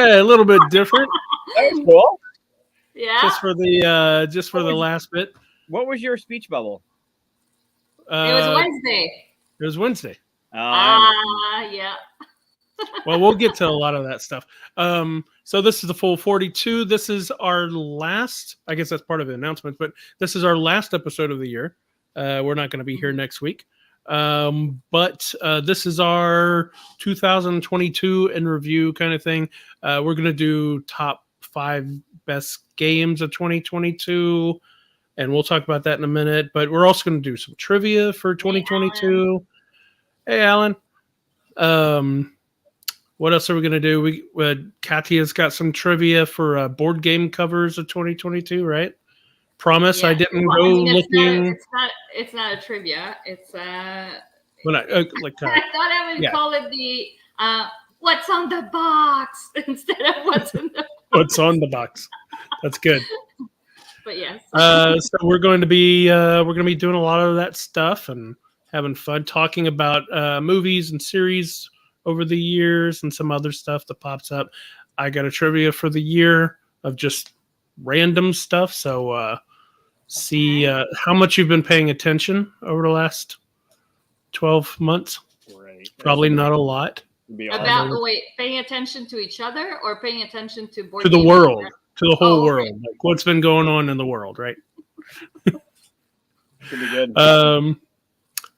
Yeah, a little bit different. That was cool. Yeah. Just for the last bit. What was your speech bubble? It was Wednesday. It was Wednesday. Yeah. Well, we'll get to a lot of that stuff. So this is the full 42. This is our last, I guess that's part of the announcement, but this is our last episode of the year. We're not going to be here next week. But this is our 2022 in review kind of thing. We're going to do top 5 best games of 2022, and we'll talk about that in a minute. But we're also going to do some trivia for 2022. Hey, Alan. What else are we going to do? Katia's got some trivia for board game covers of 2022, right? Promise I didn't go looking. It's not a trivia. It's When I thought I would call it the what's on the box instead of what's in the box. What's on the box? That's good. But yes. So we're going to be doing a lot of that stuff and having fun talking about movies and series over the years and some other stuff that pops up. I got a trivia for the year of just random stuff. So see how much you've been paying attention over the last 12 months. Right. Probably not a lot. Paying attention to each other or paying attention to board to the games? world, to the whole world, okay. like what's been going on in the world, right? Should be good.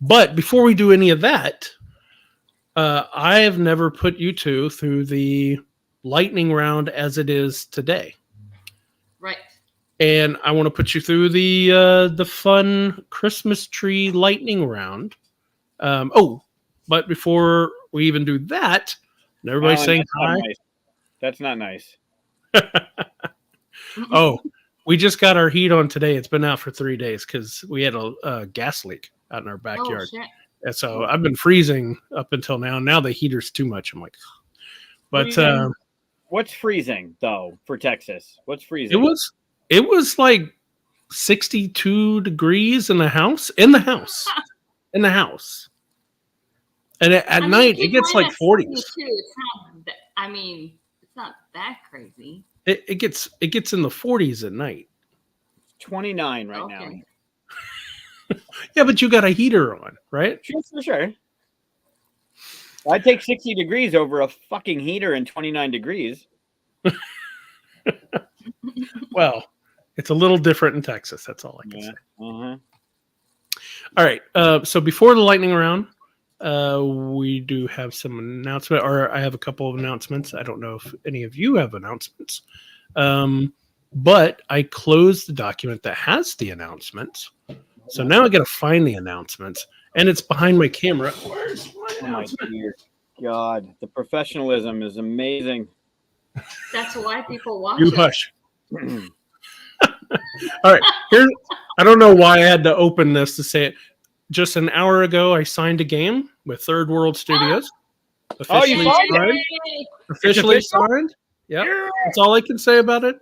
But before we do any of that, I have never put you two through the lightning round as it is today. Right. And I want to put you through the fun Christmas tree lightning round. But before we even do that, everybody saying hi. Nice. That's not nice. Oh, we just got our heat on today. It's been out for 3 days because we had a gas leak out in our backyard. Oh, shit. And so I've been freezing up until now. Now the heater's too much. I'm like, but what's freezing though for Texas? What's freezing? It was like 62 degrees in the house. In the house. And at night it gets like 40s. It's not that crazy. It gets in the 40s at night. 29 right now. Yeah, but you got a heater on, right? Sure. I'd take 60 degrees over a fucking heater in 29 degrees. Well, it's a little different in Texas. That's all I can say. Uh-huh. All right. So before the lightning round, we do have some announcement, or I have a couple of announcements. I don't know if any of you have announcements. But I closed the document that has the announcements. So now I got to find the announcements, and it's behind my camera. Where's my announcement? Oh my dear God, the professionalism is amazing. That's why people watch You it. hush. All right. Here, I don't know why I had to open this to say it. Just an hour ago, I signed a game with Third World Studios. Officially signed. Yeah, that's all I can say about it.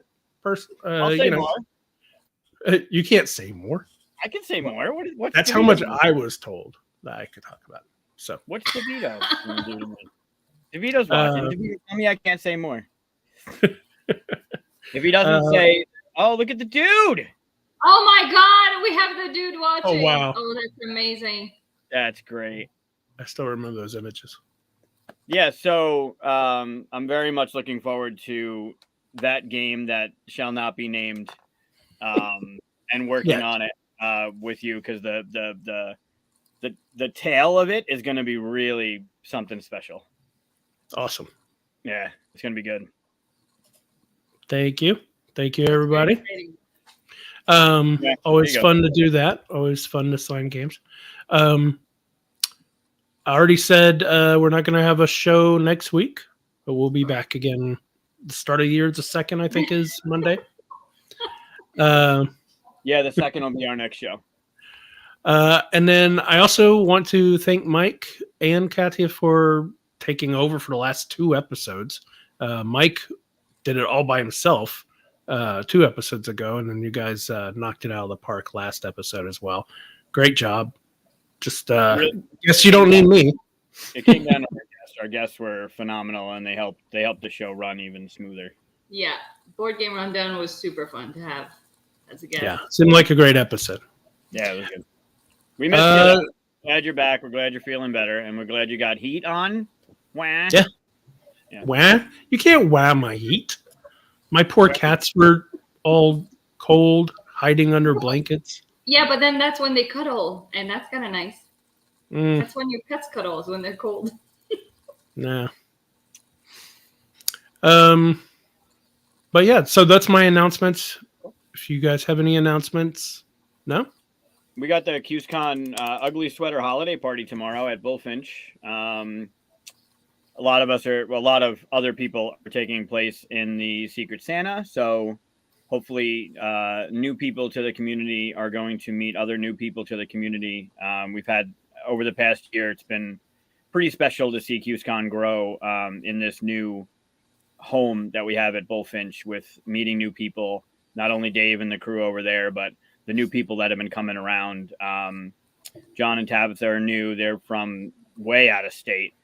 I'll say more. You can't say more. I can say more. What's That's how much I was told that I could talk about. So what's DeVito? DeVito's watching. DeVito, tell me I can't say more. If he doesn't say, "Oh, look at the dude!" Oh my God, we have the dude watching. Oh wow! Oh, that's amazing. That's great. I still remember those images. Yeah, so I'm very much looking forward to that game that shall not be named, and working on it with you, because the tale of it is going to be really something special. Awesome. Yeah, it's going to be good. Thank you, everybody. Always fun to do that. Always fun to sign games. I already said we're not going to have a show next week, but we'll be back again. The start of the year, the 2nd, I think, is Monday. Yeah, the 2nd will be our next show. And then I also want to thank Mike and Katia for taking over for the last 2 episodes. Mike did it all by himself 2 episodes ago, and then you guys knocked it out of the park last episode as well. Great job. Just guess you don't need me. It came down to our Our guests were phenomenal, and they helped the show run even smoother. Yeah, Board Game Rundown was super fun to have as a guest. Yeah, seemed like a great episode. Yeah, it was good. We missed you. Glad you're back. We're glad you're feeling better, and we're glad you got heat on. Wah. Yeah. Wah? You can't wah my heat. My poor cats were all cold, hiding under blankets. Yeah, but then that's when they cuddle, and that's kind of nice. That's when your pets cuddle, is when they're cold. Nah. But yeah, so that's my announcements. If you guys have any announcements, no? We got the QSCon Ugly Sweater Holiday Party tomorrow at Bullfinch. A lot of other people are taking place in the Secret Santa. So hopefully new people to the community are going to meet other new people to the community. We've had, over the past year, it's been pretty special to see QSCon grow in this new home that we have at Bullfinch, with meeting new people, not only Dave and the crew over there, but the new people that have been coming around. John and Tabitha are new. They're from way out of state.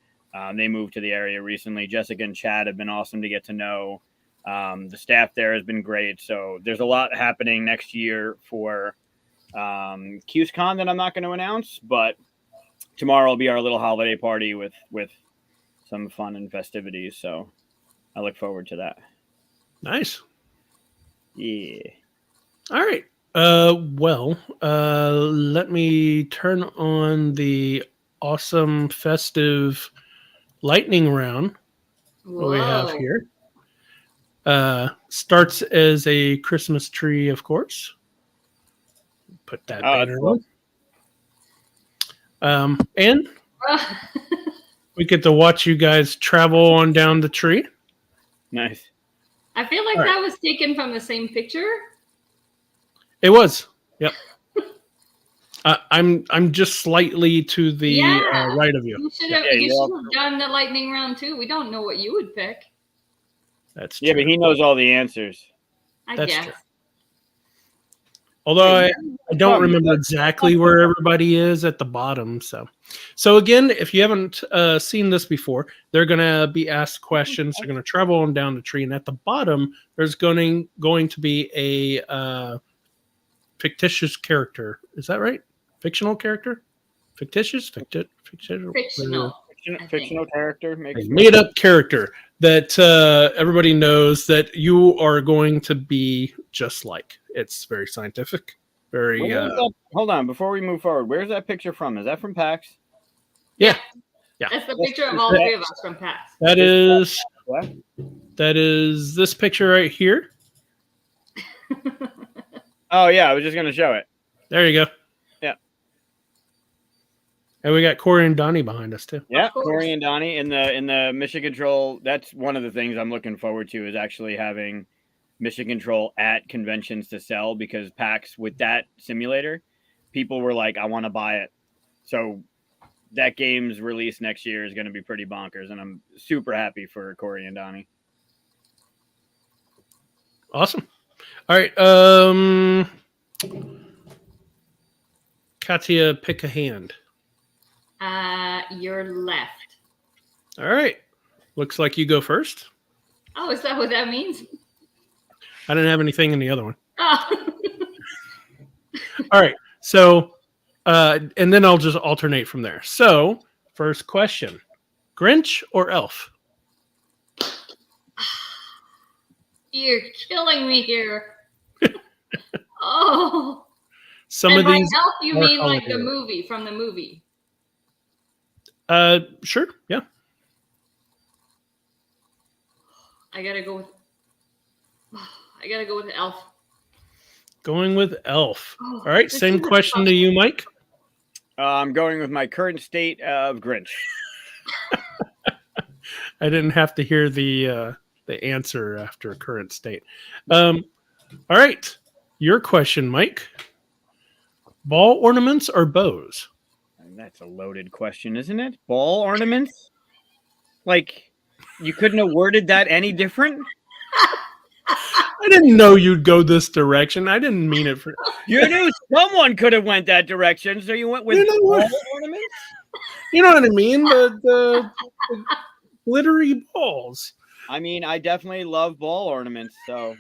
They moved to the area recently. Jessica and Chad have been awesome to get to know. The staff there has been great. So there's a lot happening next year for QSCon that I'm not going to announce, but tomorrow will be our little holiday party with some fun and festivities. So I look forward to that. Nice. Yeah. All right. Let me turn on the awesome festive lightning round we have here. Starts as a Christmas tree, of course. Put that banner on. And we get to watch you guys travel on down the tree. Nice. I feel like that was taken from the same picture. It was. Yep. I'm just slightly to the right of you. You should have done the lightning round too. We don't know what you would pick. That's true. Yeah, but he knows all the answers. I guess. True. Although I don't remember exactly where everybody is at the bottom. So again, if you haven't seen this before, they're going to be asked questions. They're going to travel on down the tree, and at the bottom, there's going to be a fictitious character. Is that right? Fictional character? Fictitious? Fictional character. Made up character that everybody knows that you are going to be just like. It's very scientific. Very. Hold on, before we move forward, where's that picture from? Is that from PAX? Yeah. That's the picture of all three of us from PAX. That is this picture right here. Oh yeah, I was just gonna show it. There you go. Yeah. And we got Corey and Donnie behind us too. Yeah, Corey and Donnie in the Mission Control. That's one of the things I'm looking forward to, is actually having Mission Control at conventions to sell, because PAX, with that simulator, people were like, I want to buy it. So that game's release next year is going to be pretty bonkers, and I'm super happy for Corey and Donnie. Awesome. All right. Katia, pick a hand. Your left. All right. Looks like you go first. Oh, is that what that means? I didn't have anything in the other one. Oh. All right. So, and then I'll just alternate from there. So, first question: Grinch or Elf? You're killing me here. Oh. Some of these. Elf, you mean like the movie, from the movie? Sure. Yeah. I gotta go with Elf. Going with Elf. All right. Same question to you, Mike. I'm going with my current state of Grinch. I didn't have to hear the answer after current state. All right. Your question, Mike. Ball ornaments or bows? That's a loaded question, isn't it? Ball ornaments? Like, you couldn't have worded that any different? I didn't know you'd go this direction. I didn't mean it for... You knew someone could have went that direction, so you went with ball ornaments? You know what I mean? The glittery balls. I mean, I definitely love ball ornaments. So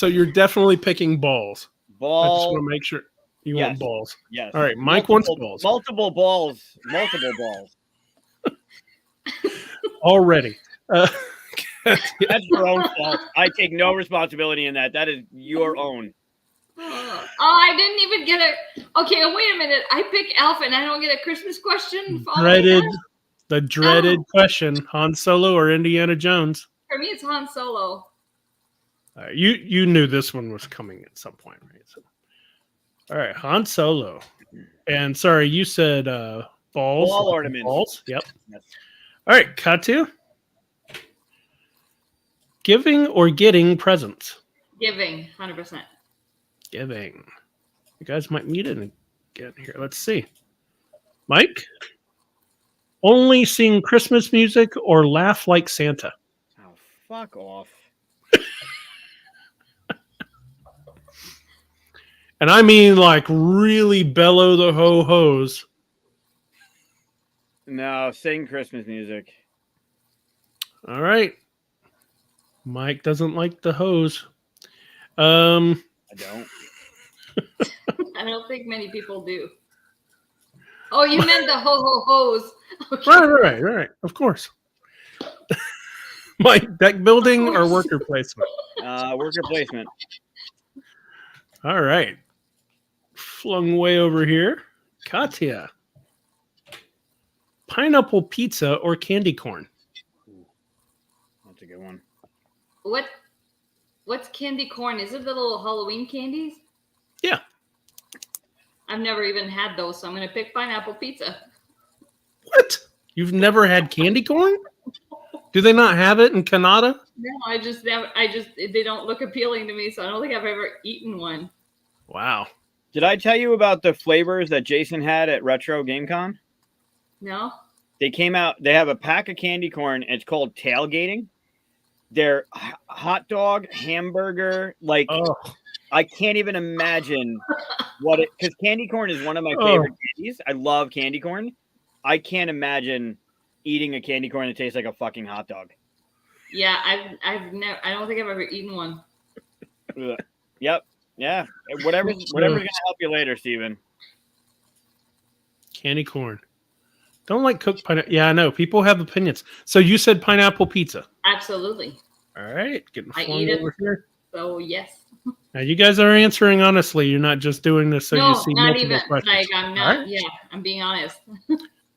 you're definitely picking balls. I just Ball. want to make sure you Yes. want balls. Yes. All right, Mike wants balls. Multiple balls. Multiple balls. Already. That's your own fault. I take no responsibility in that. That is your own. Oh, I didn't even get a. Okay, wait a minute. I pick Alpha and I don't get a Christmas question. The dreaded question: Han Solo or Indiana Jones? For me, it's Han Solo. You knew this one was coming at some point, right? So, all right, Han Solo. And sorry, you said balls. Ball ornaments. Balls. Yep. Yes. All right, Katia. Giving or getting presents? Giving, 100%. Giving. You guys might meet it again here. Let's see. Mike? Only sing Christmas music or laugh like Santa? Oh, fuck off. And I mean like really bellow the ho-hos. No, sing Christmas music. All right. Mike doesn't like the hose. I don't. I don't think many people do. Oh, you meant the ho-ho-hos. Okay. Right. Of course. Mike, deck building or worker placement? Worker placement. All right. Flung way over here. Katia. Pineapple pizza or candy corn? That's a good one. What's candy corn? Is it the little Halloween candies? Yeah. I've never even had those, so I'm going to pick pineapple pizza. What? You've never had candy corn? Do they not have it in Canada? No, they don't look appealing to me, so I don't think I've ever eaten one. Wow. Did I tell you about the flavors that Jason had at Retro GameCon? No? They came out, they have a pack of candy corn. It's called tailgating. They're hot dog, hamburger, like I can't even imagine because candy corn is one of my favorite candies. I love candy corn. I can't imagine eating a candy corn that tastes like a fucking hot dog. Yeah, I've never. I don't think I've ever eaten one. Yep. Yeah. Whatever's gonna help you later, Steven. Candy corn. Don't like cooked pineapple. Yeah, I know. People have opinions. So you said pineapple pizza. Absolutely. All right. Getting I flung eat it. over here. So yes. Now you guys are answering honestly. You're not just doing this so No, you see not multiple even. questions. Like I'm not. Right. Yeah, I'm being honest.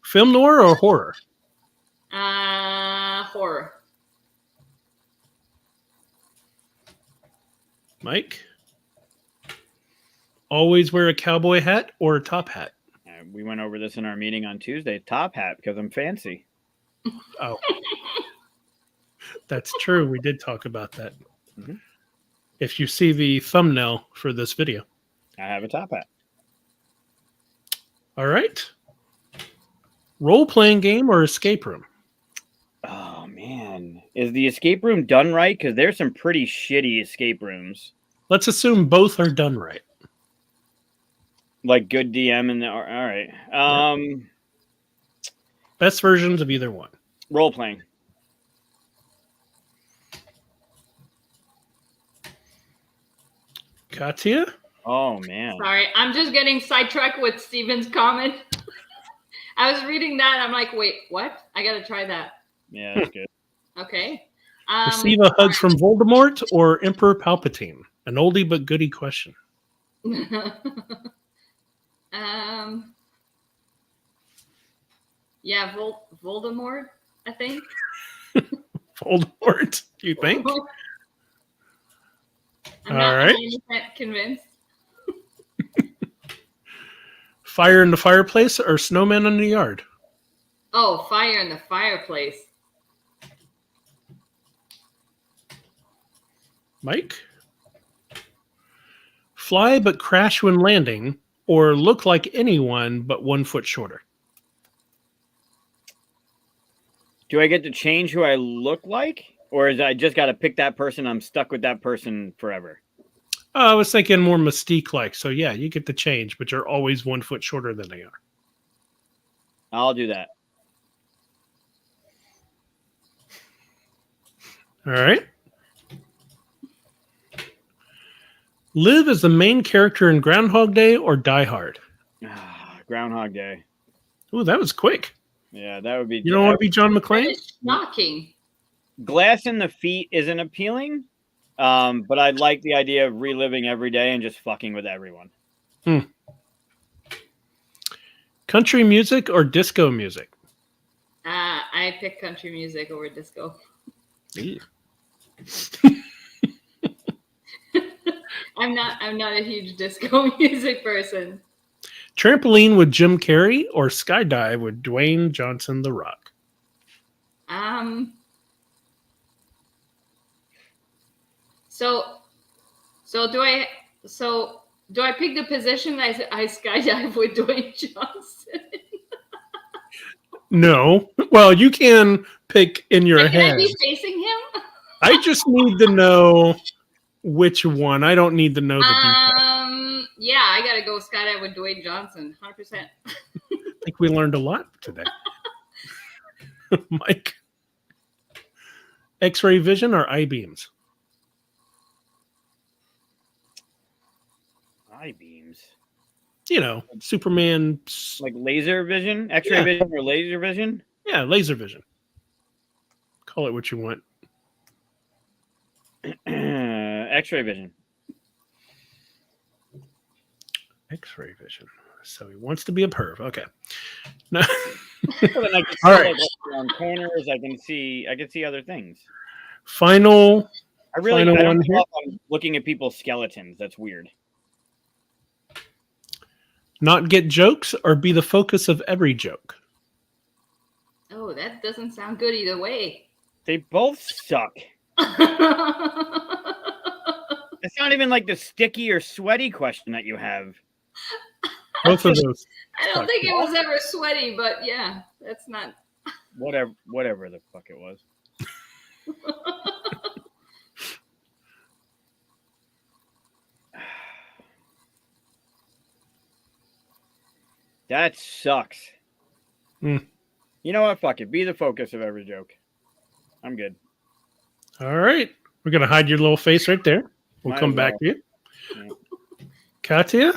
Film noir or horror? Horror. Mike? Always wear a cowboy hat or a top hat? We went over this in our meeting on Tuesday. Top hat because I'm fancy. Oh. That's true. We did talk about that. Mm-hmm. If you see the thumbnail for this video. I have a top hat. All right. Role-playing game or escape room? Oh, man. Is the escape room done right? Because there's some pretty shitty escape rooms. Let's assume both are done right. Like good DM and all right. Best versions of either one. Role playing. Katia? Oh man. Sorry, I'm just getting sidetracked with Steven's comment. I was reading that. I'm like, wait, what? I got to try that. Yeah, that's good. Okay. Receive a hug from Voldemort or Emperor Palpatine? An oldie but goodie question. Yeah, Voldemort, I think. Voldemort, you think? I'm not 100% convinced. Fire in the fireplace or snowman in the yard? Oh, fire in the fireplace. Mike? Fly but crash when landing or look like anyone but 1 foot shorter? Do I get to change who I look like? Or is I just got to pick that person? I'm stuck with that person forever. I was thinking more Mystique-like. So, yeah, you get to change, but you're always 1 foot shorter than they are. I'll do that. All right. Live as the main character in Groundhog Day or Die Hard? Groundhog Day. Ooh, that was quick. Yeah, that would be. You don't want to be John That McClane? is shocking. Glass in the feet isn't appealing, but I'd like the idea of reliving every day and just fucking with everyone. Country music or disco music? I pick country music over disco. Ew. I'm not a huge disco music person. Trampoline with Jim Carrey or skydive with Dwayne Johnson The Rock? Do I pick the position I skydive with Dwayne Johnson? No. Well, you can pick in your Can head. I be facing him? I just need to know which one. I don't need to know the details. Yeah, I gotta go skydive with Dwayne Johnson, 100%. I think we learned a lot today. Mike, X-ray vision or I-beams? I-beams. You know, Superman. Like laser vision? X-ray vision or laser vision? Yeah, laser vision. Call it what you want. X-ray vision. X-ray vision. So he wants to be a perv. Okay. No. Then I can see, All right. like, around corners. I can see other things. Final I Final don't one give here. up on looking at people's skeletons. That's weird. Not get jokes or be the focus of every joke? Oh, that doesn't sound good either way. They both suck. It's not even like the sticky or sweaty question that you have. Both of those. I don't think it was ever sweaty, but yeah, that's not. Whatever the fuck it was. That sucks. Hmm. You know what? Fuck it. Be the focus of every joke. I'm good. All right. We're going to hide your little face right there. We'll Might come as back well. to you. Yeah. Katia,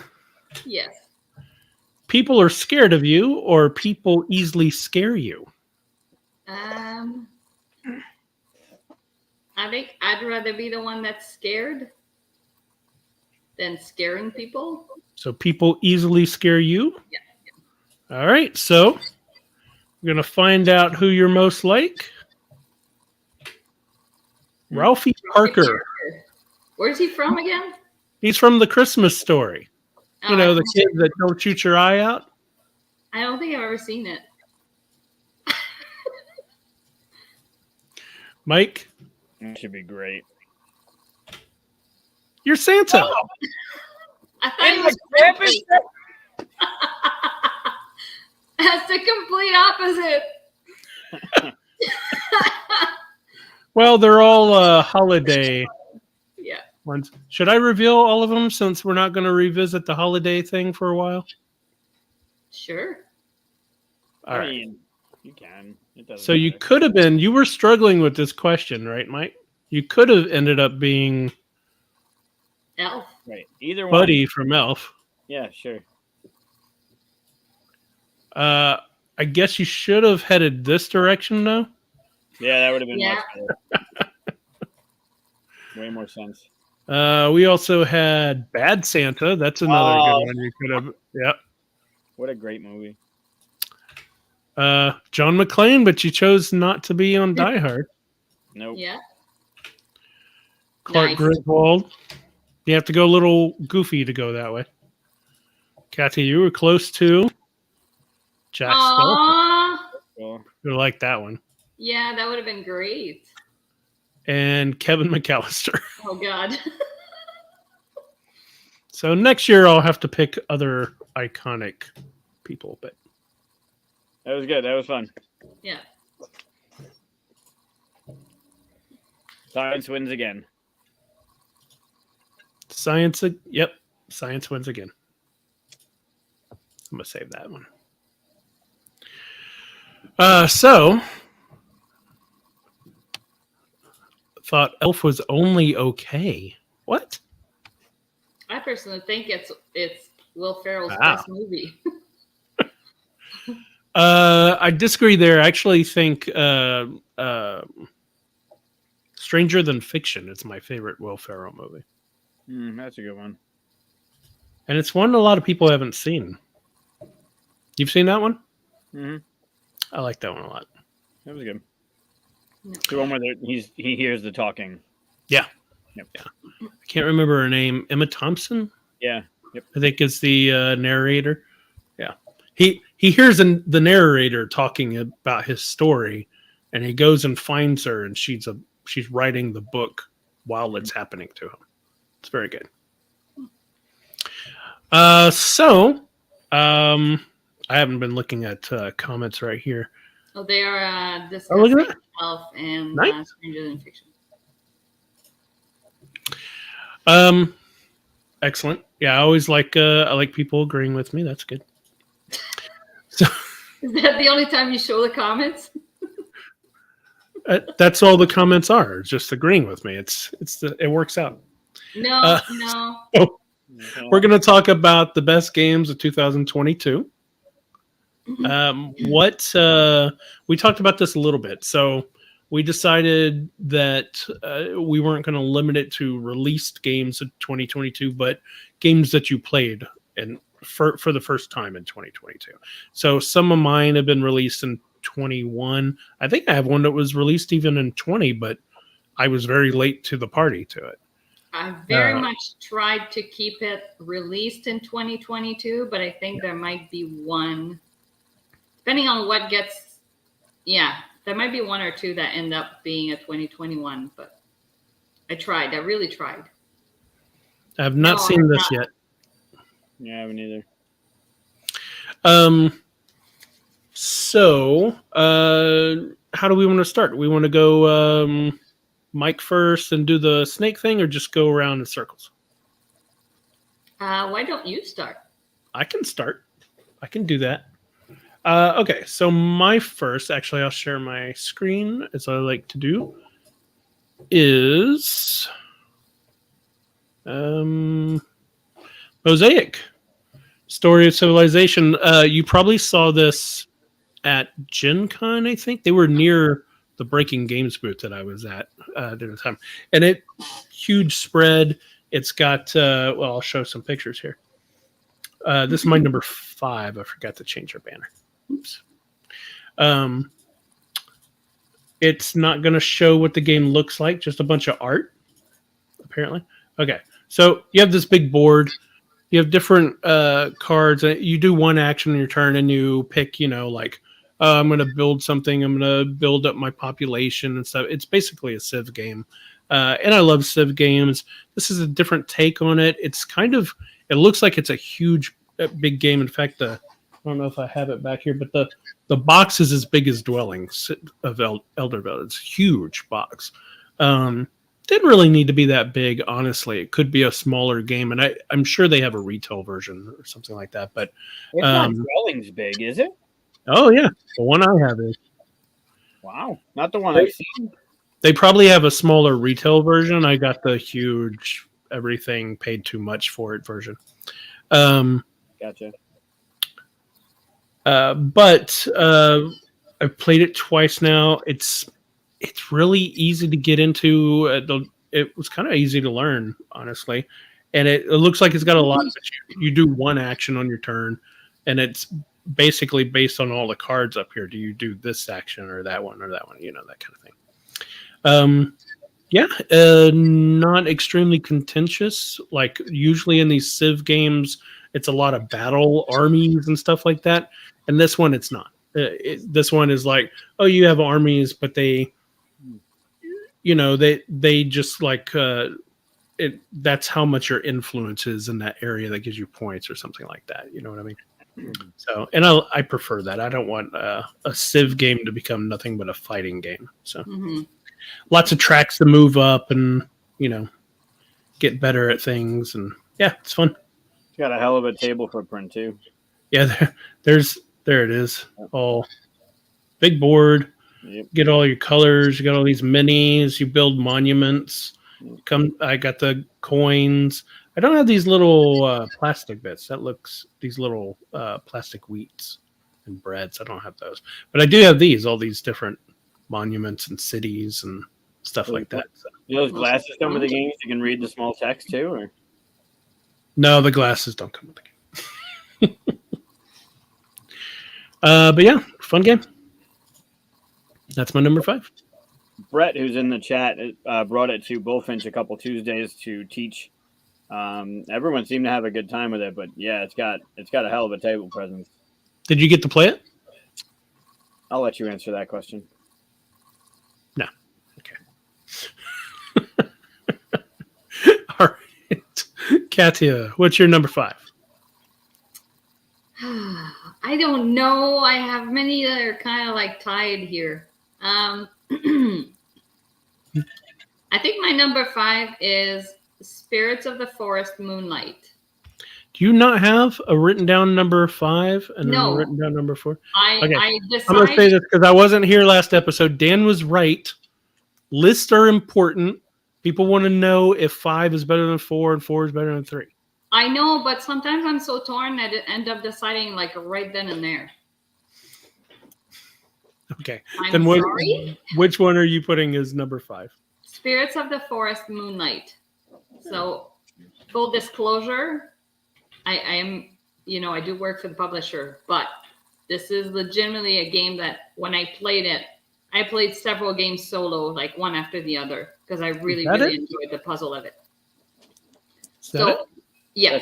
Yes. people are scared of you or people easily scare you? I think I'd rather be the one that's scared than scaring people. So people easily scare you? Yeah. All right. So we're going to find out who you're most like. Ralphie Parker. Where's he from again? He's from The Christmas Story. Oh, You know, the kid that don't shoot your eye out. I don't think I've ever seen it. Mike, That should be great. you're Santa. Oh, I thought it was Krampus. That's the complete opposite. Well, they're all holiday Yeah. ones. Should I reveal all of them since we're not going to revisit the holiday thing for a while? Sure. All I right. mean, you can. It doesn't So you matter. could have been, you were struggling with this question, right, Mike? You could have ended up being Elf. Right. Either one. Buddy from Elf. Yeah, sure. I guess you should have headed this direction, though. Yeah, that would have been Yeah. much better. Way more sense. We also had Bad Santa. That's another Oh. good one you could have. Yep. What a great movie. John McClane, but you chose not to be on Die Hard. Nope. Yeah. Clark Nice. Griswold. You have to go a little goofy to go that way. Katia, you were close to Jack Skellington. Aww. Cool. You like that one. Yeah, that would have been great. And Kevin McAllister. Oh God. So next year I'll have to pick other iconic people, but That was good. That was fun. Yeah. Science wins again. science wins again. I'm gonna save that one. So thought Elf was only okay. What? I personally think it's Will Ferrell's Wow. best movie. I disagree there. I actually think Stranger Than Fiction is my favorite Will Ferrell movie. That's a good one. And it's one a lot of people haven't seen. You've seen that one? Mm-hmm. I like that one a lot. That was good. No. The one where he hears the talking. Yeah. Yep. Yeah. I can't remember her name. Emma Thompson? Yeah. Yep. I think is the narrator. Yeah. He hears the narrator talking about his story, and he goes and finds her, and she's writing the book while it's happening to him. It's very good. I haven't been looking at comments right here. Oh, they are Oh, look discussing at that. Elf and Nice. Stranger Than Fiction. Excellent. Yeah, I always I like people agreeing with me. That's good. So Is that the only time you show the comments? that's all the comments are. Just agreeing with me. It works out. No, no. We're going to talk about the best games of 2022. We talked about this a little bit. So we decided that we weren't going to limit it to released games of 2022, but games that you played and for the first time in 2022. So some of mine have been released in 21. I think I have one that was released even in 20, but I was very late to the party to it. I very much tried to keep it released in 2022, but I think there might be one, depending on what gets, there might be one or two that end up being a 2021, but I really tried. I have not seen this yet. Yeah, I haven't either. So, how do we want to start? We want to go Mike first and do the snake thing, or just go around in circles? Why don't you start? I can start. I can do that. Okay, so my first, actually, I'll share my screen as I like to do, is Mosaic, Story of Civilization. You probably saw this at Gen Con, I think. They were near the Breaking Games booth that I was at during the time. And huge spread. It's got, I'll show some pictures here. This is my number 5. I forgot to change our banner. Oops. It's not going to show what the game looks like, just a bunch of art, apparently. Okay, so you have this big board. You have different cards. You do one action on your turn, and you pick, I'm going to build something. I'm going to build up my population and stuff. It's basically a Civ game. And I love Civ games. This is a different take on it. It looks like it's a huge, big game. In fact, I don't know if I have it back here, but the box is as big as Dwellings of Elderville. It's a huge box. Didn't really need to be that big, honestly. It could be a smaller game, and I'm sure they have a retail version or something like that. But it's not Dwellings big, is it? Oh yeah, the one I have is. Wow, not the one I've seen. They probably have a smaller retail version. I got the huge, everything paid too much for it version. Gotcha. But I've played it twice now. It's really easy to get into. It was kind of easy to learn, honestly. And it looks like it's got a lot. You do one action on your turn, and it's basically based on all the cards up here. Do you do this action or that one, that kind of thing. Not extremely contentious. Like usually in these Civ games, it's a lot of battle armies and stuff like that. And this one, it's not. This one is like, oh, you have armies, but they just like that's how much your influence is in that area that gives you points or something like that. You know what I mean? So, and I prefer that. I don't want a Civ game to become nothing but a fighting game. So, lots of tracks to move up and get better at things, and it's fun. It's got a hell of a table footprint too. Yeah, there it is. All big board. Yep. Get all your colors. You got all these minis. You build monuments. I got the coins. I don't have these little plastic bits. These little plastic wheats and breads. I don't have those, but I do have all these different monuments and cities and stuff like that. So. Those glasses come with the games. You can read the small text too, or no, the glasses don't come with the game. But yeah, fun game. That's my number 5. Brett, who's in the chat, brought it to Bullfinch a couple Tuesdays to teach. Everyone seemed to have a good time with it, but yeah, it's got a hell of a table presence. Did you get to play it? I'll let you answer that question. No. Okay. All right. Katia, what's your number 5? I don't know. I have many that are kind of like tied here. I think my number 5 is Spirits of the Forest Moonlight. Do you not have a written down number 5 and then a written down number 4? I decided. I'm going to say this because I wasn't here last episode. Dan was right. Lists are important. People want to know if 5 is better than 4 and 4 is better than 3. I know, but sometimes I'm so torn that I end up deciding like right then and there. Okay. I'm sorry. Which one are you putting as number 5? Spirits of the Forest Moonlight. So, full disclosure, I am, I do work for the publisher, but this is legitimately a game that when I played it, I played several games solo, like one after the other, because I really enjoyed the puzzle of it. Yeah,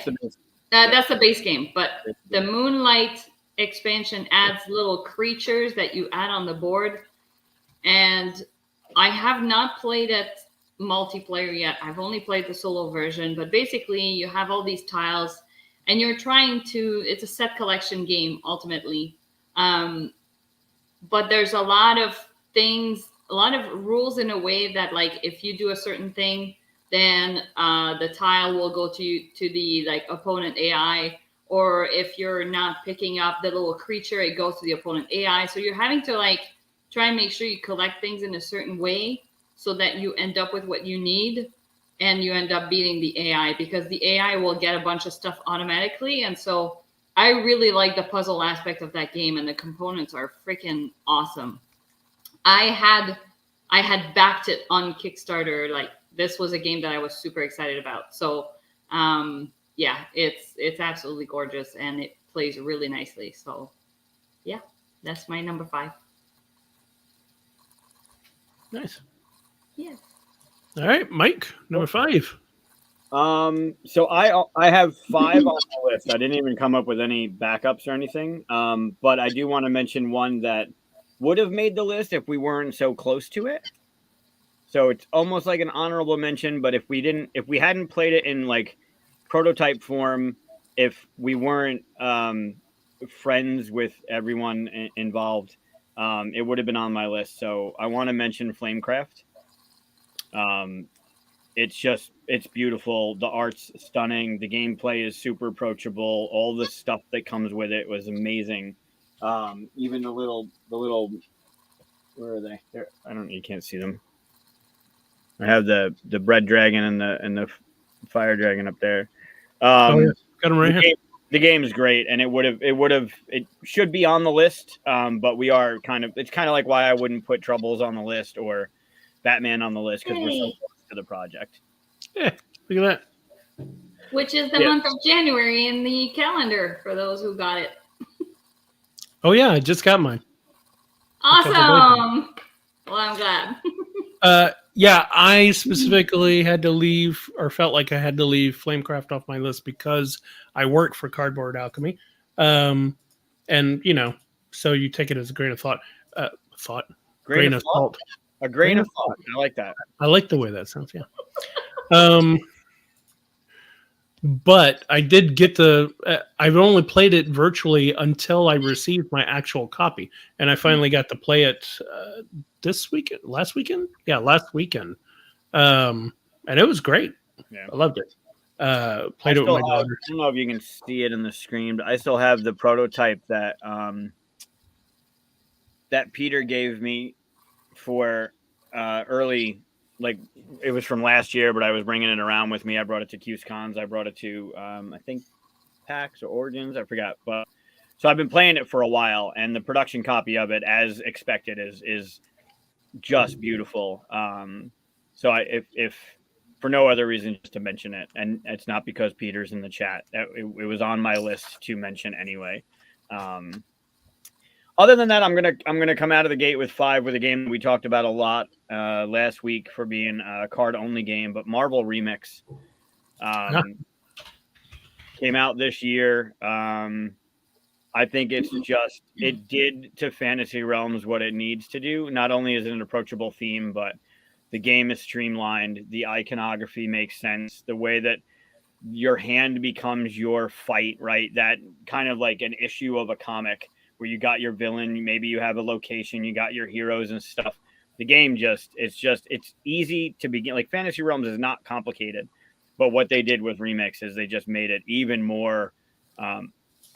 that's the base game. But the Moonlight expansion adds little creatures that you add on the board, and I have not played it multiplayer yet. I've only played the solo version, but basically you have all these tiles and you're it's a set collection game ultimately. But there's a lot of things, a lot of rules in a way that like, if you do a certain thing, then the tile will go to the like opponent AI, or if you're not picking up the little creature, it goes to the opponent AI. So you're having to like try and make sure you collect things in a certain way so that you end up with what you need and you end up beating the AI, because the AI will get a bunch of stuff automatically. And so I really like the puzzle aspect of that game, and the components are freaking awesome. I had backed it on Kickstarter. Like, this was a game that I was super excited about. So yeah, it's absolutely gorgeous and it plays really nicely. So yeah, that's my number 5. Nice. Yeah. All right, Mike, number 5. So I have 5 on the list. I didn't even come up with any backups or anything. But I do want to mention one that would have made the list if we weren't so close to it. So it's almost like an honorable mention, but if we hadn't played it in like prototype form, if we weren't friends with everyone involved, it would have been on my list. So I want to mention Flamecraft. It's beautiful. The art's stunning. The gameplay is super approachable. All the stuff that comes with it was amazing. Even the little, where are they? There, you can't see them. I have the bread dragon and the fire dragon up there. Got them right here. The game is great, and it should be on the list. But we are it's kind of like why I wouldn't put Troubles on the list or Batman on the list, because we're so close to the project. Yeah, look at that. Which is the month of January in the calendar for those who got it. Oh yeah, I just got mine. Awesome. Well, I'm glad. Yeah, I specifically had to leave, or felt like I had to leave Flamecraft off my list because I work for Cardboard Alchemy. And, so you take it as a grain of thought. Grain of salt. A grain of salt. I like that. I like the way that sounds, yeah. But I did get I've only played it virtually until I received my actual copy. And I finally got to play it last weekend. And it was great. Yeah. I loved it. Played it with my daughter. I don't know if you can see it in the screen, but I still have the prototype that that Peter gave me for early, like it was from last year, but I was bringing it around with me. I brought it to QSCons. I brought it to I think PAX or Origins. I forgot, but so I've been playing it for a while, and the production copy of it, as expected, is just beautiful. So if for no other reason, just to mention it, and it's not because Peter's in the chat. It was on my list to mention anyway. Other than that, I'm gonna come out of the gate with 5 with a game that we talked about a lot last week for being a card only game, but Marvel Remix came out this year. I think it did to Fantasy Realms what it needs to do. Not only is it an approachable theme, but the game is streamlined. The iconography makes sense. The way that your hand becomes your fight, right? That kind of like an issue of a comic where you got your villain, maybe you have a location, you got your heroes and stuff. The game it's easy to begin. Like Fantasy Realms is not complicated, but what they did with Remix is they just made it even more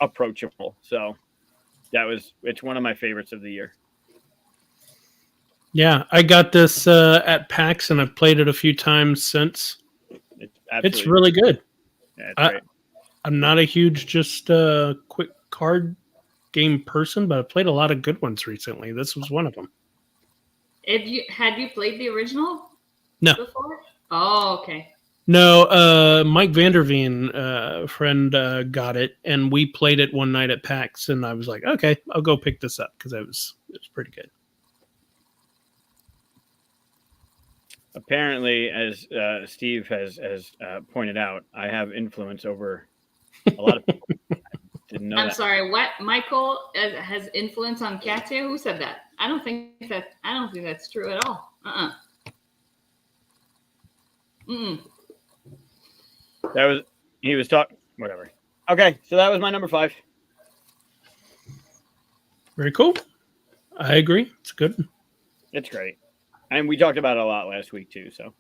approachable. So it's one of my favorites of the year. Yeah, I got this at PAX and I've played it a few times since. It's really good. Yeah, it's great. I'm not a huge just quick card game person, but I've played a lot of good ones recently. This was one of them. Had you played the original? No. Before? Oh, okay. No, Mike Vanderveen, friend, got it, and we played it one night at PAX, and I was like, okay, I'll go pick this up because it was pretty good. Apparently, as Steve has pointed out, I have influence over a lot of people. Didn't know I'm that. sorry. What? Michael has influence on Katia? Who said that? I don't think that's true at all. He was talking. Whatever. Okay, so that was my number 5. Very cool. I agree. It's good. It's great, and we talked about it a lot last week too. So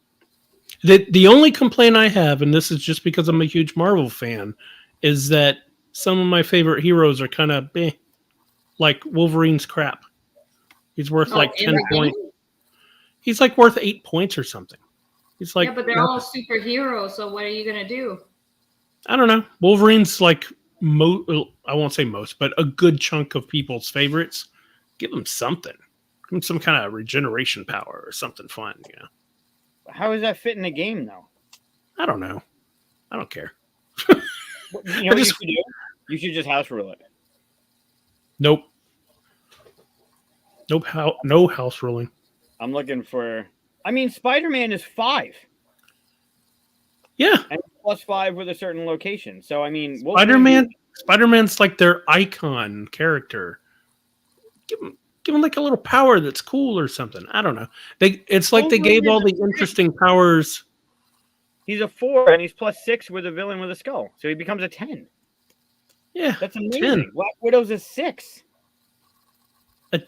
the only complaint I have, and this is just because I'm a huge Marvel fan, is that some of my favorite heroes are kind of like Wolverine's crap. He's worth like 10 points. He's like worth 8 points or something. He's like, yeah, but they're all superheroes. So what are you gonna do? I don't know. Wolverine's like I won't say most, but a good chunk of people's favorites. Give him something. Give him some kind of regeneration power or something fun. You know. How does that fit in the game, though? I don't know. I don't care. You know what you should do? You should just house rule it. Nope. No house ruling. I'm looking for. I mean, Spider-Man is 5. Yeah. And +5 with a certain location. So I mean, Spider-Man's like their icon character. Give him like a little power that's cool or something. I don't know. It's like they gave all the interesting powers. He's a 4 and he's +6 with a villain with a skull, so he becomes a 10. Yeah, that's amazing. 10. Black Widow's a 6. A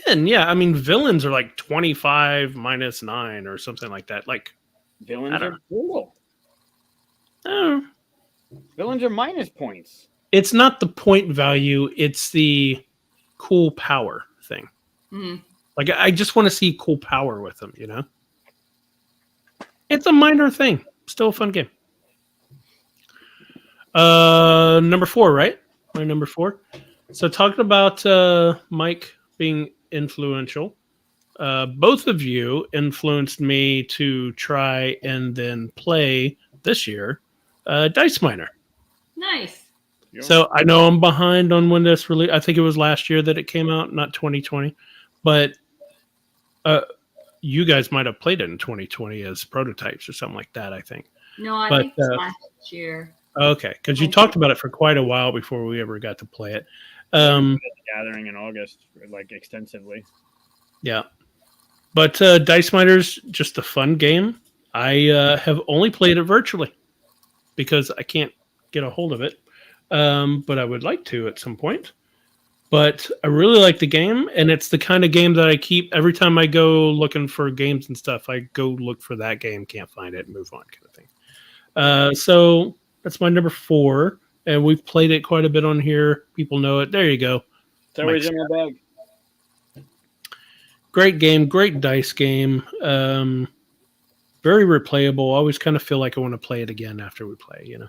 10, yeah. I mean, villains are like 25 minus 9 or something like that. Like villains are brutal. Oh, villains are minus points. It's not the point value; it's the cool power thing. Mm-hmm. Like I just want to see cool power with them. You know, it's a minor thing. Still a fun game. Number 4, right? My number 4. So talking about Mike being influential, both of you influenced me to try and then play this year Dice Miner. Nice. So I know I'm behind on when this released. I think it was last year that it came out, not 2020. But you guys might have played it in 2020 as prototypes or something like that, I think. No, I think it was last year. Okay, because you talked about it for quite a while before we ever got to play it. Gathering in August, like extensively. Yeah, but Dice Miner's just a fun game. I have only played it virtually because I can't get a hold of it, but I would like to at some point. But I really like the game, and it's the kind of game that I keep every time I go looking for games and stuff. I go look for that game, can't find it, and move on, kind of thing. So that's my number 4, and we've played it quite a bit on here. People know it. There you go. It's always in my bag. great game, great dice game. Very replayable. Always kind of feel like I want to play it again after we play, you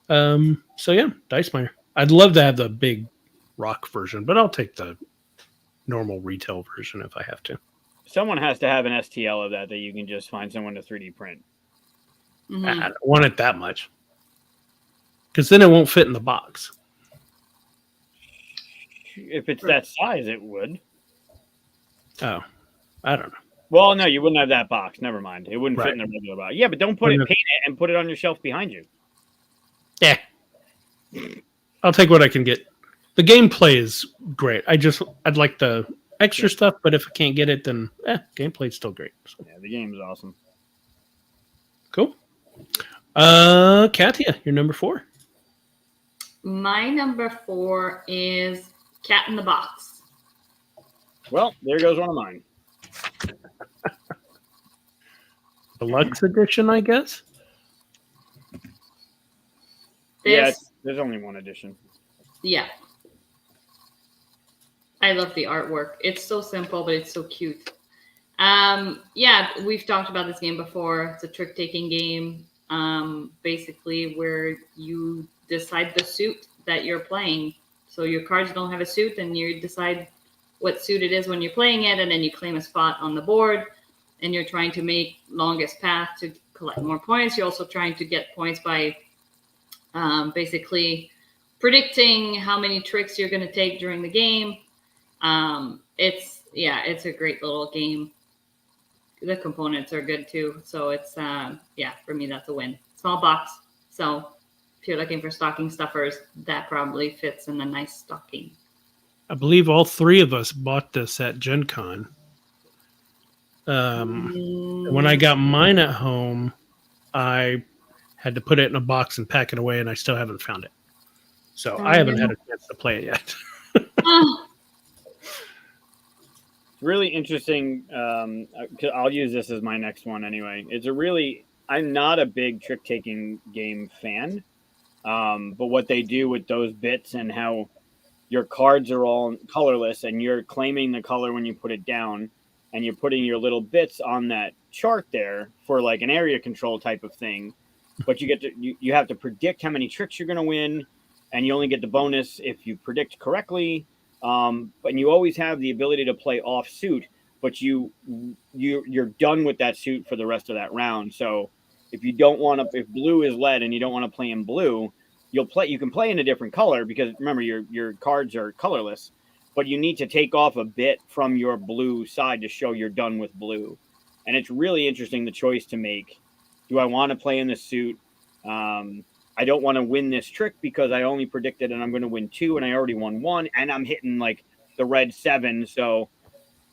know. So yeah, Dice Miner. I'd love to have the big rock version, but I'll take the normal retail version if I have to. Someone has to have an STL of that you can just find someone to 3D print. Mhm. I don't want it that much. Because then it won't fit in the box. If it's that size, it would. Oh, I don't know. Well, no, you wouldn't have that box. Never mind. It wouldn't fit in the regular box. Yeah, but don't paint it and put it on your shelf behind you. Yeah. I'll take what I can get. The gameplay is great. I'd like the extra stuff, but if I can't get it, then gameplay's still great. So. Yeah, the game is awesome. Cool. Katia, you're number 4. My number 4 is Cat in the Box. Well, there goes one of mine. Deluxe edition, I guess. Yeah, there's only one edition. Yeah. I love the artwork. It's so simple, but it's so cute. Yeah, we've talked about this game before. It's a trick-taking game, basically where you decide the suit that you're playing. So your cards don't have a suit, and you decide what suit it is when you're playing it, and then you claim a spot on the board, and you're trying to make longest path to collect more points. You're also trying to get points by basically predicting how many tricks you're going to take during the game. It's a great little game. The components are good too. So it's, for me, that's a win. Small box. So if you're looking for stocking stuffers, that probably fits in a nice stocking. I believe all 3 of us bought this at Gen Con. When I got mine at home, I had to put it in a box and pack it away, and I still haven't found it. So I haven't had a chance to play it yet. Really interesting. I'll use this as my next one anyway. I'm not a big trick-taking game fan, but what they do with those bits and how your cards are all colorless and you're claiming the color when you put it down, and you're putting your little bits on that chart there for like an area control type of thing, but you have to predict how many tricks you're going to win, and you only get the bonus if you predict correctly. But you always have the ability to play off suit, but you're done with that suit for the rest of that round. So if you don't want to, if blue is lead and you don't want to play in blue, you can play in a different color, because remember your cards are colorless, but you need to take off a bit from your blue side to show you're done with blue. And it's really interesting, the choice to make. Do I want to play in the suit? I don't want to win this trick because I only predicted and I'm going to win 2 and I already won 1 and I'm hitting like the red 7. So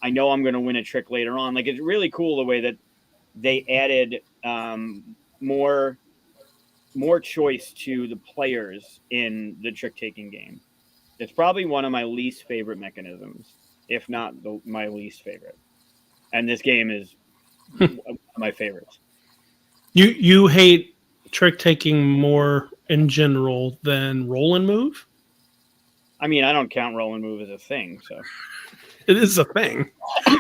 I know I'm going to win a trick later on. Like, it's really cool the way that they added more choice to the players in the trick-taking game. It's probably one of my least favorite mechanisms, if not my least favorite. And this game is one of my favorites. You hate trick-taking more in general than roll and move? I mean, I don't count roll and move as a thing, so. It is a thing.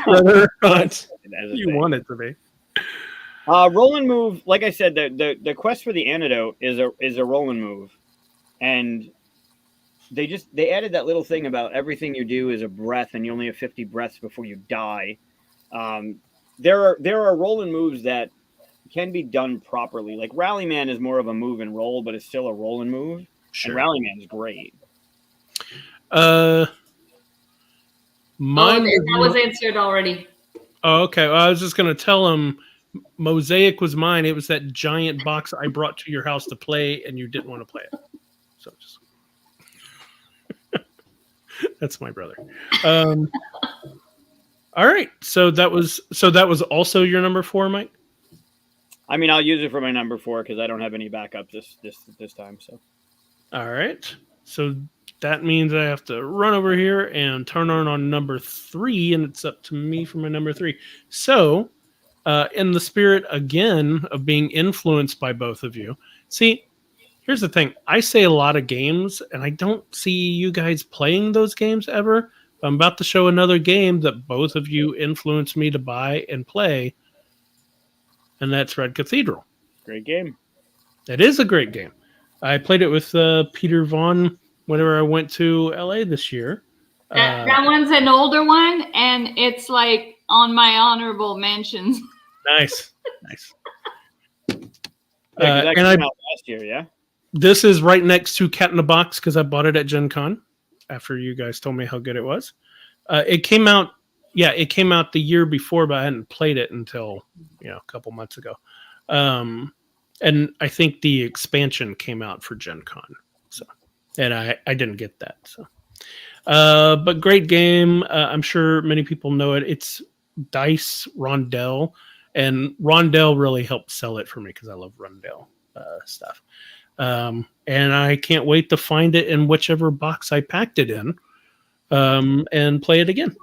Whether or not you want it to be. Roll and move, like I said, the quest for the antidote is a roll and move. And they added that little thing about everything you do is a breath and you only have 50 breaths before you die. There are roll and moves that can be done properly. Like Rally Man is more of a move and roll, but it's still a roll and move. Sure. And Rally Man is great. Mine that was answered already. Oh, okay. Well, I was just going to tell him Mosaic was mine. It was that giant box I brought to your house to play, and you didn't want to play it. So just that's my brother. All right. So that was also your number 4, Mike? I mean, I'll use it for my number 4 because I don't have any backup this time. So. All right. So that means I have to run over here and turn on number 3, and it's up to me for my number 3. So, in the spirit, again, of being influenced by both of you. See, here's the thing. I say a lot of games, and I don't see you guys playing those games ever, I'm about to show another game that both of you influenced me to buy and play, and that's Red Cathedral. Great game. It is a great game. I played it with Peter Vaughn whenever I went to LA this year. That one's an older one, and it's like on my honorable mentions. Nice. Yeah, that came out last year, yeah? This is right next to Cat in the Box because I bought it at Gen Con after you guys told me how good it was. It came out the year before, but I hadn't played it until a couple months ago. And I think the expansion came out for Gen Con. So, and I didn't get that. So, but great game. I'm sure many people know it. It's Dice Rondell, and Rondell really helped sell it for me because I love Rondell stuff. And I can't wait to find it in whichever box I packed it in, and play it again.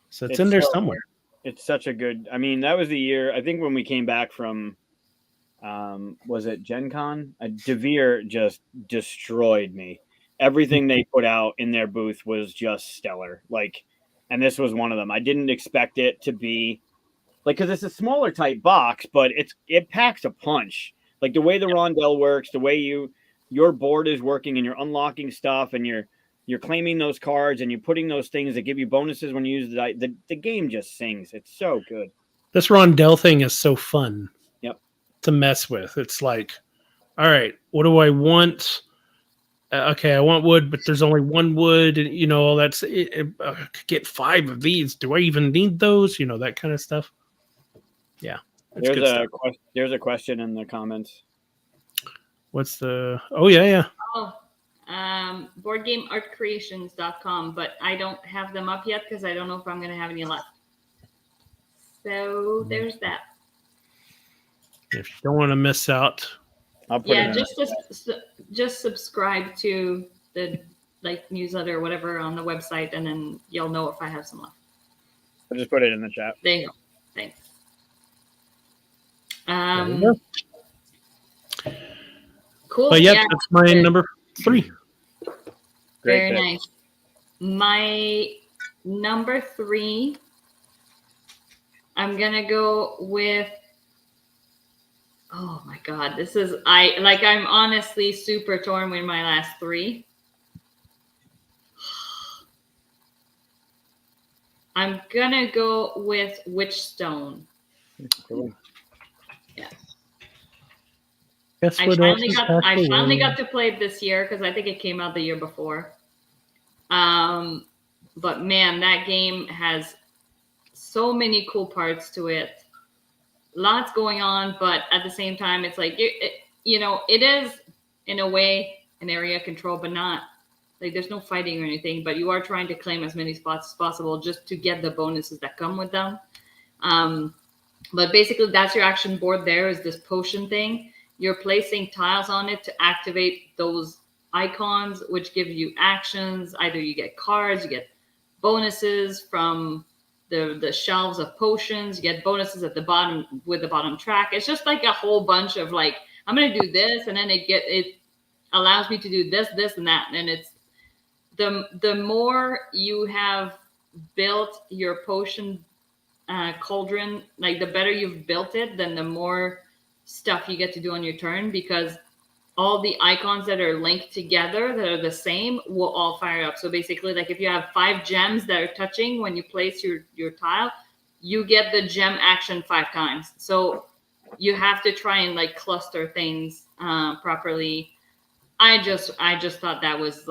So it's in there somewhere. It's such a good. I mean, that was the year. I think when we came back from, was it Gen Con? Devere just destroyed me. Everything they put out in their booth was just stellar. And this was one of them. I didn't expect it to be because it's a smaller type box, but it packs a punch. Like the way the rondel works, the way your board is working, and you're unlocking stuff, and you're claiming those cards, and you're putting those things that give you bonuses when you use the game just sings. It's so good. This rondel thing is so fun. Yep. To mess with. It's like, all right, what do I want? Okay, I want wood, but there's only one wood, and all that's it. I could get 5 of these. Do I even need those? That kind of stuff. Yeah. There's a question in the comments. What's the? Oh yeah. Boardgameartcreations.com, but I don't have them up yet because I don't know if I'm going to have any left. So there's that. If you don't want to miss out, I'll put it just subscribe to the newsletter or whatever on the website, and then you'll know if I have some left. I'll just put it in the chat. There you go. Thanks. Cool. But that's my number 3. Very nice. My number 3, I'm gonna go with. Oh my God, I'm honestly super torn with my last 3. I'm gonna go with Witchstone. Cool. Yeah. Guess I finally got to play it this year because I think it came out the year before. But man, that game has so many cool parts to it. Lots going on, but at the same time, it's like it is in a way an area of control, but not there's no fighting or anything. But you are trying to claim as many spots as possible just to get the bonuses that come with them. But basically, that's your action board. There is this potion thing. You're placing tiles on it to activate those icons, which give you actions. Either you get cards, you get bonuses from the shelves of potions, you get bonuses at the bottom with the bottom track. It's just like a whole bunch of I'm going to do this, and then it allows me to do this, and that. And it's the more you have built your potion cauldron, the better you've built it, then the more stuff you get to do on your turn, because all the icons that are linked together that are the same will all fire up. So basically, if you have 5 gems that are touching when you place your tile, you get the gem action 5 times. So you have to try and cluster things properly. I just thought that was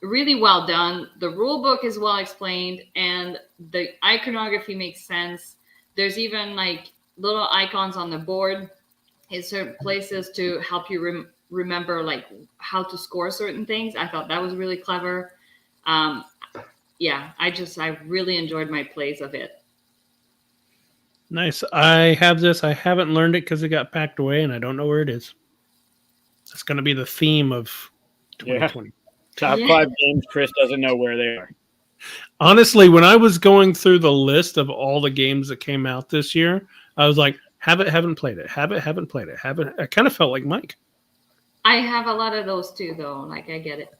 really well done. The rule book is well explained, and the iconography makes sense. There's even little icons on the board in certain places to help you remember how to score certain things. I thought that was really clever. I really enjoyed my plays of it. Nice. I have this. I haven't learned it because it got packed away, and I don't know where it is. It's going to be the theme of 2020. Yeah. Top 5 games Chris doesn't know where they are. Honestly, when I was going through the list of all the games that came out this year, I was like, haven't played it. Haven't played it. I kind of felt like Mike. I have a lot of those too, though. I get it.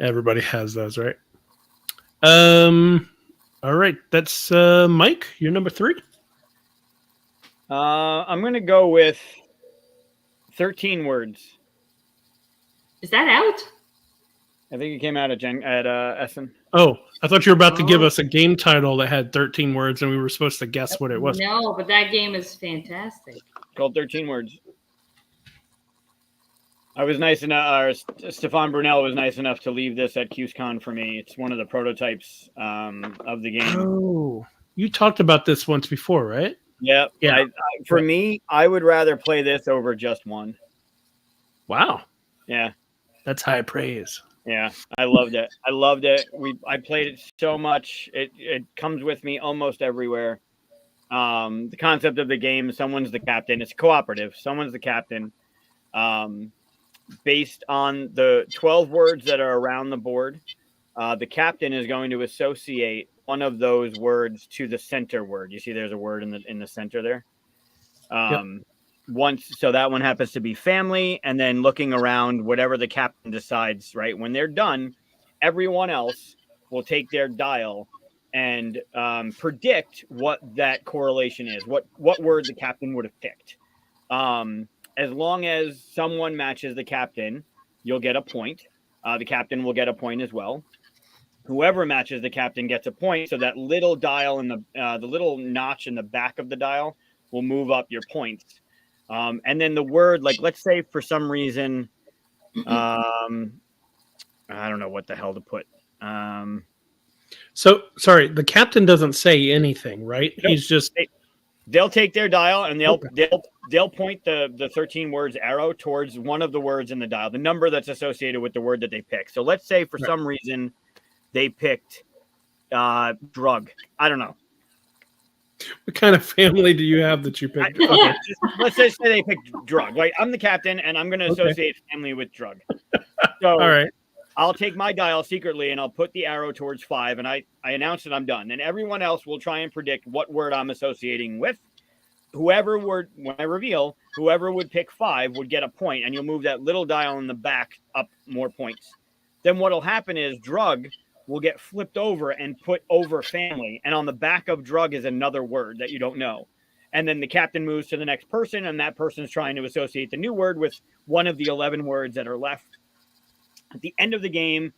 Everybody has those, right? All right, that's Mike. You're number 3. I'm gonna go with 13 words. Is that out? I think it came out at Essen. Oh, I thought you were about to give us a game title that had 13 words, and we were supposed to guess what it was. No, but that game is fantastic. Called 13 words. I was nice enough, Stefan Brunel was nice enough to leave this at QSCon for me. It's one of the prototypes of the game. Oh, you talked about this once before, right? Yep. Yeah. For me, I would rather play this over just one. Wow. Yeah. That's high praise. Yeah, I loved it. I played it so much. It comes with me almost everywhere. The concept of the game, someone's the captain. It's cooperative. Someone's the captain. Based on the 12 words that are around the board, the captain is going to associate one of those words to the center word. You see there's a word in the center there. So that one happens to be family, and then looking around, whatever the captain decides, right? When they're done, everyone else will take their dial and predict what that correlation is, what word the captain would have picked. As long as someone matches the captain, you'll get a point. The captain will get a point as well. Whoever matches the captain gets a point. So that little dial in the little notch in the back of the dial will move up your points. And then the word, like, let's say for some reason, I don't know what the hell to put. So, sorry, the captain doesn't say anything, right? Nope. He's just... They'll take their dial and they'll point the 13 words arrow towards one of the words in the dial, the number that's associated with the word that they pick. So let's say for some reason they picked drug. I don't know. What kind of family do you have that you picked? Okay. Let's just say they picked drug. Like, I'm the captain and I'm going to associate family with drug. So all right. I'll take my dial secretly and I'll put the arrow towards 5 and I announce that I'm done. And everyone else will try and predict what word I'm associating with. Whoever word, when I reveal, whoever would pick 5 would get a point, and you'll move that little dial in the back up more points. Then what'll happen is drug will get flipped over and put over family. And on the back of drug is another word that you don't know. And then the captain moves to the next person, and that person's trying to associate the new word with one of the 11 words that are left. At the end of the game,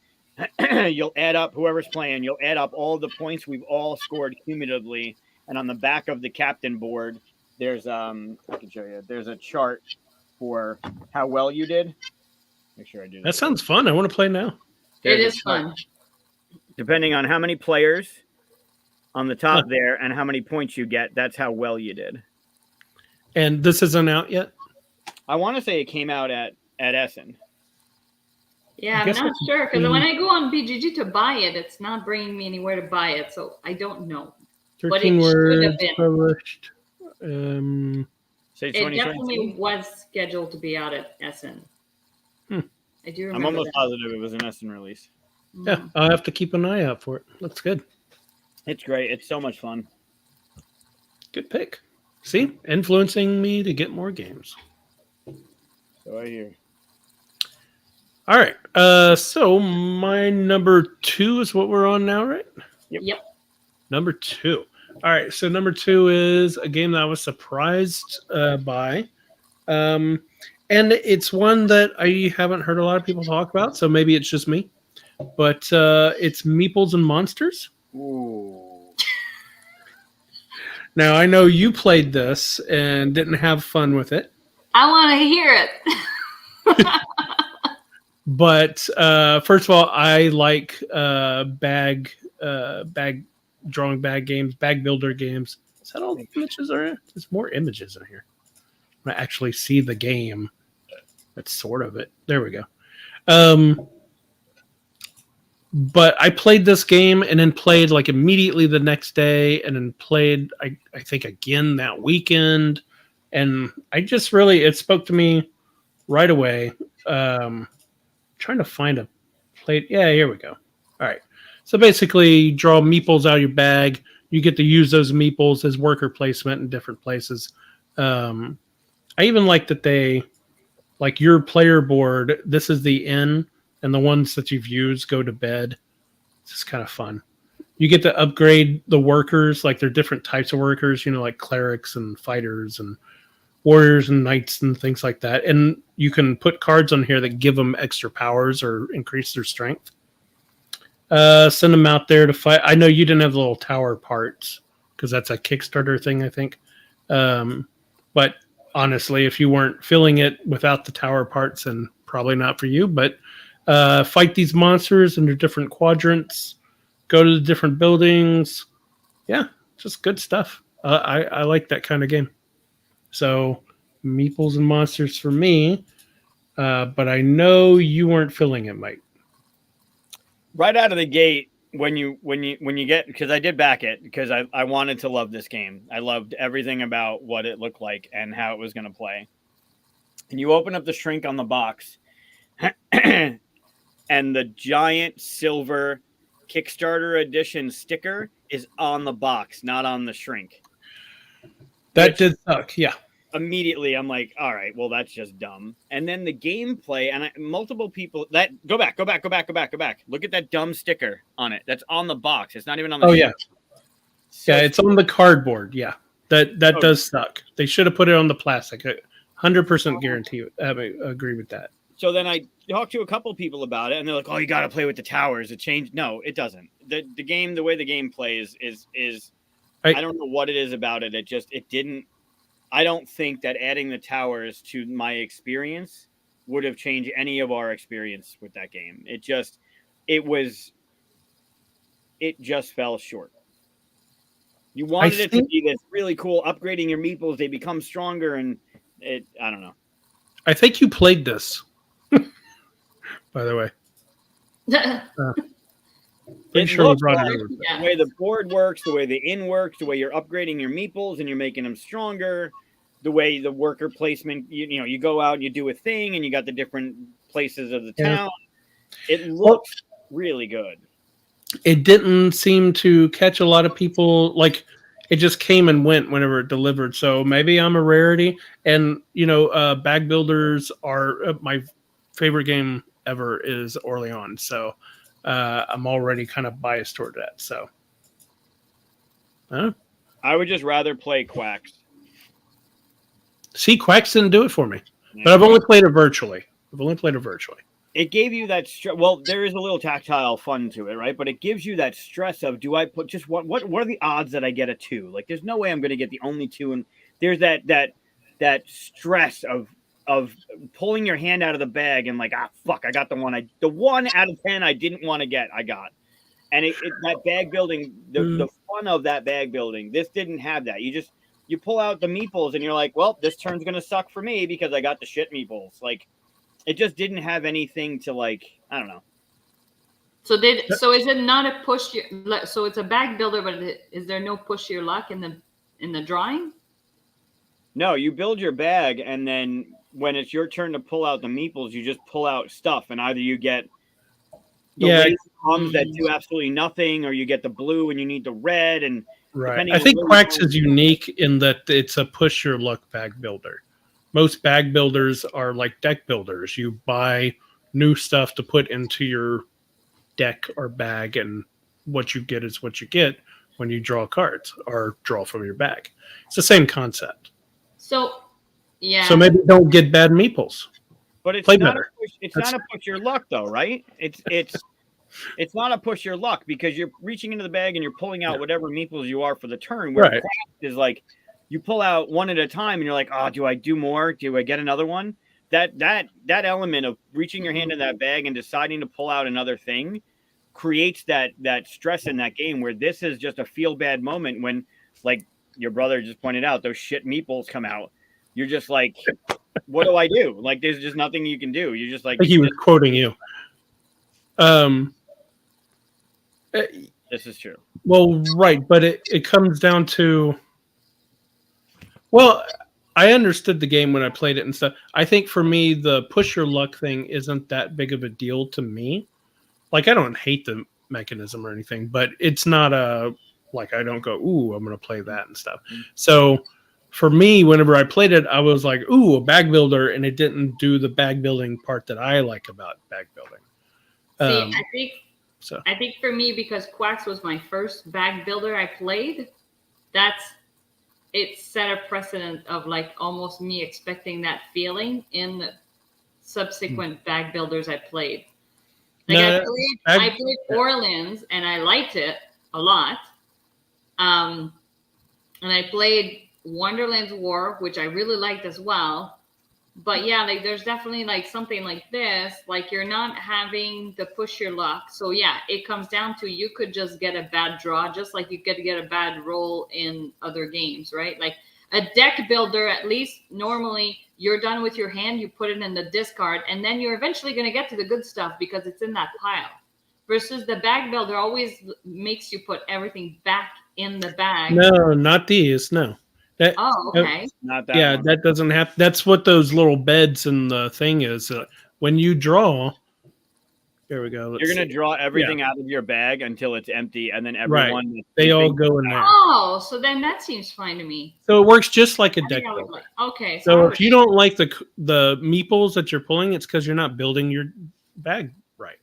you'll add up, whoever's playing, you'll add up all the points we've all scored cumulatively. And on the back of the captain board, there's I can show you. There's a chart for how well you did. Make sure I do that. Sounds fun. I want to play now. It is fun. Depending on how many players on the top there and how many points you get, that's how well you did. And this isn't out yet? I want to say it came out at Essen. Yeah, I'm not sure, because when I go on BGG to buy it, it's not bringing me anywhere to buy it, so I don't know. 13 words published. Say it definitely was scheduled to be out at Essen. I do remember. I'm almost positive it was an Essen release. Yeah, I'll have to keep an eye out for it. Looks good. It's great. It's so much fun. Good pick. See, influencing me to get more games. So I hear. All right. So my number 2 is what we're on now, right? Yep. Number 2. All right. So number 2 is a game that I was surprised by. And it's one that I haven't heard a lot of people talk about, so maybe it's just me. But it's Meeples and Monsters. Ooh. Now, I know you played this and didn't have fun with it. I want to hear it. But first of all, I like drawing bag games, bag builder games. Is that all the images are in? There's more images in here. I actually see the game. That's sort of it. There we go. But I played this game and then played like immediately the next day, and then played I think again that weekend, and I just really, it spoke to me right away. Trying to find a plate. Yeah, here we go. All right. So basically, draw meeples out of your bag. You get to use those meeples as worker placement in different places. I even like that they, like your player board, this is the inn, and the ones that you've used go to bed. It's just kind of fun. You get to upgrade the workers, like they're different types of workers, like clerics and fighters and warriors and knights and things like that. And you can put cards on here that give them extra powers or increase their strength. Send them out there to fight. I know you didn't have the little tower parts because that's a Kickstarter thing, I think. But honestly, if you weren't filling it without the tower parts, then probably not for you. But fight these monsters in their different quadrants. Go to the different buildings. Yeah, just good stuff. I like that kind of game. So, meeples and monsters for me. But I know you weren't filling it, Mike. Right out of the gate, when you get, because I did back it because I wanted to love this game. I loved everything about what it looked like and how it was going to play. And you open up the shrink on the box, and the giant silver Kickstarter edition sticker is on the box, not on the shrink. That did suck, yeah. Immediately, I'm like, all right, well, that's just dumb. And then the gameplay, and multiple people that go back. Look at that dumb sticker on it. That's on the box. It's not even on the. Oh yeah, yeah. It's on the cardboard. Yeah, that does suck. They should have put it on the plastic. 100% guarantee. I agree with that. So then I talked to a couple people about it, and they're like, "Oh, you got to play with the towers. It changed." No, it doesn't. The game, the way the game plays is I don't know what it is about it. It didn't. I don't think that adding the towers to my experience would have changed any of our experience with that game. It just fell short. You wanted it to be this really cool, upgrading your meeples, they become stronger, and I don't know. I think you played this, by the way. Pretty sure we brought it over. The way the board works, the way the inn works, the way you're upgrading your meeples and you're making them stronger, the way the worker placement, you go out and you do a thing and you got the different places of the town. It looks really good. It didn't seem to catch a lot of people. Like, it just came and went whenever it delivered. So maybe I'm a rarity. And, bag builders are my favorite game ever is Orleans. So I'm already kind of biased toward that. So I would just rather play Quacks. See, Quacks didn't do it for me, but I've only played it virtually. It gave you that well, there is a little tactile fun to it, right? But it gives you that stress of, do I put just what are the odds that I get a 2? Like, there's no way I'm going to get the only 2, and there's that stress of pulling your hand out of the bag and like, fuck, I got the 1 out of 10 I didn't want to get, I got. And that bag building, the fun of that bag building, this didn't have that. You pull out the meeples and you're like, well, this turn's going to suck for me because I got the shit meeples. Like, it just didn't have anything to, like, I don't know. So is it not a push? So it's a bag builder, but is there no push your luck in the drawing? No, you build your bag, and then when it's your turn to pull out the meeples, you just pull out stuff, and either you get the bombs that do absolutely nothing, or you get the blue and you need the red. And right, I think Quacks is unique in that it's a push your luck bag builder. Most bag builders are like deck builders. You buy new stuff to put into your deck or bag, and what you get is what you get when you draw cards or draw from your bag. It's the same concept. So, yeah. So maybe don't get bad meeples. But it's not a push your luck, though, right? It's not a push your luck because you're reaching into the bag and you're pulling out whatever meeples you are for the turn. Where Quacks is like, you pull out one at a time and you're like, oh, do I do more? Do I get another one? That element of reaching your hand in that bag and deciding to pull out another thing creates that stress in that game, where this is just a feel bad moment when, like your brother just pointed out, those shit meeples come out. You're just like, what do I do? Like, there's just nothing you can do. You're just like, he was quoting you. This is true. Well, right, but it comes down to, well, I understood the game when I played it and stuff. I think for me, the push your luck thing isn't that big of a deal to me. Like, I don't hate the mechanism or anything, but it's not like I don't go, ooh, I'm going to play that and stuff. So for me, whenever I played it, I was like, ooh, a bag builder, and it didn't do the bag building part that I like about bag building. See, Um, so I think for me, because Quacks was my first bag builder I played, it set a precedent of like almost me expecting that feeling in the subsequent bag builders I played. Like I played Orleans and I liked it a lot. And I played Wonderland's War, which I really liked as well. But yeah, like there's definitely like something like this, like you're not having to push your luck. So yeah, it comes down to you could just get a bad draw, just like you could get a bad roll in other games, right? Like a deck builder, at least normally you're done with your hand, you put it in the discard, and then you're eventually going to get to the good stuff because it's in that pile. Versus the bag builder always makes you put everything back in the bag. No, not these. No. Okay. Not that. Yeah, one. that doesn't have. That's what those little beds and the thing is. When you draw, here we go. You're gonna draw everything out of your bag until it's empty, and then everyone they all go in there. Oh, so then that seems fine to me. So it works just like a deck builder. Okay. So if you don't like the meeples that you're pulling, it's because you're not building your bag right.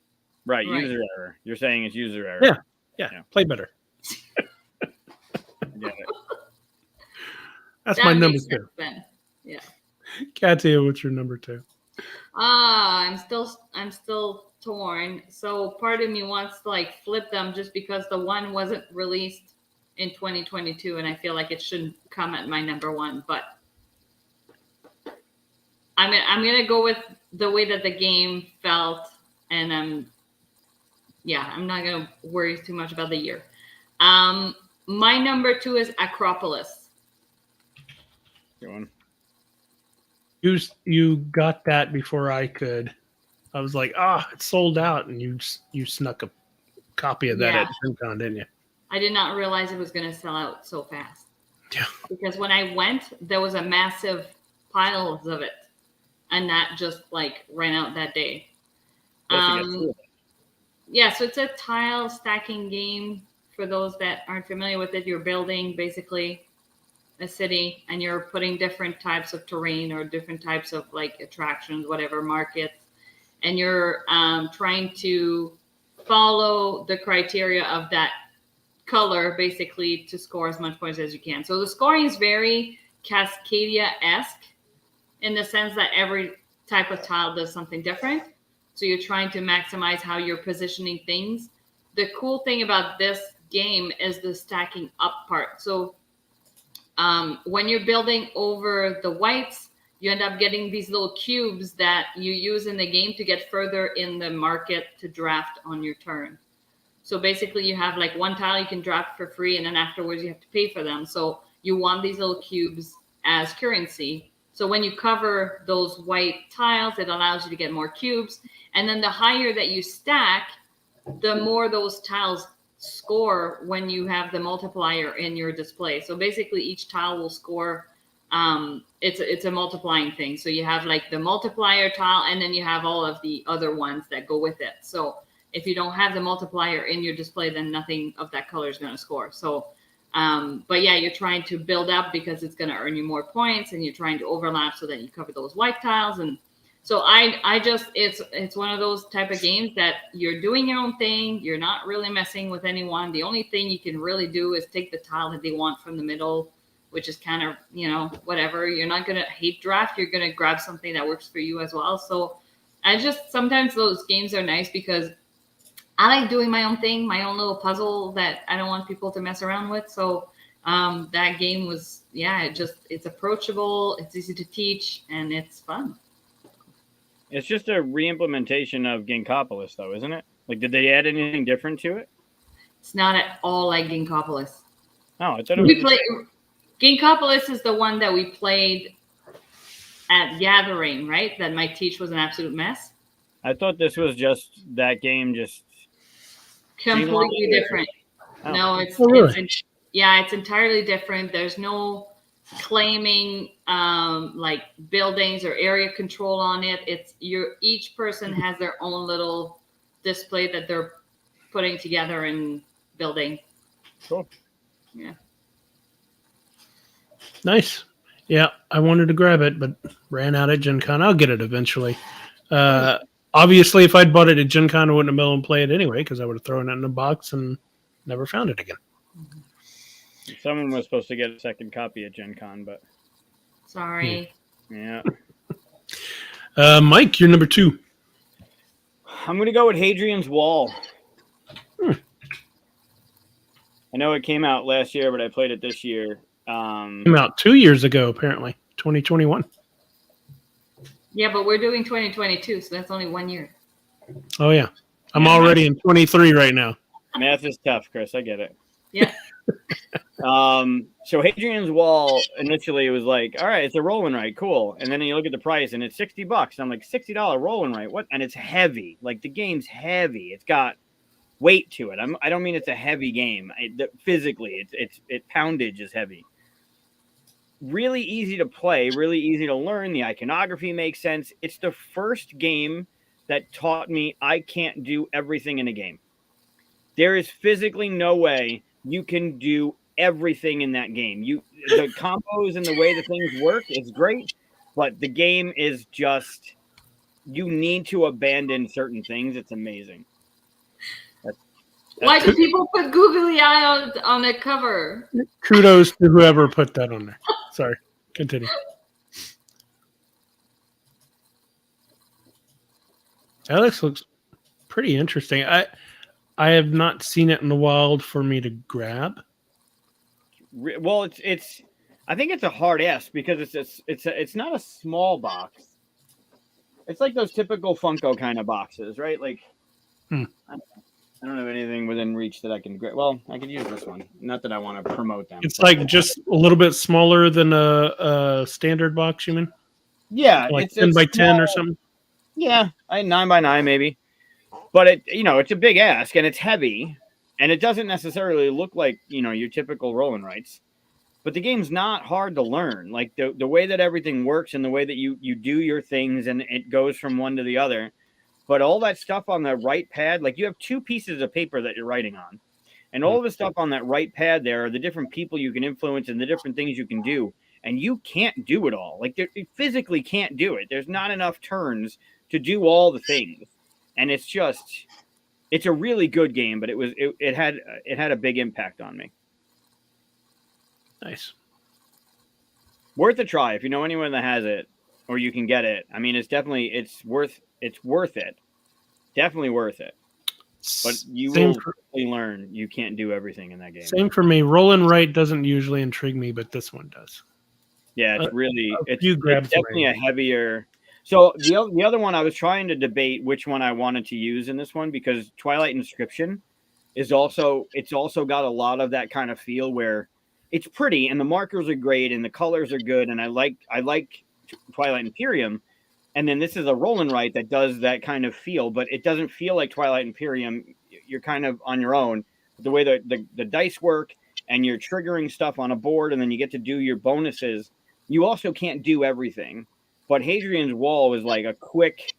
Right. User error. You're saying it's user error. Yeah. Play better. Yeah. That's my number 2. Then. Yeah. Katia, what's your number 2? I'm still torn. So part of me wants to like flip them just because the one wasn't released in 2022, and I feel like it shouldn't come at my number 1. But I'm gonna go with the way that the game felt, and I'm not gonna worry too much about the year. My number 2 is Acropolis. You got that before I could. I was like, it's sold out, and you snuck a copy of that at FinCon, didn't you? I did not realize it was going to sell out so fast. Yeah. Because when I went, there was a massive piles of it, and that just like ran out that day. Yeah, so it's a tile stacking game. For those that aren't familiar with it, you're building basically a city, and you're putting different types of terrain or different types of like attractions, whatever, markets, and you're trying to follow the criteria of that color basically to score as much points as you can. So the scoring is very Cascadia-esque in the sense that every type of tile does something different. So you're trying to maximize how you're positioning things. The cool thing about this game is the stacking up part. So when you're building over the whites, you end up getting these little cubes that you use in the game to get further in the market to draft on your turn. So basically you have like one tile you can draft for free, and then afterwards you have to pay for them. So you want these little cubes as currency. So when you cover those white tiles, it allows you to get more cubes. And then the higher that you stack, the more those tiles score when you have the multiplier in your display. So basically each tile will score. It's a multiplying thing. So you have like the multiplier tile, and then you have all of the other ones that go with it. So if you don't have the multiplier in your display, then nothing of that color is going to score. So but yeah, you're trying to build up because it's going to earn you more points, and you're trying to overlap so that you cover those white tiles. And so I just, it's one of those type of games that you're doing your own thing. You're not really messing with anyone. The only thing you can really do is take the tile that they want from the middle, which is kind of, whatever. You're not going to hate draft. You're going to grab something that works for you as well. So sometimes those games are nice because I like doing my own thing, my own little puzzle that I don't want people to mess around with. So that game was, it's approachable, it's easy to teach, and it's fun. It's just a re-implementation of Ginkgopolis, though, isn't it? Like, did they add anything different to it? It's not at all like Ginkgopolis. Oh, I thought it was. Ginkgopolis is the one that we played at Gathering, right? That my teach was an absolute mess. I thought this was just that game, just completely different. Oh. No, it's entirely different. There's no claiming like buildings or area control on it. Each person has their own little display that they're putting together and building. Cool. Yeah. Nice. Yeah, I wanted to grab it, but ran out at Gen Con. I'll get it eventually. Obviously, if I'd bought it at Gen Con, I wouldn't have been able to play it anyway because I would have thrown it in a box and never found it again. Someone was supposed to get a second copy at Gen Con, but Sorry. yeah. Mike, you're number 2. I'm going to go with Hadrian's Wall. Hmm. I know it came out last year, but I played it this year. Came out 2 years ago, apparently, 2021. Yeah, but we're doing 2022, so that's only 1 year. Oh yeah, I'm already in 23 right now. Math is tough, Chris. I get it. Yeah. So Hadrian's Wall initially was like, all right, it's a roll and write, cool. And then you look at the price and it's $60. I'm like, $60 roll and write, what? And it's heavy. Like the game's heavy. It's got weight to it. I don't mean it's a heavy game. Physically, its poundage is heavy. Really easy to play, really easy to learn. The iconography makes sense. It's the first game that taught me I can't do everything in a game. There is physically no way you can do everything in that game. The combos and the way the things work is great, but the game is just, you need to abandon certain things. It's amazing. Why do people put googly eye on the cover? Kudos to whoever put that on there. Sorry, continue. Alex looks pretty interesting. I have not seen it in the wild for me to grab. Well, it's I think it's a hard ass because it's not a small box. It's like those typical Funko kind of boxes, right? Like I don't have anything within reach that I can grab. Well, I could use this one. Not that I want to promote them. It's like just a little bit smaller than a standard box, you mean? Yeah, like 10 by 10 or something. Yeah, 9 by 9 maybe. But it's a big ask and it's heavy, and it doesn't necessarily look like your typical roll and writes. But the game's not hard to learn. Like the way that everything works and the way that you do your things and it goes from one to the other. But all that stuff on the right pad, like you have 2 pieces of paper that you're writing on. And all the stuff on that right pad there are the different people you can influence and the different things you can do. And you can't do it all. Like you physically can't do it. There's not enough turns to do all the things. And it's a really good game, but it had a big impact on me. Nice. Worth a try if you know anyone that has it or you can get it. I mean, it's worth it. Definitely worth it. But you will learn you can't do everything in that game. Same for me. Roll and write doesn't usually intrigue me, but this one does. Yeah, it's grabs definitely a heavier. So the other one I was trying to debate which one I wanted to use in this one because Twilight Inscription it's also got a lot of that kind of feel where it's pretty and the markers are great and the colors are good and I like Twilight Imperium. And then this is a roll and write that does that kind of feel, but it doesn't feel like Twilight Imperium. You're kind of on your own. The way the dice work and you're triggering stuff on a board and then you get to do your bonuses. You also can't do everything. But Hadrian's Wall was like a quick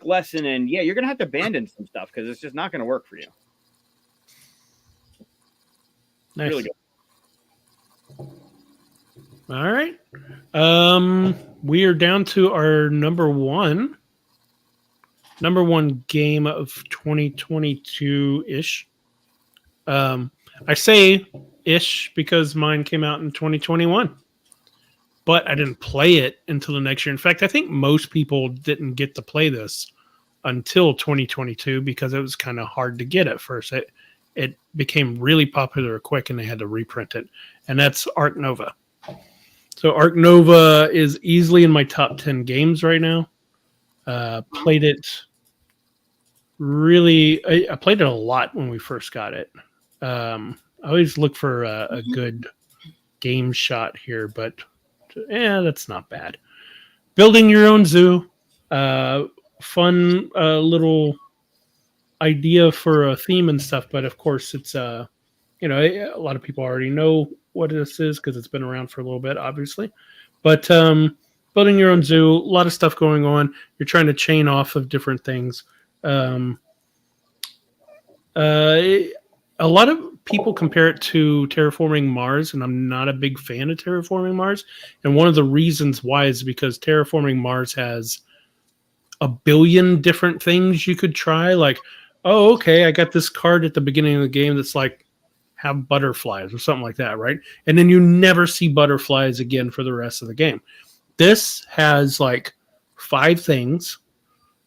lesson. And yeah, you're going to have to abandon some stuff because it's just not going to work for you. Nice. Really good. All right. We are down to our number one game of 2022-ish. I say ish because mine came out in 2021. But I didn't play it until the next year. In fact, I think most people didn't get to play this until 2022 because it was kind of hard to get at first. It became really popular quick and they had to reprint it. And that's Ark Nova. So Ark Nova is easily in my top 10 games right now. Played it really... I played it a lot when we first got it. I always look for a good game shot here, but... yeah, that's not bad. Building your own zoo. Fun little idea for a theme and stuff, but of course it's a lot of people already know what this is because it's been around for a little bit, obviously. But building your own zoo, a lot of stuff going on. You're trying to chain off of different things. A lot of people compare it to Terraforming Mars, and I'm not a big fan of Terraforming Mars. And one of the reasons why is because Terraforming Mars has a billion different things you could try. Like, oh, okay, I got this card at the beginning of the game that's like have butterflies or something like that, right? And then you never see butterflies again for the rest of the game. This has like 5 things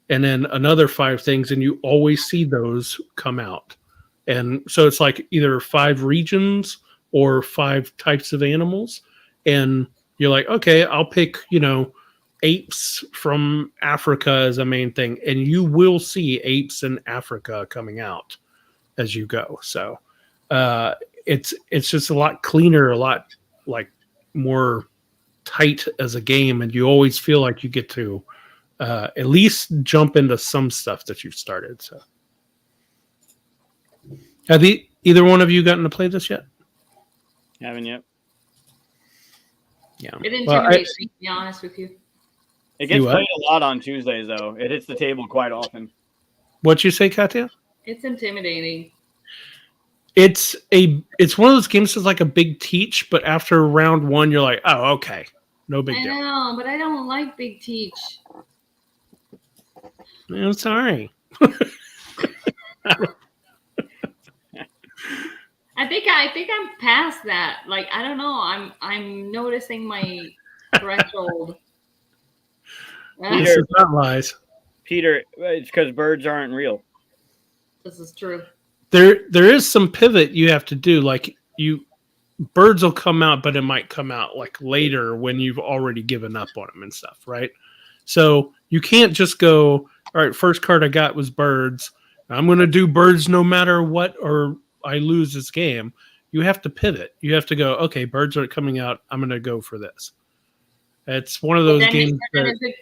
and then another 5 things, and you always see those come out. And so it's like either 5 regions or 5 types of animals. And you're like, okay, I'll pick, apes from Africa as a main thing. And you will see apes in Africa coming out as you go. So it's just a lot cleaner, a lot like more tight as a game. And you always feel like you get to at least jump into some stuff that you've started. So have either one of you gotten to play this yet? Haven't yet. Yeah. It intimidates me, to be honest with you. It gets played a lot on Tuesdays, though. It hits the table quite often. What'd you say, Katia? It's intimidating. It's one of those games that's like a big teach, but after round 1, you're like, oh, okay, no big deal. I know, but I don't like big teach. I'm sorry. I think I'm past that. Like, I don't know. I'm noticing my threshold. This is not lies. Peter, it's because birds aren't real. This is true. There is some pivot you have to do. Like birds will come out, but it might come out like later when you've already given up on them and stuff, right? So you can't just go, all right, first card I got was birds. I'm going to do birds no matter what, or I lose this game. You have to pivot. You have to go, okay, birds are coming out. I'm going to go for this. It's one of those games that...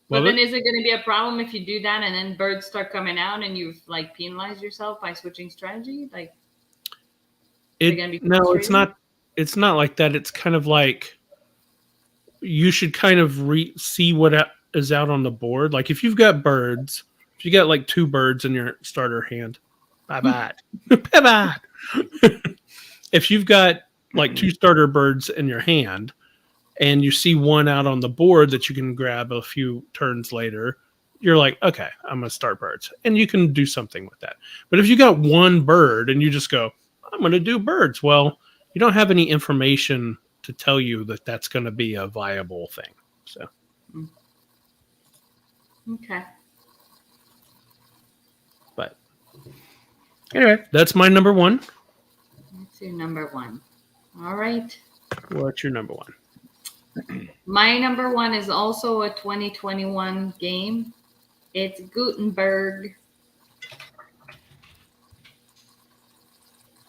But then is it going to be a problem if you do that and then birds start coming out and you've like penalized yourself by switching strategy? Like, no, it's not. It's not like that. It's kind of like you should kind of see what is out on the board. Like if you've got birds, if you got like 2 birds in your starter hand, bye. If you've got like 2 starter birds in your hand, and you see one out on the board that you can grab a few turns later, you're like, okay, I'm going to start birds. And you can do something with that. But if you got 1 bird and you just go, I'm going to do birds, well, you don't have any information to tell you that that's going to be a viable thing. So, okay. But anyway, that's my number 1. That's your number 1. All right. What's your number 1? My number 1 is also a 2021 game. It's Gutenberg.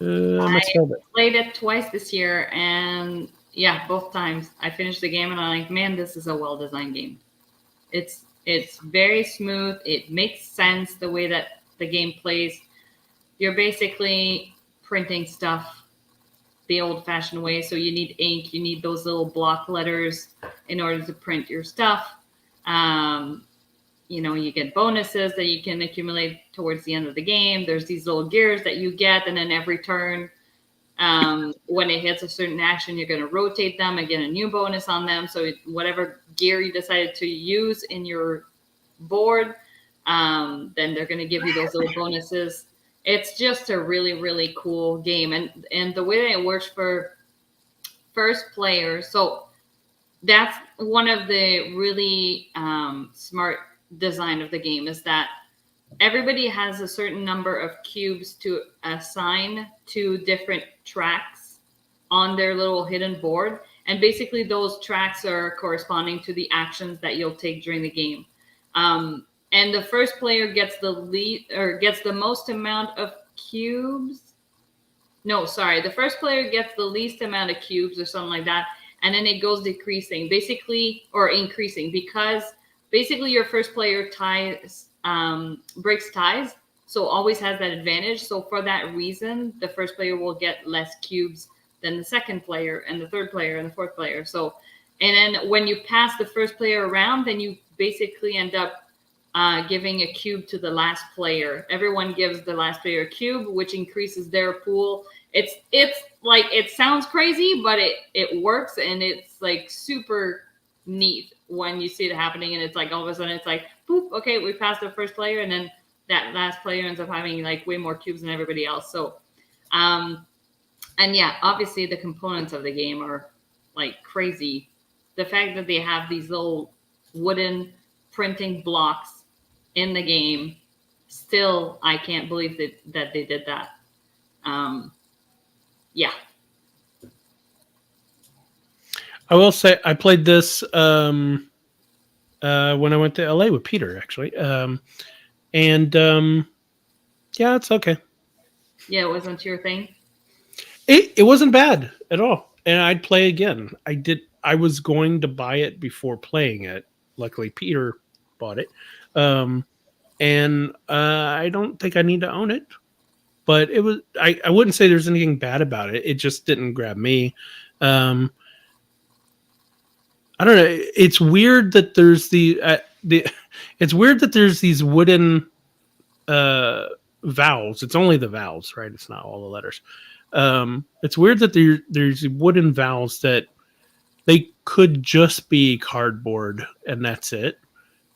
I played it twice this year, and yeah, both times I finished the game, and I'm like, man, this is a well-designed game. It's very smooth. It makes sense the way that the game plays. You're basically printing stuff the old-fashioned way. So you need ink, you need those little block letters in order to print your stuff. You get bonuses that you can accumulate towards the end of the game. There's these little gears that you get, and then every turn, when it hits a certain action, you're going to rotate them and get a new bonus on them. So whatever gear you decided to use in your board, then they're going to give you those little bonuses. It's just a really, really cool game. And the way that it works for first players, so that's one of the really smart design of the game, is that everybody has a certain number of cubes to assign to different tracks on their little hidden board. And basically those tracks are corresponding to the actions that you'll take during the game. And the first player gets gets the most amount of cubes. No, sorry. The first player gets the least amount of cubes or something like that. And then it goes decreasing, basically, or increasing, because basically your first player breaks ties. So always has that advantage. So for that reason, the first player will get less cubes than the second player and the third player and the fourth player. So, and then when you pass the first player around, then you basically end up giving a cube to the last player. Everyone gives the last player a cube, which increases their pool. It's like, it sounds crazy, but it works, and it's like super neat. when you see it happening, and it's like all of a sudden it's like, boop, okay, we passed the first player, and then that last player ends up having like way more cubes than everybody else. So, and yeah, obviously the components of the game are like crazy. The fact that they have these little wooden printing blocks in the game, still, I can't believe that they did that. Yeah. I will say I played this when I went to LA with Peter, actually. And yeah, it's okay. Yeah, it wasn't your thing. It wasn't bad at all, and I'd play again. I was going to buy it before playing it. Luckily, Peter bought it, and I don't think I need to own it. But it was. I wouldn't say there's anything bad about it. It just didn't grab me. I don't know. It's weird that there's the. It's weird that there's these wooden vowels. It's only the vowels, right? It's not all the letters. It's weird that there's wooden vowels that they could just be cardboard and that's it,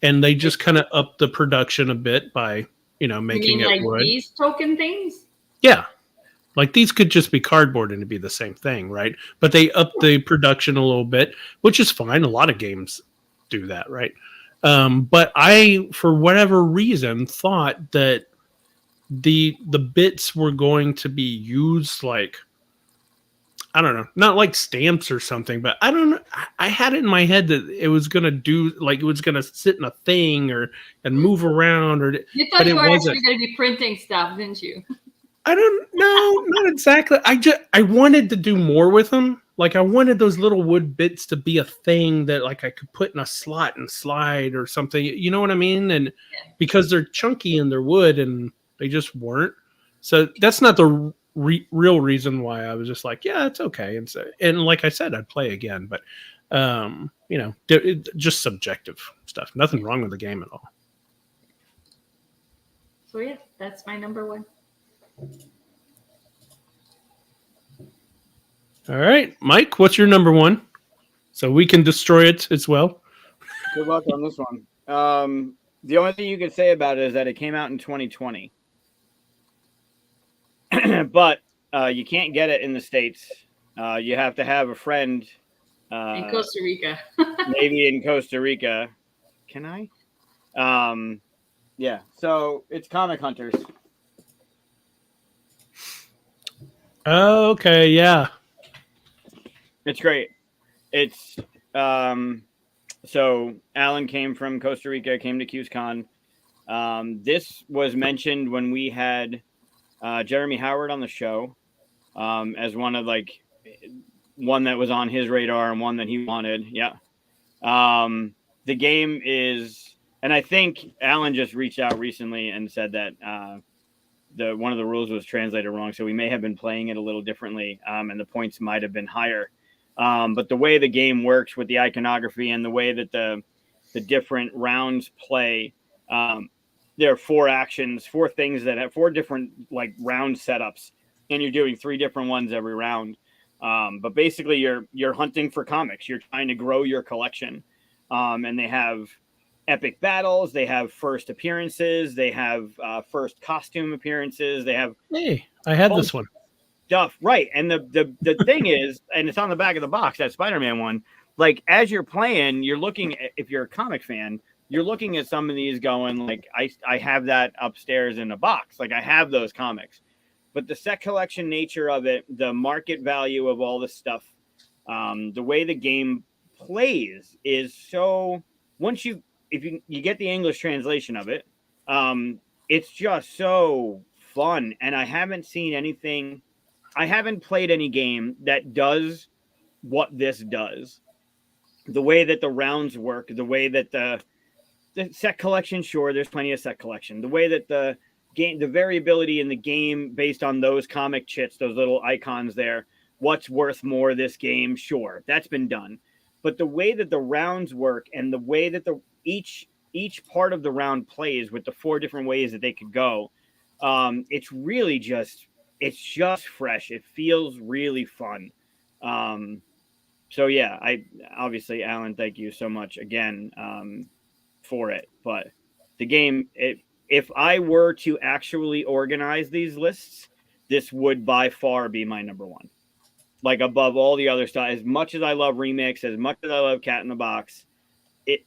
and they just kind of up the production a bit by making You mean it like wood. these token things? Yeah, like these could just be cardboard and it'd be the same thing, right? But they up the production a little bit, which is fine. A lot of games do that, right? But I, for whatever reason, thought that the bits were going to be used like, I don't know, not like stamps or something, but I don't know. I had it in my head that it was gonna do like it was gonna sit in a thing and move around, or You thought but you it were wasn't. actually going to be printing stuff, didn't you? I don't know, not exactly. I wanted to do more with them. Like I wanted those little wood bits to be a thing that like I could put in a slot and slide or something. You know what I mean? And because they're chunky and they're wood and they just weren't. So that's not the real reason why I was just like, yeah, it's okay. And so, and like I said, I'd play again, but just subjective stuff. Nothing wrong with the game at all. So yeah, that's my number one. All right, Mike, what's your number one? So we can destroy it as well. Good luck on this one. The only thing you can say about it is that it came out in 2020. But you can't get it in the States. You have to have a friend. In Costa Rica. Maybe in Costa Rica. Can I? Yeah. So it's Comic Hunters. Oh, okay, yeah. It's great. It's so Alan came from Costa Rica, came to QsCon. This was mentioned when we had Jeremy Howard on the show as one that was on his radar and one that he wanted. Yeah. The game is, and I think Alan just reached out recently and said that one of the rules was translated wrong, so we may have been playing it a little differently, and the points might have been higher. But the way the game works with the iconography and the way that the different rounds play, there are 4 actions, 4 things that have 4 different like round setups, and you're doing 3 different ones every round. But basically, you're hunting for comics. You're trying to grow your collection, and they have epic battles. They have first appearances. They have first costume appearances. They have I had this one. Stuff, right? And the thing is, and it's on the back of the box, that Spider-Man one. Like as you're playing, you're looking at, if you're a comic fan, you're looking at some of these going like, I have that upstairs in a box. Like I have those comics, but the set collection nature of it, the market value of all this stuff, the way the game plays is so. Once if you get the English translation of it, it's just so fun. And I haven't seen anything. I haven't played any game that does what this does. The way that the rounds work, the way that the set collection, sure, there's plenty of set collection. The way that the game, the variability in the game based on those comic chits, those little icons there, what's worth more this game, sure, that's been done. But the way that the rounds work and the way that each part of the round plays with the 4 different ways that they could go, it's really just fresh. It feels really fun. So yeah, I obviously, Alan, thank you so much again for it. But the game, if I were to actually organize these lists, this would by far be my number one. Like above all the other stuff. As much as I love Remix, as much as I love Cat in the Box, it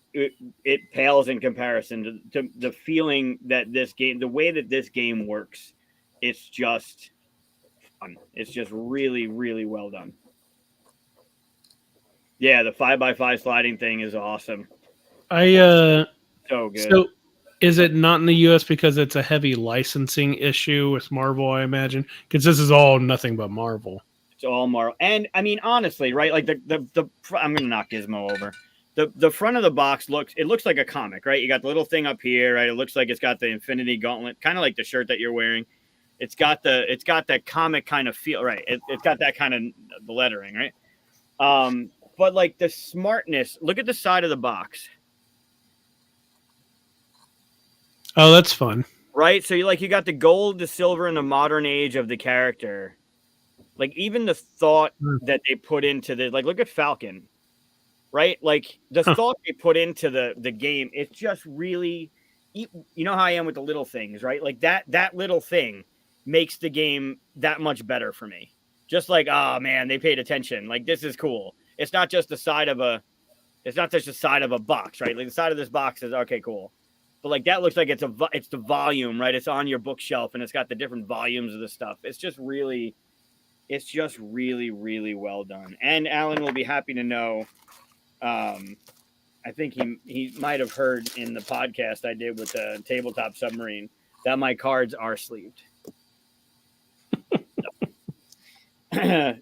pales in comparison to the feeling that this game, the way that this game works. It's just fun. It's just really, really well done. Yeah, the 5x5 sliding thing is awesome. So good. So is it not in the US because it's a heavy licensing issue with Marvel, I imagine? Because this is all nothing but Marvel. It's all Marvel. And I mean, honestly, right? Like the I'm gonna knock Gizmo over. The front of the box looks like a comic, right? You got the little thing up here, right? It looks like it's got the Infinity Gauntlet, kind of like the shirt that you're wearing. It's got that comic kind of feel, right? It's got that kind of the lettering, right? But like the smartness, look at the side of the box. Oh, that's fun. Right? So you got the gold, the silver, and the modern age of the character. Like even the thought that they put into the, like, look at Falcon, right? Like the thought they put into the game, it's just really, you know how I am with the little things, right? Like that little thing makes the game that much better for me. Just like, oh man, they paid attention. Like this is cool. It's not just the side of a box, right? Like the side of this box is okay, cool. But like that looks like it's the volume, right? It's on your bookshelf and it's got the different volumes of the stuff. It's just really, really well done. And Alan will be happy to know. I think he might have heard in the podcast I did with the Tabletop Submarine that my cards are sleeved. Yeah,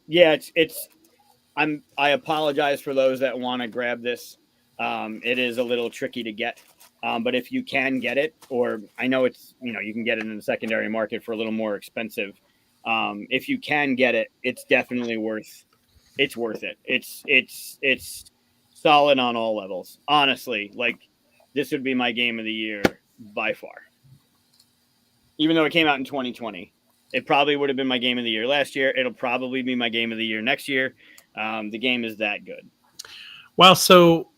I apologize for those that want to grab this. It is a little tricky to get. But if you can get it, or I know it's, you can get it in the secondary market for a little more expensive. If you can get it, it's definitely worth it. It's solid on all levels. Honestly, like this would be my game of the year by far. Even though it came out in 2020, it probably would have been my game of the year last year. It'll probably be my game of the year next year. The game is that good. Wow. So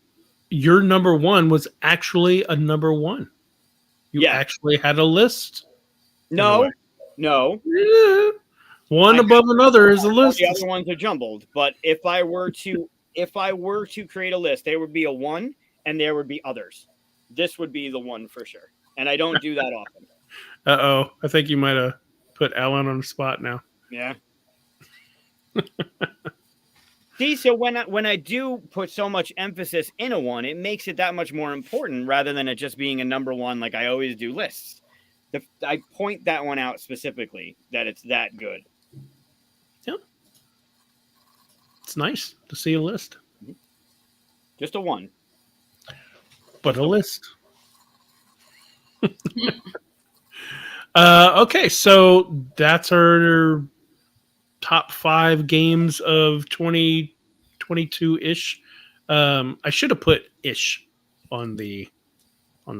your number one was actually a number one. You actually had a list. No. Yeah. One above another is a list. The other ones are jumbled. But if I were to create a list, there would be a one and there would be others. This would be the one for sure. And I don't do that often. Uh-oh. I think you might have put Alan on the spot now. Yeah. See, so when I do put so much emphasis in a one, it makes it that much more important rather than it just being a number one like I always do lists. I point that one out specifically, that it's that good. Yeah. It's nice to see a list. Just a one. But a list. Okay, so that's our top 5 games of 2022-ish. I should have put ish on the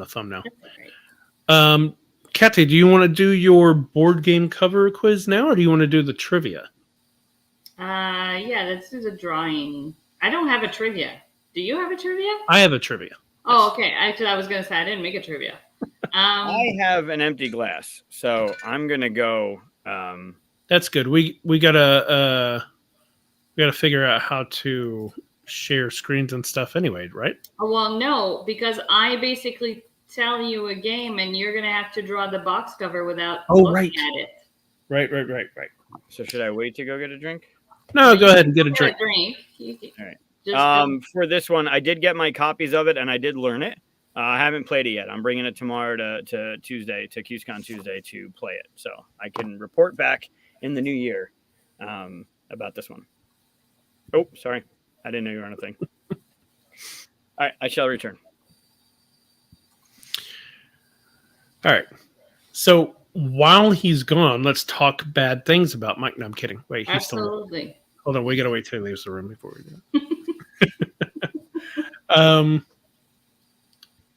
thumbnail. Katia, do you want to do your board game cover quiz now, or do you want to do the trivia? Yeah, let's do the drawing. I don't have a trivia. Do you have a trivia? I have a trivia. Oh, okay. I was going to say I didn't make a trivia. I have an empty glass, so I'm gonna go. That's good. We gotta figure out how to share screens and stuff anyway, right? Well, no, because I basically tell you a game and you're gonna have to draw the box cover without looking at it. Right. So should I wait to go get a drink? No, go ahead and get a drink. All right. For this one, I did get my copies of it and I did learn it. I haven't played it yet. I'm bringing it tomorrow to Tuesday, to QSCon Tuesday to play it. So I can report back in the new year about this one. Oh, sorry. I didn't know you were on a thing. All right. I shall return. All right. So while he's gone, let's talk bad things about Mike. No, I'm kidding. Wait, he's Absolutely. Still... Hold on. We got to wait till he leaves the room before we do it.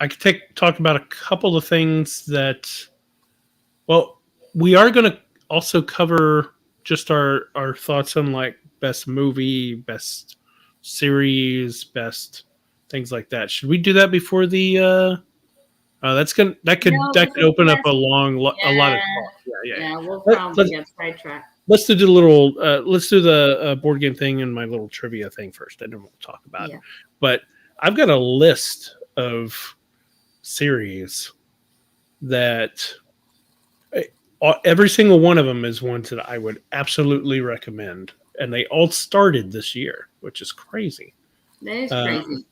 I could talk about a couple of things that, well, we are going to also cover just our thoughts on like best movie, best series, best things like that. Should we do that before the? That could open up a lot of talk. Yeah, we'll Let, probably let's get sidetracked. let's do the little let's do the board game thing and my little trivia thing first, and then we'll talk about it. But I've got a list of series that every single one of them is ones that I would absolutely recommend, and they all started this year, which is crazy. That is crazy.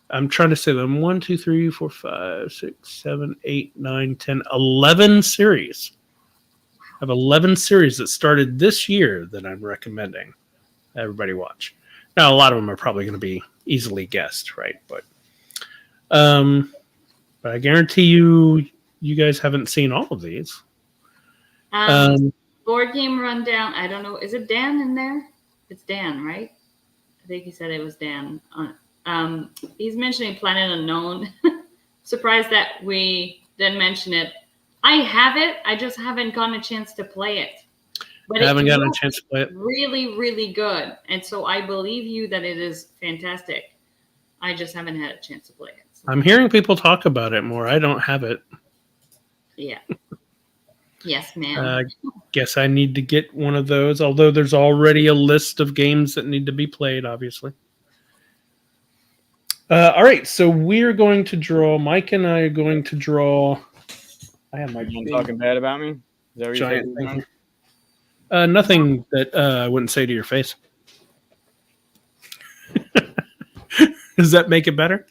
I'm trying to say them 1, 2, 3, 4, 5, 6, 7, 8, 9, 10, 11 series. I have 11 series that started this year that I'm recommending everybody watch. Now, a lot of them are probably going to be easily guessed, right? But I guarantee you guys haven't seen all of these. Board game rundown. I don't know. Is it Dan in there? It's Dan, right? I think he said it was Dan. He's mentioning Planet Unknown. Surprised that we didn't mention it. I have it. I just haven't gotten a chance to play it. But I haven't gotten a chance to play it. Really, really good. And so I believe you that it is fantastic. I just haven't had a chance to play it. So. I'm hearing people talk about it more. I don't have it. Yeah. Yes, ma'am. Guess I need to get one of those, although there's already a list of games that need to be played, obviously. All right, so we're going to draw. Mike and I are going to draw. I have my talking bad about me. Is that what giant thing. Nothing that I wouldn't say to your face. Does that make it better?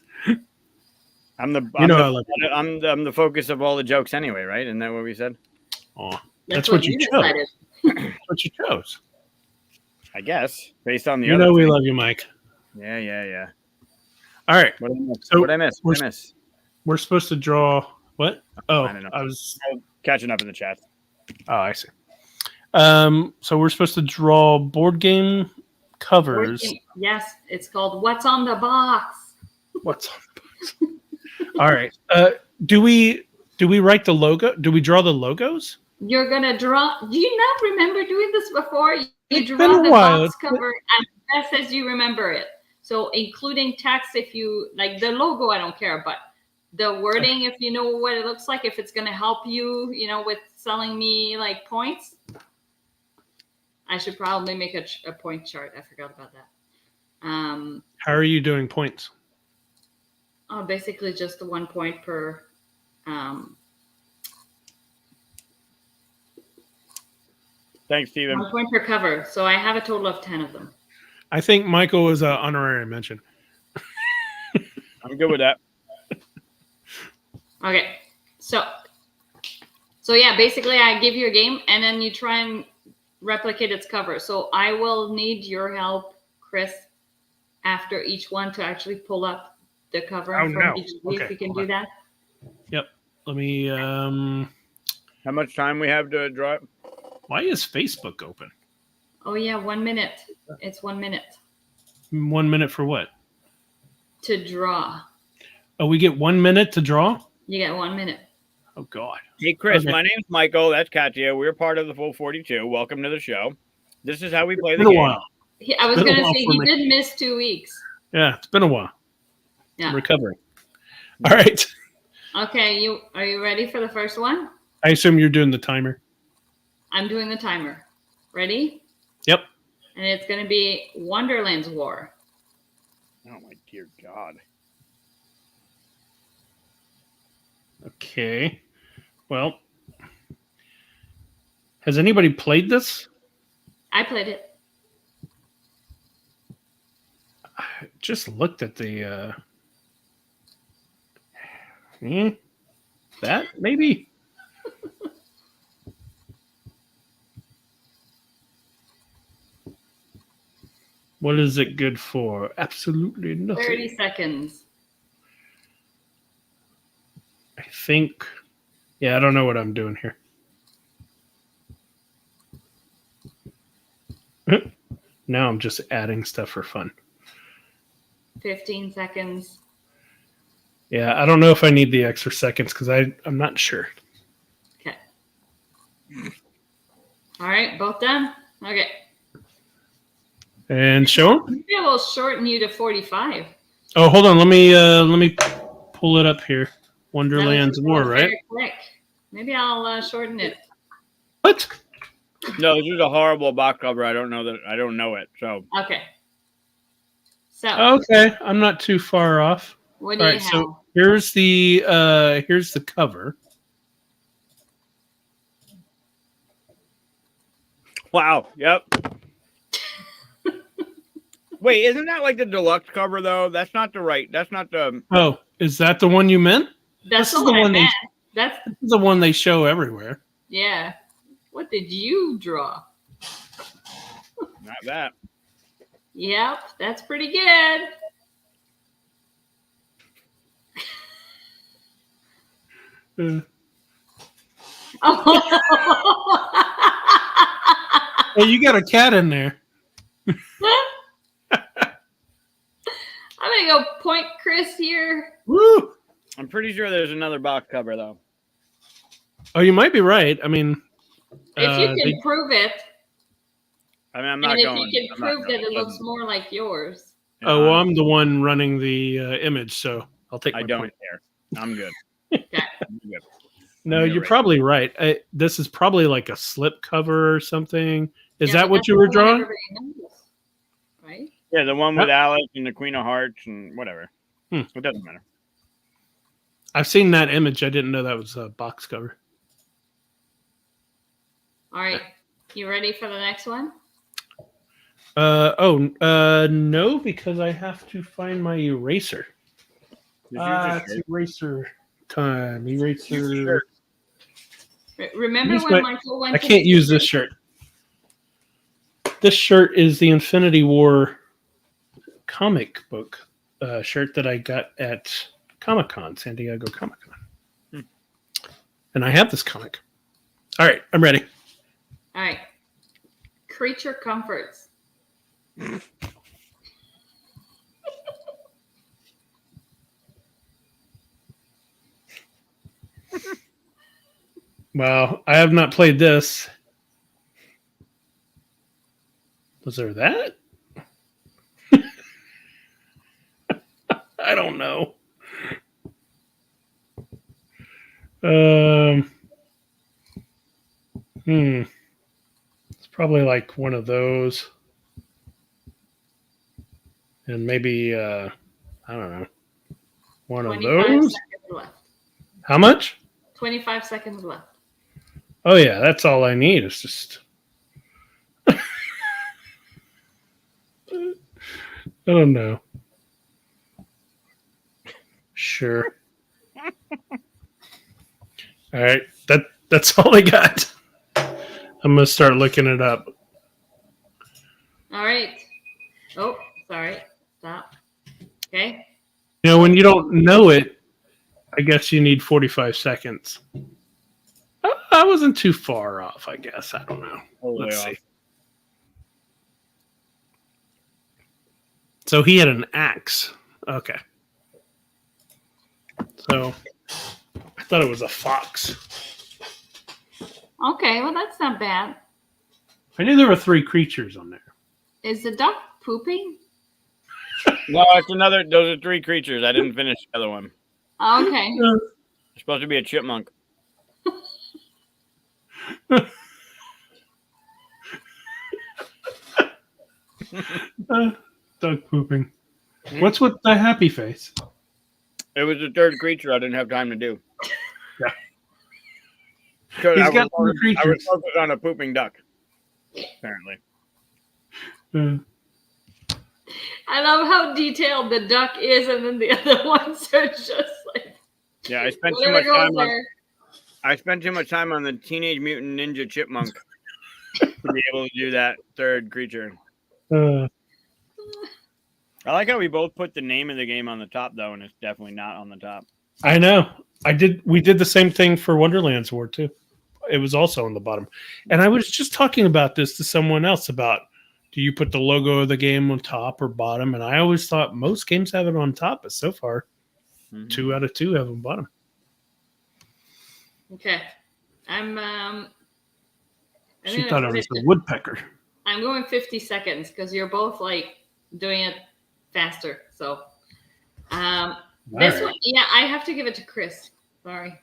I'm the focus of all the jokes anyway, right? Isn't that what we said? Oh, that's what you chose. That's what you chose. I guess based on the. You know we love you, Mike. Yeah. All right. What I miss? We're supposed to draw what? Oh, I don't know. I was catching up in the chat. Oh, I see. So we're supposed to draw board game covers. Yes, it's called What's on the Box. What's on the box? All right. Do we write the logo? Do we draw the logos? You're gonna draw. Do you not remember doing this before? You draw the box cover as best as you remember it. So including text, if you like the logo, I don't care, but the wording, if you know what it looks like, if it's gonna help you, with selling me like points. I should probably make a point chart. I forgot about that. How are you doing points? Oh, basically just the 1 point per. Thanks, Steven. 1 point per cover. So I have a total of 10 of them. I think Michael is an honorary mention. I'm good with that. Okay. So yeah, basically I give you a game and then you try and replicate its cover. So I will need your help, Chris, after each one to actually pull up the cover from each of you, if you can do that. Yep. Let me How much time we have to draw it? Why is Facebook open? Oh yeah, 1 minute. It's 1 minute. 1 minute for what? To draw. Oh, we get 1 minute to draw? You get 1 minute. Oh God. Hey Chris, my name's Michael. That's Katia. We're part of the Full 42. Welcome to the show. This is how we play the game. I was going to say he did miss 2 weeks. Yeah, it's been a while. Yeah. I'm recovering. All right. Okay, are you ready for the first one? I assume you're doing the timer. I'm doing the timer. Ready? Yep. And it's going to be Wonderland's War. Oh my dear God. Okay. Well, has anybody played this? I played it. I just looked at the that maybe. What is it good for? Absolutely nothing. 30 seconds. I think. Yeah, I don't know what I'm doing here. Now I'm just adding stuff for fun. 15 seconds. Yeah, I don't know if I need the extra seconds because I'm not sure. Okay. All right, both done? Okay. And show 'em? Maybe we'll shorten you to 45. Oh, hold on. Let me pull it up here. Wonderland's War, right? Very quick. Maybe I'll shorten it. What? No, this is a horrible box cover. I don't know it. So Okay. So Okay, I'm not too far off. what do All you right, have? so here's the cover. wow. Yep. Wait, isn't that like the deluxe cover though? That's not the right. That's not the. Oh, is that the one you meant? That's This is the the one I one meant. That's This is the one they show everywhere. yeah. What did you draw? Not that. Yep, that's pretty good. Uh, Oh. hey, you got a cat in there. I'm gonna go point Chris here. Woo! I'm pretty sure there's another box cover though. Oh, you might be right. I mean, If you can they- prove it, I mean, I'm not and if going. you can I'm not prove that going. it looks more like yours. oh, well, I'm the one running the image, so I'll take. I my don't point. care. I'm good. Okay. I'm good. No, You're you're right. probably right. This is probably like a slip cover or something. Is Yeah, that but what that's you the were one drawing? everybody knows, right? Yeah, the one with Alex and the Queen of Hearts and whatever. It doesn't matter. I've seen that image. I didn't know that was a box cover. All right. You ready for the next one? No, because I have to find my eraser. Did you just It's eraser time. Eraser. Remember Use when Michael went I to can't the use this shirt. This shirt is the Infinity War comic book shirt that I got at Comic-Con, San Diego Comic-Con. And I have this comic. All right, I'm ready. All right. Creature comforts. Well, I have not played this. Was there that? I don't know. It's probably like one of those. And maybe I don't know. One of 25 those. seconds left. How much? 25 seconds left. Oh yeah, that's all I need. It's just I don't know. Sure. All right. That's all I got. I'm gonna start looking it up. All right. Oh, sorry. Stop. Okay. You know, when you don't know it, I guess you need 45 seconds. I wasn't too far off, I guess. I don't know. Let's see. So he had an axe. Okay. So I thought it was a fox. Okay. Well, that's not bad. I knew there were 3 creatures on there. Is the duck pooping? No, it's another. Those are 3 creatures. I didn't finish the other one. Okay. It's supposed to be a chipmunk. Duck pooping. What's with the happy face? It was the 3rd creature I didn't have time to do. Yeah. Because He's I got 3 was creatures. focused on a pooping duck, apparently. I love how detailed the duck is, and then the other ones are just like. Yeah, I spent too whatever much goes time on. there. I spent too much time on the Teenage Mutant Ninja Chipmunk to be able to do that 3rd creature. Uh, I like how we both put the name of the game on the top, though, and it's definitely not on the top. I know. We did the same thing for Wonderland's War too. It was also on the bottom. And I was just talking about this to someone else about, do you put the logo of the game on top or bottom? And I always thought most games have it on top, but so far, 2 out of 2 have them bottom. Okay. She thought it was the woodpecker. I'm going 50 seconds because you're both like doing it faster. So this one, yeah, I have to give it to Chris. Sorry.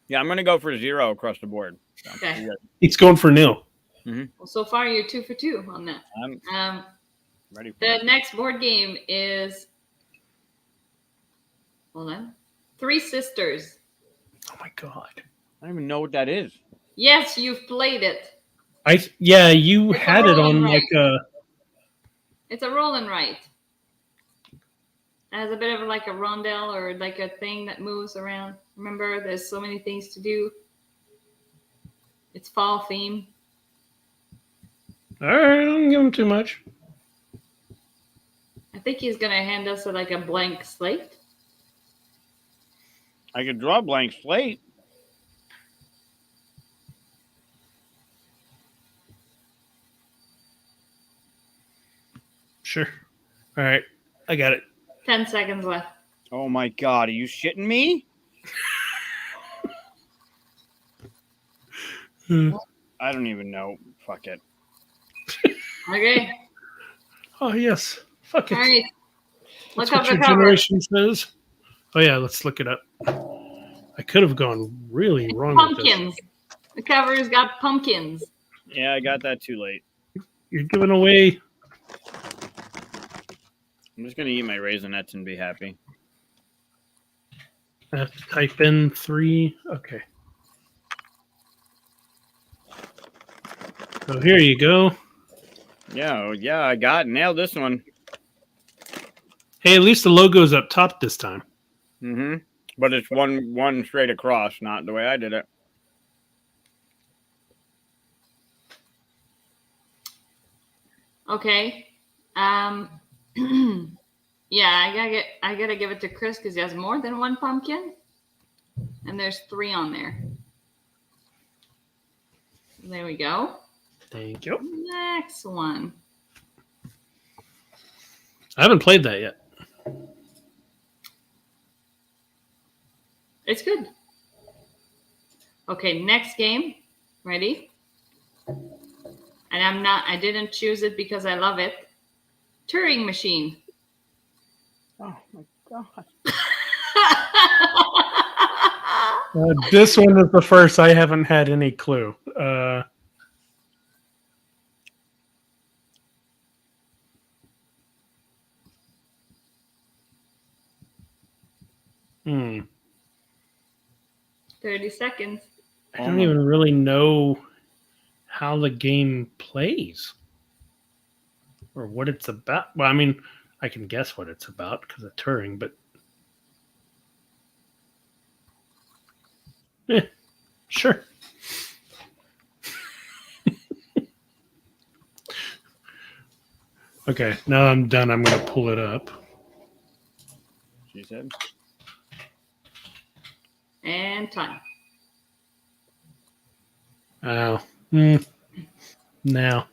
Yeah, I'm gonna go for 0 across the board. So, Okay. He's going for nil. Well, so far you're 2 for 2 on that. I'm ready for the next board game is, hold on, Three Sisters. Oh my god! I don't even know what that is. Yes, you've played it. You It's had it on right. like a. It's a roll and write. It has a bit of like a rondelle or like a thing that moves around. Remember, there's so many things to do. It's fall theme. All right, don't give him too much. I think he's gonna hand us like a blank slate. I could draw a blank slate. Sure. All right, I got it. 10 seconds left. Oh my god, are you shitting me? I don't even know. Fuck it. Okay. Oh yes. Fuck it. All right. That's Look up what the your cover. generation says. Oh yeah, let's look it up. I could have gone really wrong with Pumpkins. The cover's got pumpkins. Yeah, I got that too late. this. You're giving away. I'm just gonna eat my raisinets and be happy. I have to type in 3. Okay. So here you go. Yeah, I nailed this one. Hey, at least the logo's up top this time. But it's one straight across, not the way I did it. Okay. Yeah, I gotta give it to Chris because he has more than one pumpkin, and there's 3 on there. There we go. Thank you. Next one. I haven't played that yet. It's good. Okay, next game. Ready? And I didn't choose it because I love it. Turing Machine. Oh my god. This one is the first. I haven't had any clue. Hmm. 30 seconds. I don't even really know how the game plays or what it's about. Well, I mean, I can guess what it's about because of Turing, but sure. Okay, now I'm done. I'm going to pull it up. She said. And time. Oh. Now.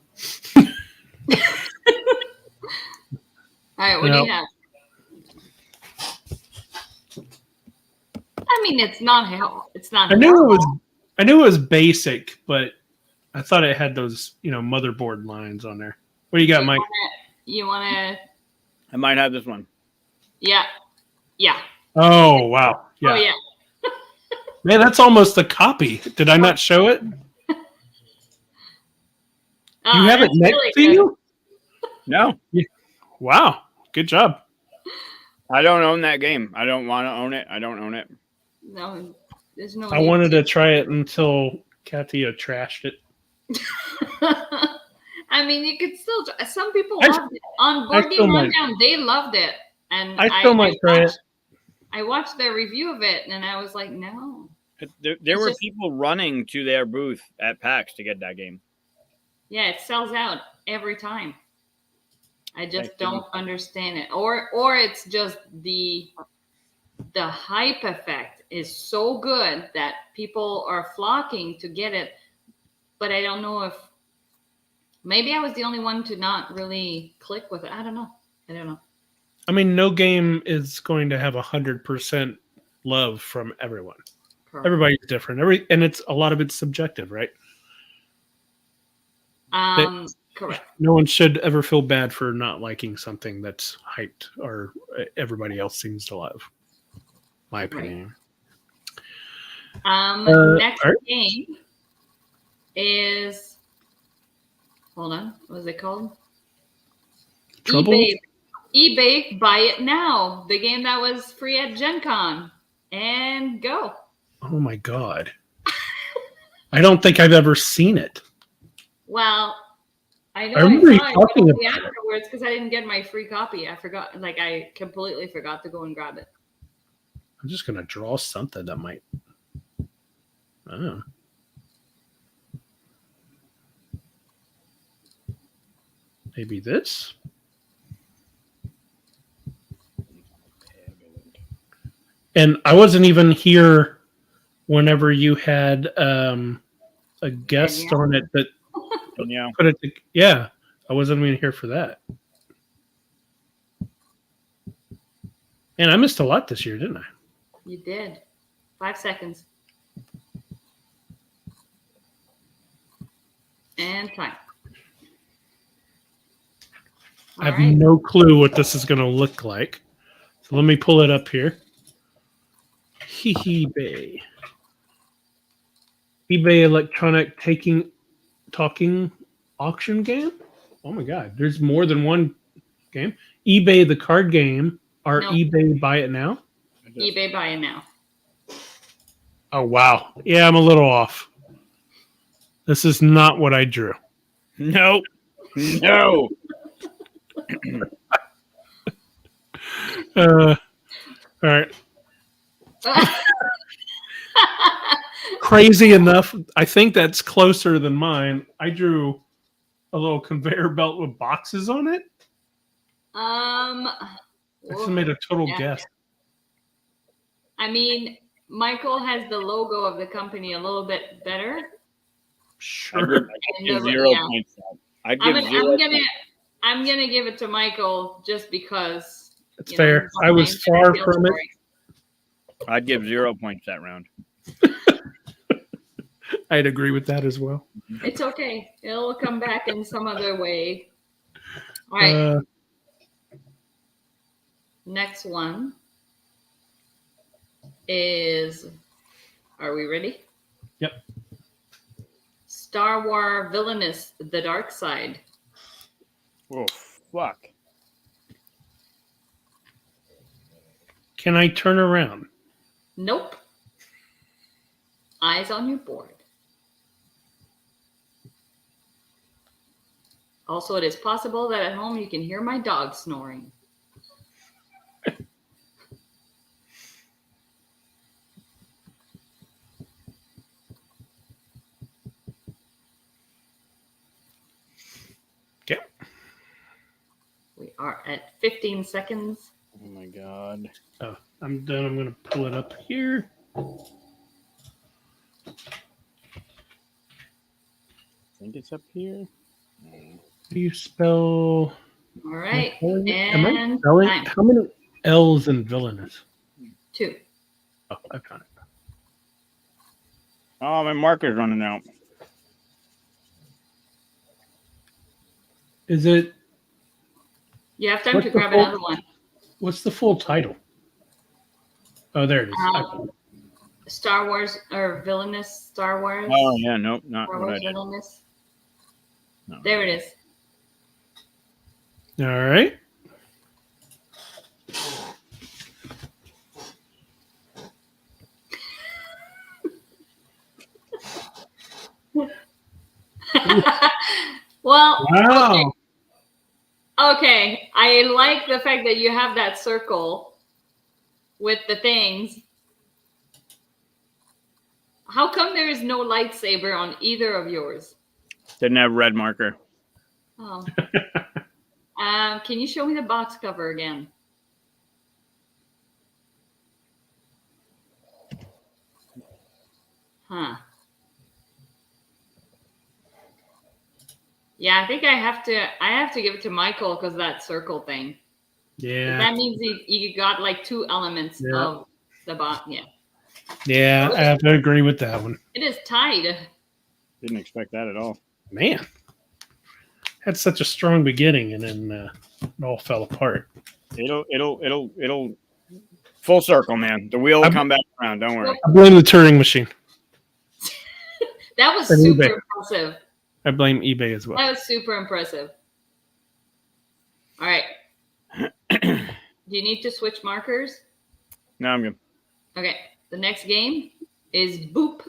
All right, what do you have? I mean, it's not hell. It's not. I knew it was basic, but I thought it had those, motherboard lines on there. What do you got, Mike? You want to? I might have this one. Yeah. Oh wow! Yeah. Oh yeah. Man, that's almost a copy. Did I not show it? You have it next to you? No. Yeah. Wow. Good job. I don't own that game. I don't want to own it. I don't own it. No, there's no. I wanted to try it until Katia trashed it. I mean, you could still. Some people loved it on Board Game Rundown. They loved it, and I still might try it. I watched their review of it, and I was like, no. There were people running to their booth at PAX to get that game. Yeah, it sells out every time. I just don't understand it, or it's just the hype effect is so good that people are flocking to get it. But I don't know if maybe I was the only one to not really click with it. I don't know. I mean, no game is going to have 100% love from everyone. Correct. Everybody's different. And it's a lot of it's subjective, right? Correct. No one should ever feel bad for not liking something that's hyped or everybody else seems to love. My opinion. Next all right. game is, hold on, what is it called? Trouble? eBay Buy It Now, the game that was free at Gen Con. And go. Oh my God. I don't think I've ever seen it. Well, I know I remember you saw talking it about it. afterwards because I didn't get my free copy. I forgot, I completely forgot to go and grab it. I'm just gonna draw something that might. Oh. Maybe this. And I wasn't even here whenever you had a guest on it that put it. Yeah, I wasn't even here for that. And I missed a lot this year, didn't I? You did. 5 seconds. And time. I have no clue what this is going to look like. So let me pull it up here. eBay. eBay electronic talking auction game. Oh my God, there's more than one game. eBay the card game or eBay Buy It Now? eBay Buy It Now. Oh wow. Yeah, I'm a little off. This is not what I drew. Nope. No. All right. Crazy enough, I think that's closer than mine. I drew a little conveyor belt with boxes on it. I just made a total guess. I mean, Michael has the logo of the company a little bit better. Sure. I'd give 0 points. I'm gonna give it to Michael just because. It's fair. I was far from it. I'd give 0 points that round. I'd agree with that as well. It's okay. It'll come back in some other way. All right. Next one is, are we ready? Yep. Star Wars Villainous, The Dark Side. Oh, fuck. Can I turn around? Nope. Eyes on your board. Also, it is possible that at home you can hear my dog snoring. Okay. We are at 15 seconds. Oh my God. Oh, I'm done. I'm going to pull it up here. I think it's up here. How do you spell? All right. Am I spelling? How many L's in villainous? 2. Oh, I found it. Oh, my marker's running out. Is it? You have time to grab another one. What's the full title? Oh, there it is. Star Wars or Villainous Star Wars. Oh, yeah. Nope. Not Star what Wars I did. Villainous. No. There it is. All right. Well, wow. Okay. I like the fact that you have that circle with the things. How come there is no lightsaber on either of yours? Didn't have red marker. Oh. Can you show me the box cover again? Huh. Yeah, I think I have to give it to Michael because that circle thing. Yeah. That means you got like 2 elements of the box. Yeah. Yeah, I have to agree with that one. It is tied. Didn't expect that at all. Man. had such a strong beginning, and then it all fell apart. It'll full circle, man. The wheel will come back around. Don't worry. I blame the Turing machine. That was And super eBay. impressive. I blame eBay as well. That was super impressive. All right. Do you need to switch markers? No, I'm good. Okay. The next game is Boop.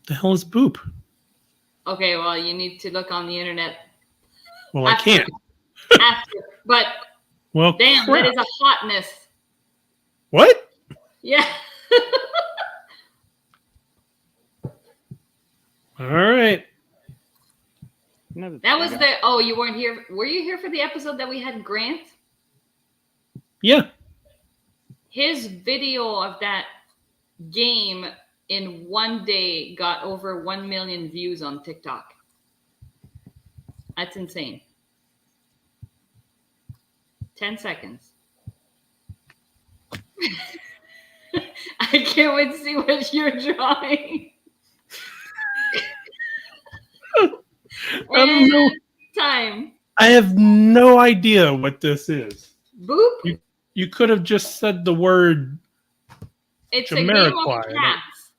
The hell is Boop? Okay, well, you need to look on the internet. Well, I can't. After. But, Well, damn, crap. that is a hotness. What? Yeah. All right. That was the, oh, you weren't here. Were you here for the episode that we had Grant? Yeah. His video of that game in one day got over 1 million views on TikTok. That's insane. 10 seconds. I can't wait to see what you're drawing. I don't know. Time. I have no idea what this is. Boop. You could have just said the word. It's a game of Jamiroquai. cats.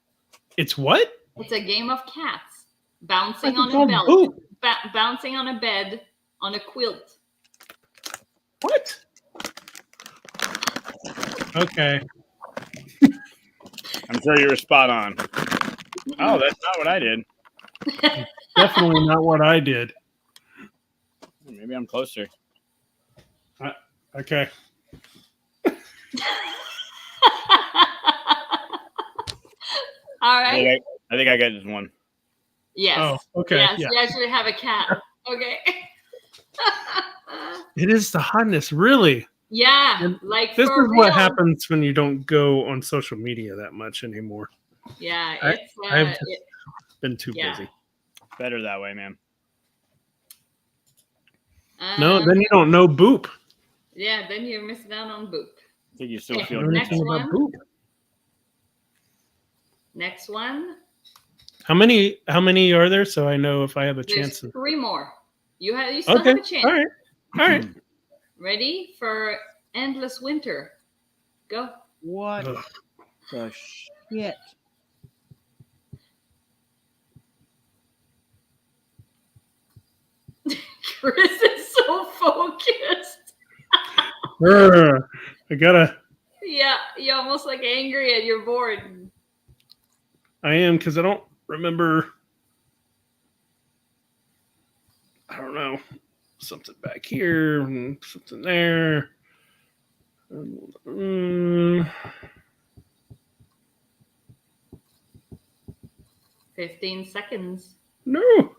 It's what? It's a game of cats bouncing What's it on a called? bed, Boop. bouncing on a bed on a quilt. What? Okay. I'm sure you were spot on. Oh, that's not what I did. Definitely not what I did. Maybe I'm closer. Okay. All right. I think I got just one. Yes. Oh, okay. Yes, Yeah. you actually have a cat. Okay. It is the hotness, really. Yeah, And like This for is what real. happens when you don't go on social media that much anymore. Yeah, I- it's I've been too yeah. busy. Better that way, man. No, then you don't know Boop. Yeah, then you're missing out on Boop. I think you still Okay. I feel don't know Next anything about one. Boop. Next one. How many are there? So I know if I have a There's chance. 3 more. You still Okay. have a chance. All right. All right. Ready for Endless Winter? Go. What Ugh. the shit? Chris is so focused. I gotta. Yeah, you're almost like angry and you're bored. I am because I don't remember. I don't know. Something back here and something there. 15 seconds. No.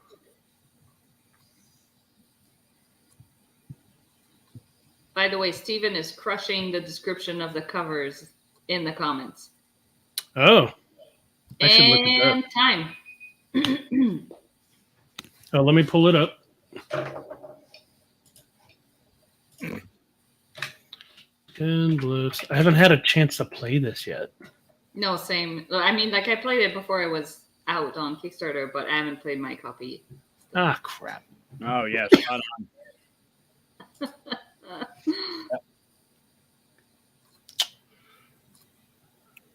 By the way, Steven is crushing the description of the covers in the comments. Oh. I should look at And time. Oh, let me pull it up. Endless. I haven't had a chance to play this yet. No, same. I mean, like I played it before I was out on Kickstarter, but I haven't played my copy. Ah, crap. Oh yes. Spot on.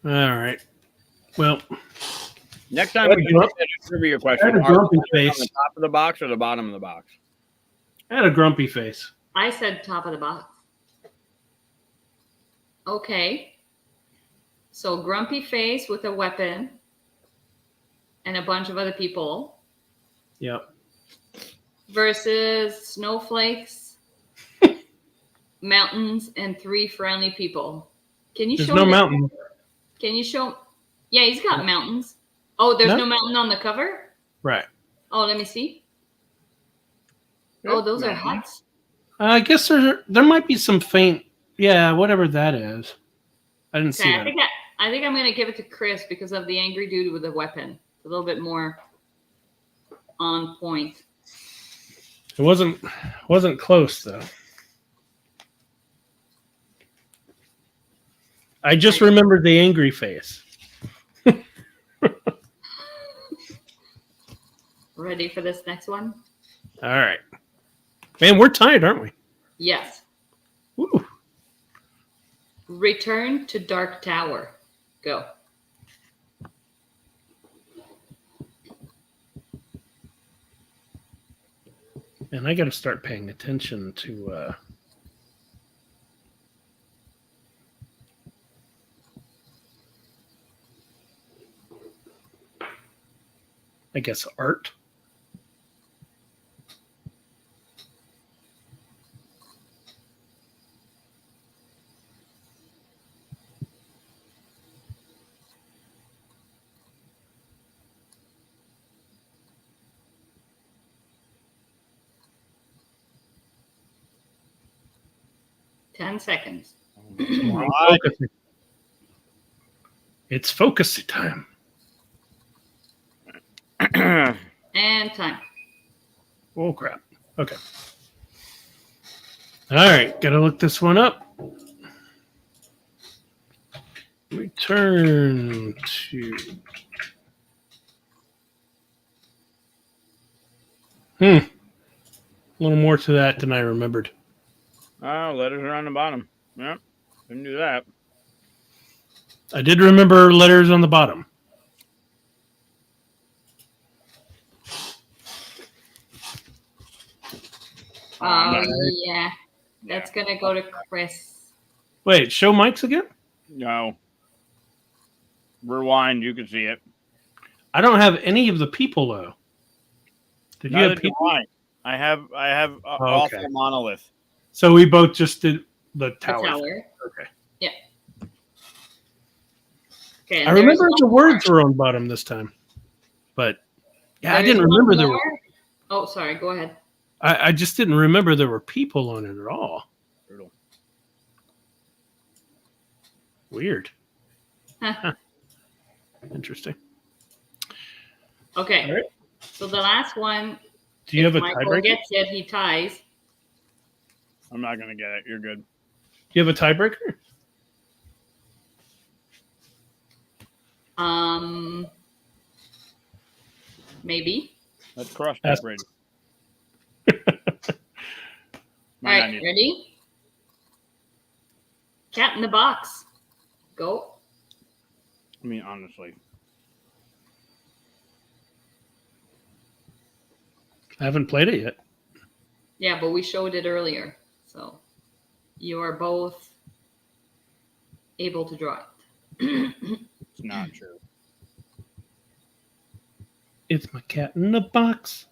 All right. Well, Next time That's we can grumpy. get a trivia question. That's a Are we grumpy on face. the top of the box or the bottom of the box? I had a grumpy face. I said top of the box. Okay. So grumpy face with a weapon and a bunch of other people Yep. versus snowflakes, mountains, and 3 friendly people. Can you There's show no the- mountain. Can you show? Yeah, he's got mountains. Oh, there's No? no mountain on the cover? Right. Oh, let me see. Oh, those are Mountain. huts. I guess there might be some faint. Yeah, whatever that is. I didn't see Okay, that. I think I'm gonna give it to Chris because of the angry dude with a weapon. It's a little bit more on point. It wasn't close though. I just remembered the angry face. Ready for this next one? All right. Man, we're tied, aren't we? Yes. Woo. Return to Dark Tower. Go. And I got to start paying attention to. I guess art. Ten seconds. Focusing. It's focus time. And time. Oh, crap. Okay. All right. Got to look this one up. Return to. A little more to that than I remembered. Oh, letters are on the bottom. Yep. Didn't do that. I did remember letters on the bottom. Oh, yeah. That's going to go to Chris. Wait, show Mike's again? No. Rewind. You can see it. I don't have any of the people, though. Did you have Neither do people? I have okay. also monolith. So we both just did the tower. The tower. Okay. Yeah. Okay. I remember the words were on bottom this time. But, yeah, I didn't remember there were. Oh, sorry. Go ahead. I just didn't remember there were people on it at all. Brutal. Weird. Huh. Interesting. Okay. All right. So the last one. Do you have a Michael tiebreaker? Gets it, he ties. I'm not going to get it. You're good. Do you have a tiebreaker? Maybe. Let's cross that bridge. All right, ready? Cat in the Box. Go. I mean, honestly. I haven't played it yet. Yeah, but we showed it earlier. So you are both able to draw it. It's not true. It's my cat in the box.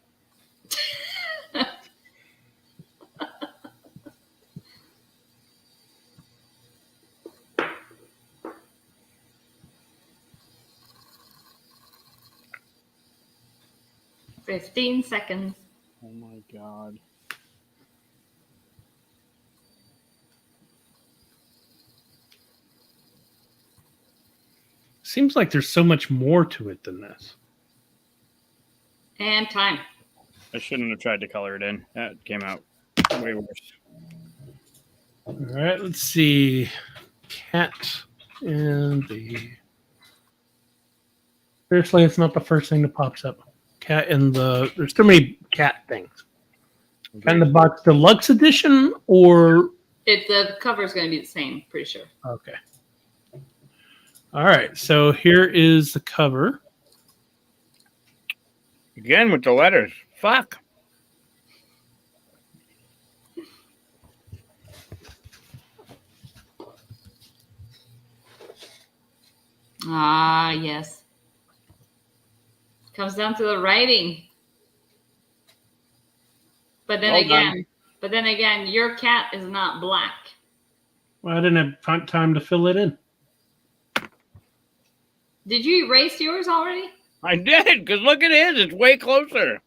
$15 seconds. Oh my God. Seems like there's so much more to it than this. And time. I shouldn't have tried to color it in. That came out way worse. All right, let's see. Cat and the. Seriously, it's not the first thing that pops up. Cat and the. There's too many cat things. Okay. Cat in the Box Deluxe Edition or. The cover is going to be the same, pretty sure. Okay. All right, so here is the cover. Again with the letters. Fuck. Ah, yes. Comes down to the writing. But then again, your cat is not black. Well, I didn't have time to fill it in. Did you erase yours already? I did, because look at his. It's way closer.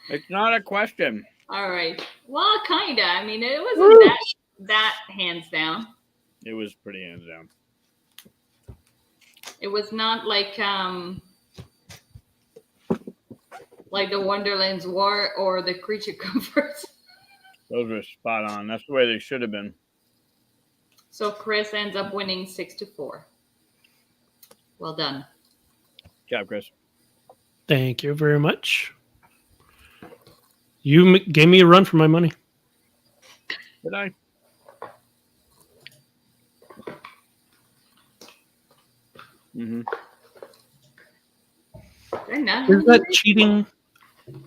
It's not a question. All right. Well, kind of. I mean, it wasn't that hands down. It was pretty hands down. It was not like the Wonderland's War or the Creature Comforts. Those were spot on. That's the way they should have been. So Chris ends up winning 6-4. Well done. Good job, Chris. Thank you very much. You gave me a run for my money. Did I? Mm-hmm. Is that cheating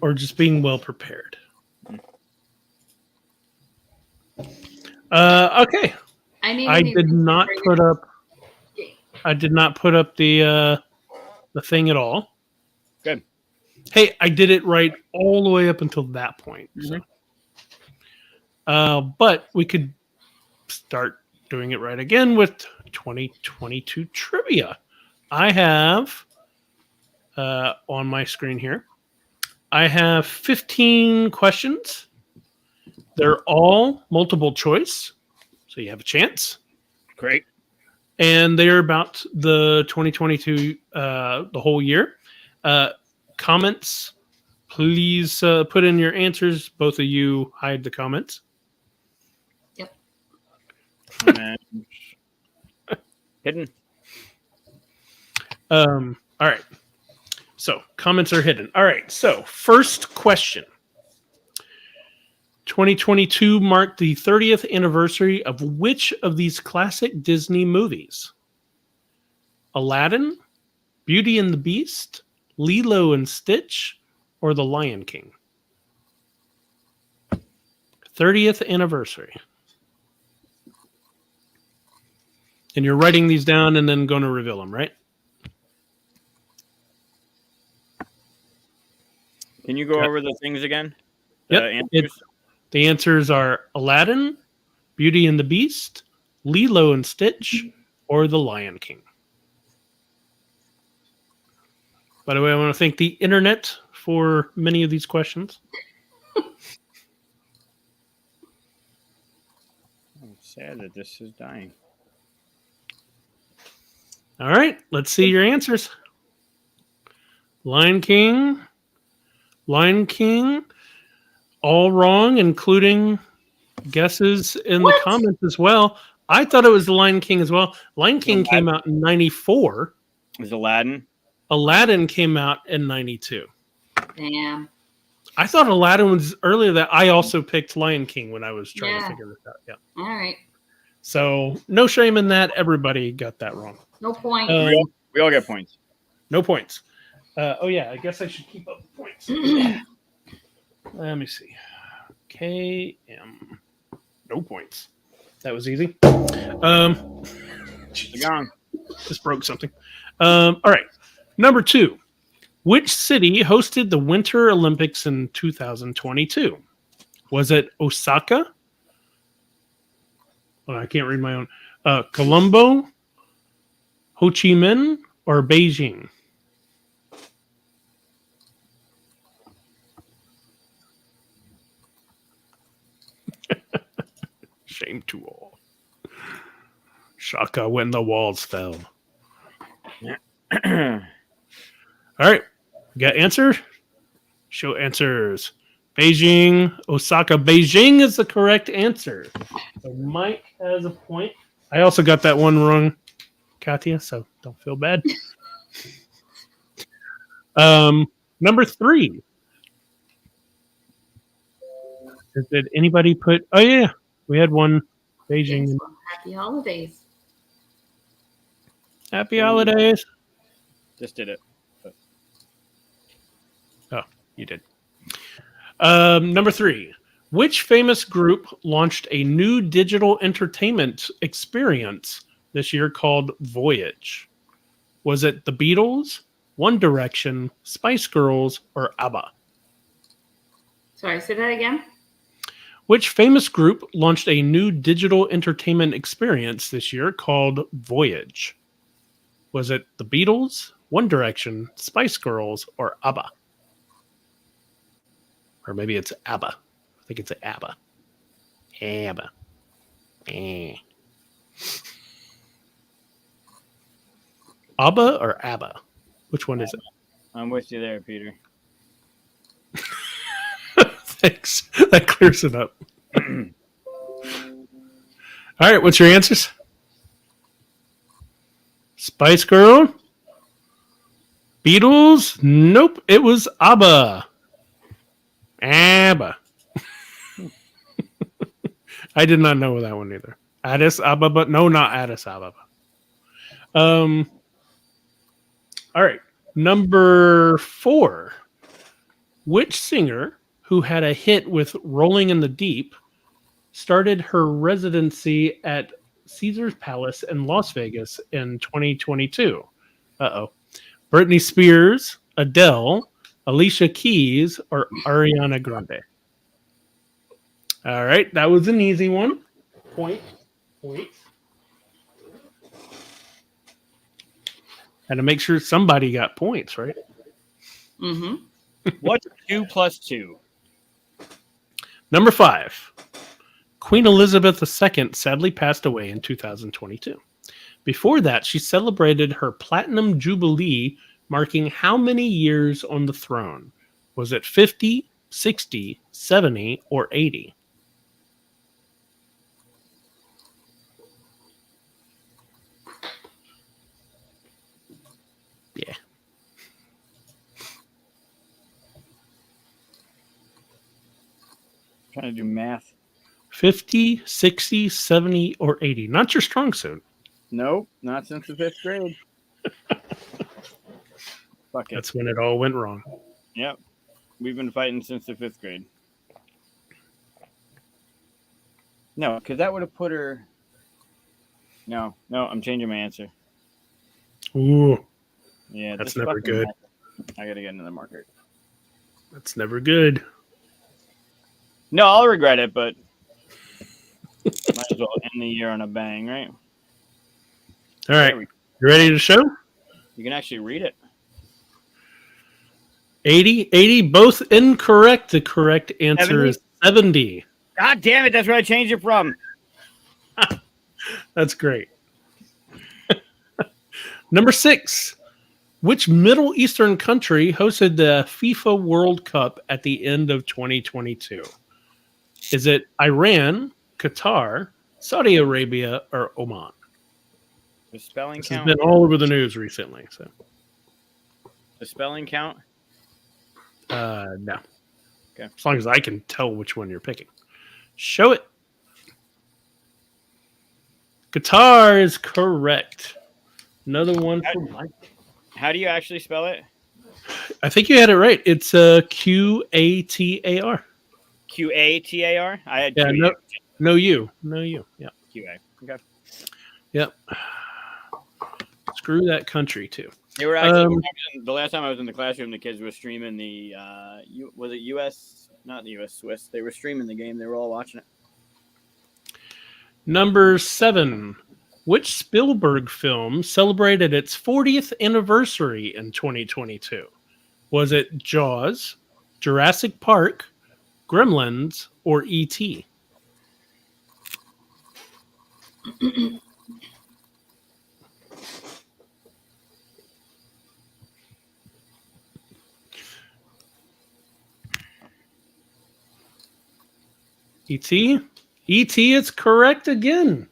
or just being well prepared? Okay. I did not put up the thing at all. Good. Hey, I did it right all the way up until that point. Mm-hmm. So. But we could start doing it right again with 2022 trivia. I have on my screen here, I have 15 questions. They're all multiple choice, so you have a chance. Great. And they're about the 2022, the whole year. Comments, please put in your answers. Both of you hide the comments. Yep. Hidden. All right. So comments are hidden. All right. So first question. 2022 marked the 30th anniversary of which of these classic Disney movies? Aladdin, Beauty and the Beast, Lilo and Stitch, or The Lion King? 30th anniversary. And you're writing these down and then going to reveal them, right? Can you go over the things again? Yep. The answers are Aladdin, Beauty and the Beast, Lilo and Stitch, or The Lion King. By the way, I want to thank the internet for many of these questions. I'm sad that this is dying. All right, let's see your answers. Lion King, all wrong, including guesses in the comments as well. I thought it was The Lion King as well. Lion King came out in 94. Is Aladdin? Aladdin came out in 92. Damn. I thought Aladdin was earlier. That I also picked Lion King when I was trying to figure this out. Yeah. All right. So no shame in that. Everybody got that wrong. No point. We all get points. No points. Oh yeah, I guess I should keep up the points. Let me see. KM. No points. That was easy. Just broke something. All right. Number 2. Which city hosted the Winter Olympics in 2022? Was it Osaka? Well, I can't read my own. Colombo, Ho Chi Minh, or Beijing? Shame to all. Shaka when the walls fell. All right. We got answer? Show answers. Beijing, Osaka. Beijing is the correct answer. So Mike has a point. I also got that one wrong, Katia, so don't feel bad. Number 3. Did anybody put... Oh, yeah. We had one. Beijing. Yes, happy holidays. Happy holidays. Just did it. Oh, you did. Number 3. Which famous group launched a new digital entertainment experience this year called Voyage? Was it the Beatles, One Direction, Spice Girls, or ABBA? Sorry, say that again. Which famous group launched a new digital entertainment experience this year called Voyage? Was it the Beatles, One Direction, Spice Girls, or ABBA? Or maybe it's ABBA. I think it's ABBA. ABBA. ABBA or ABBA? Which one is it? I'm with you there, Peter. Thanks. That clears it up. All right, what's your answers? Spice Girl? Beatles? Nope, it was ABBA. ABBA. I did not know that one either. Addis Ababa. No, not Addis Ababa. All right. Number 4. Which singer who had a hit with Rolling in the Deep started her residency at Caesar's Palace in Las Vegas in 2022? Uh-oh. Britney Spears, Adele, Alicia Keys, or Ariana Grande? All right. That was an easy one. Point. Had to make sure somebody got points, right? Mm-hmm. What's 2 plus 2? Number 5. Queen Elizabeth II sadly passed away in 2022. Before that, she celebrated her Platinum Jubilee, marking how many years on the throne? Was it 50, 60, 70, or 80? Yeah. Trying to do math. 50, 60, 70, or 80. Not your strong suit. Nope, not since the 5th grade. Fuck it. That's when it all went wrong. Yep. We've been fighting since the 5th grade. No, because that would have put her... No, I'm changing my answer. Ooh, Yeah, that's this never fucking good. marker. I gotta get another marker. That's never good. No, I'll regret it, but might as well end the year on a bang, right? All right. You ready to show? You can actually read it. 80, both incorrect. The correct answer 70? is 70. God damn it, that's where I changed it from. That's great. Number 6. Which Middle Eastern country hosted the FIFA World Cup at the end of 2022? Is it Iran, Qatar, Saudi Arabia, or Oman? The spelling This has count? been all over the news recently. So, The spelling count? no. Okay. As long as I can tell which one you're picking. Show it. Qatar is correct. Another one for Mike. How do you actually spell it? I think you had it right. It's Qatar. Qatar? I had Yeah, QA. no you. Yeah. QA. Okay. Yep. Screw that country too. They were actually the last time I was in the classroom, the kids were streaming the was it US? Not the US, Swiss. They were streaming the game. They were all watching it. Number 7. Which Spielberg film celebrated its 40th anniversary in 2022? Was it Jaws, Jurassic Park, Gremlins, or E.T.? E.T.? E.T. is correct again.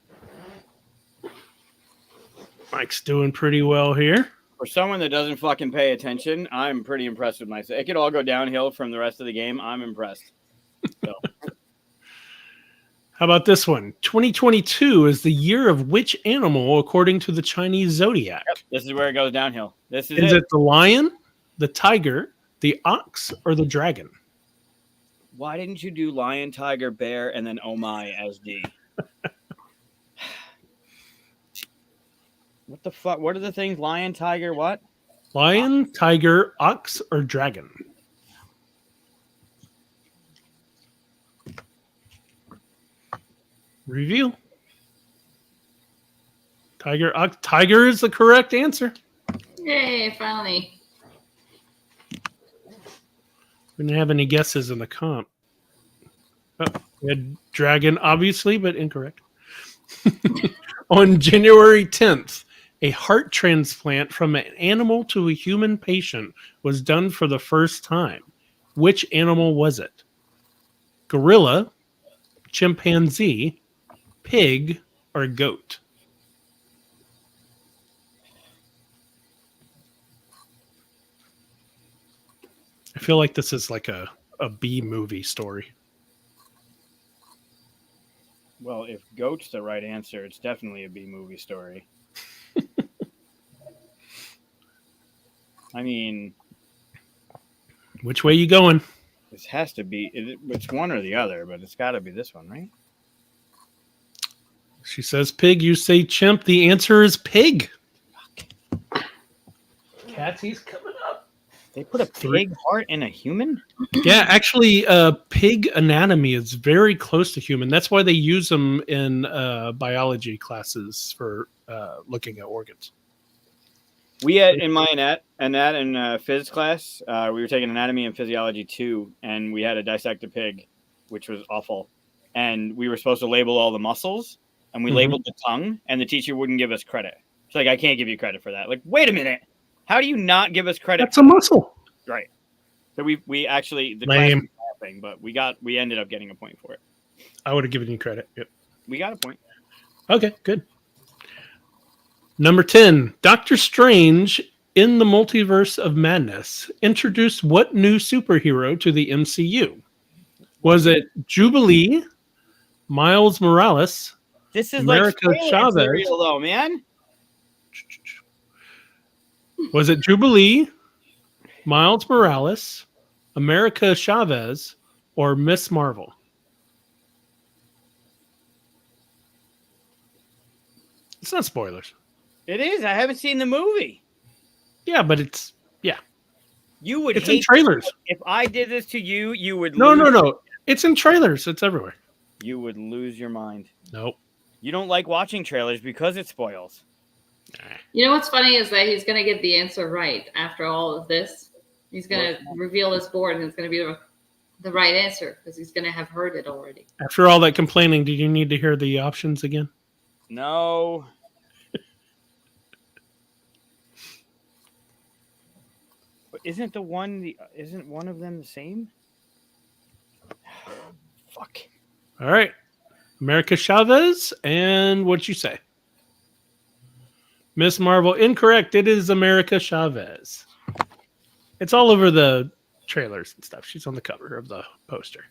Mike's doing pretty well here. For someone that doesn't fucking pay attention, I'm pretty impressed with myself. It could all go downhill from the rest of the game. I'm impressed. So. How about this one? 2022 is the year of which animal according to the Chinese zodiac? Yep, this is where it goes downhill. This is Is it. it the lion, the tiger, the ox, or the dragon? Why didn't you do lion, tiger, bear, and then oh my as D? What the fuck? What are the things? Lion, tiger, what? Lion, tiger, ox, or dragon? Review. Tiger, ox. Tiger is the correct answer. Yay, finally. We didn't have any guesses in the comp. Oh, we had dragon, obviously, but incorrect. On January 10th, a heart transplant from an animal to a human patient was done for the first time. Which animal was it? Gorilla, chimpanzee, pig, or goat? I feel like this is like a a B movie story. Well, if goat's the right answer, it's definitely a B movie story. I mean, Which way you going? this has to be. It's one or the other, but it's got to be this one, right? She says pig. You say chimp. The answer is pig. Catsy's coming up. They put a pig heart in a human? Yeah, actually, pig anatomy is very close to human. That's why they use them in biology classes for looking at organs. We had in my anat and phys class, we were taking anatomy and physiology 2, and we had to dissect a pig, which was awful. And we were supposed to label all the muscles, and we labeled the tongue, and the teacher wouldn't give us credit. She's like, I can't give you credit for that. Like, wait a minute. How do you not give us credit? That's a muscle. Right. So we actually the Lame. class was laughing, but we ended up getting a point for it. I would have given you credit. Yep. We got a point. Okay, good. Number 10, Doctor Strange in the Multiverse of Madness introduced what new superhero to the MCU? Was it Jubilee, Miles Morales, This is America like Chavez? material, though, man. Was it Jubilee, Miles Morales, America Chavez, or Miss Marvel? It's not spoilers. It is. I haven't seen the movie. Yeah, but it's You would it's in hate trailers. if I did this to you. You would No. It's in trailers. It's everywhere. You would lose your mind. Nope. You don't like watching trailers because it spoils. You know what's funny is that he's going to get the answer right after all of this. He's going to reveal his board, and it's going to be the right answer because he's going to have heard it already. After all that complaining, did you need to hear the options again? No. But isn't one of them the same? Fuck. All right. America Chavez, and what'd you say? Miss Marvel, incorrect. It is America Chavez. It's all over the trailers and stuff. She's on the cover of the poster.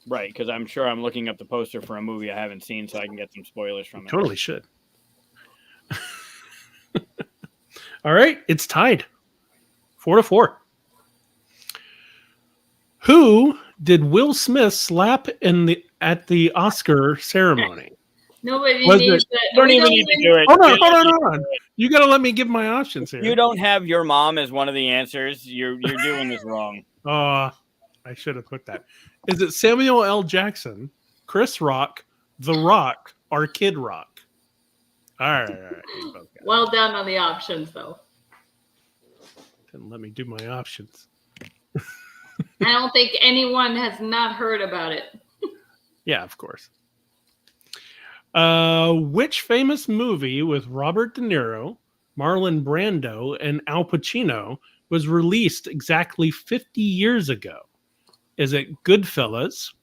Right, because I'm sure I'm looking up the poster for a movie I haven't seen so I can get some spoilers from it. Totally should. All right. It's tied. 4-4. Who did Will Smith slap at the Oscar ceremony? Nobody Was needs it- that. You don't even need to do it. Hold on. You got to let me give my options here. You don't have your mom as one of the answers. You're doing this wrong. I should have put that. Is it Samuel L. Jackson, Chris Rock, The Rock, or Kid Rock? All right. You both got it. Well done on the options, though. Didn't let me do my options. I don't think anyone has not heard about it. Yeah, of course. Which famous movie with Robert De Niro, Marlon Brando, and Al Pacino was released exactly 50 years ago? Is it Goodfellas,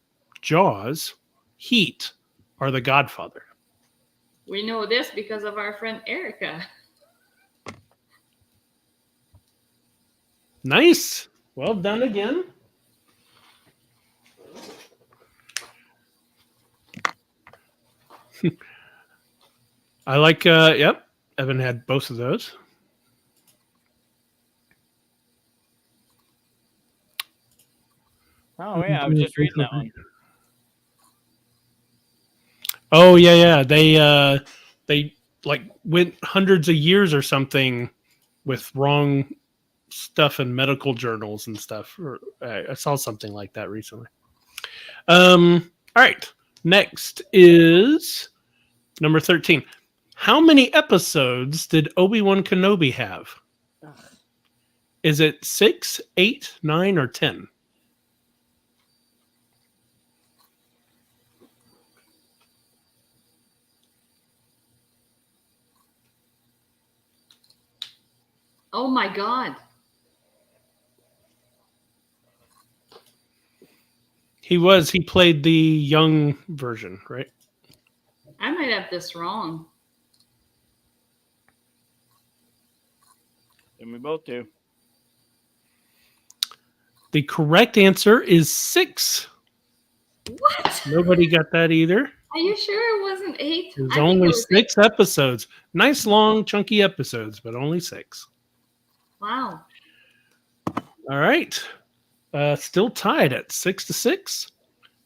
Jaws, Heat, or The Godfather? We know this because of our friend Erica. Nice. Well done again. I like, yep, Evan had both of those. Oh, yeah, I was just reading that one. Oh, yeah. They like went hundreds of years or something with wrong stuff in medical journals and stuff. I saw something like that recently. All right. Next is number 13. How many episodes did Obi-Wan Kenobi have? Is it 6, 8, 9, or 10? Oh my God. He played the young version, right? I might have this wrong. And we both do. The correct answer is 6. What? Nobody got that either. Are you sure it wasn't 8? It was I think only it was 6 episodes. Nice, long, chunky episodes, but only 6. 8. Wow. All right. Still tied at 6-6.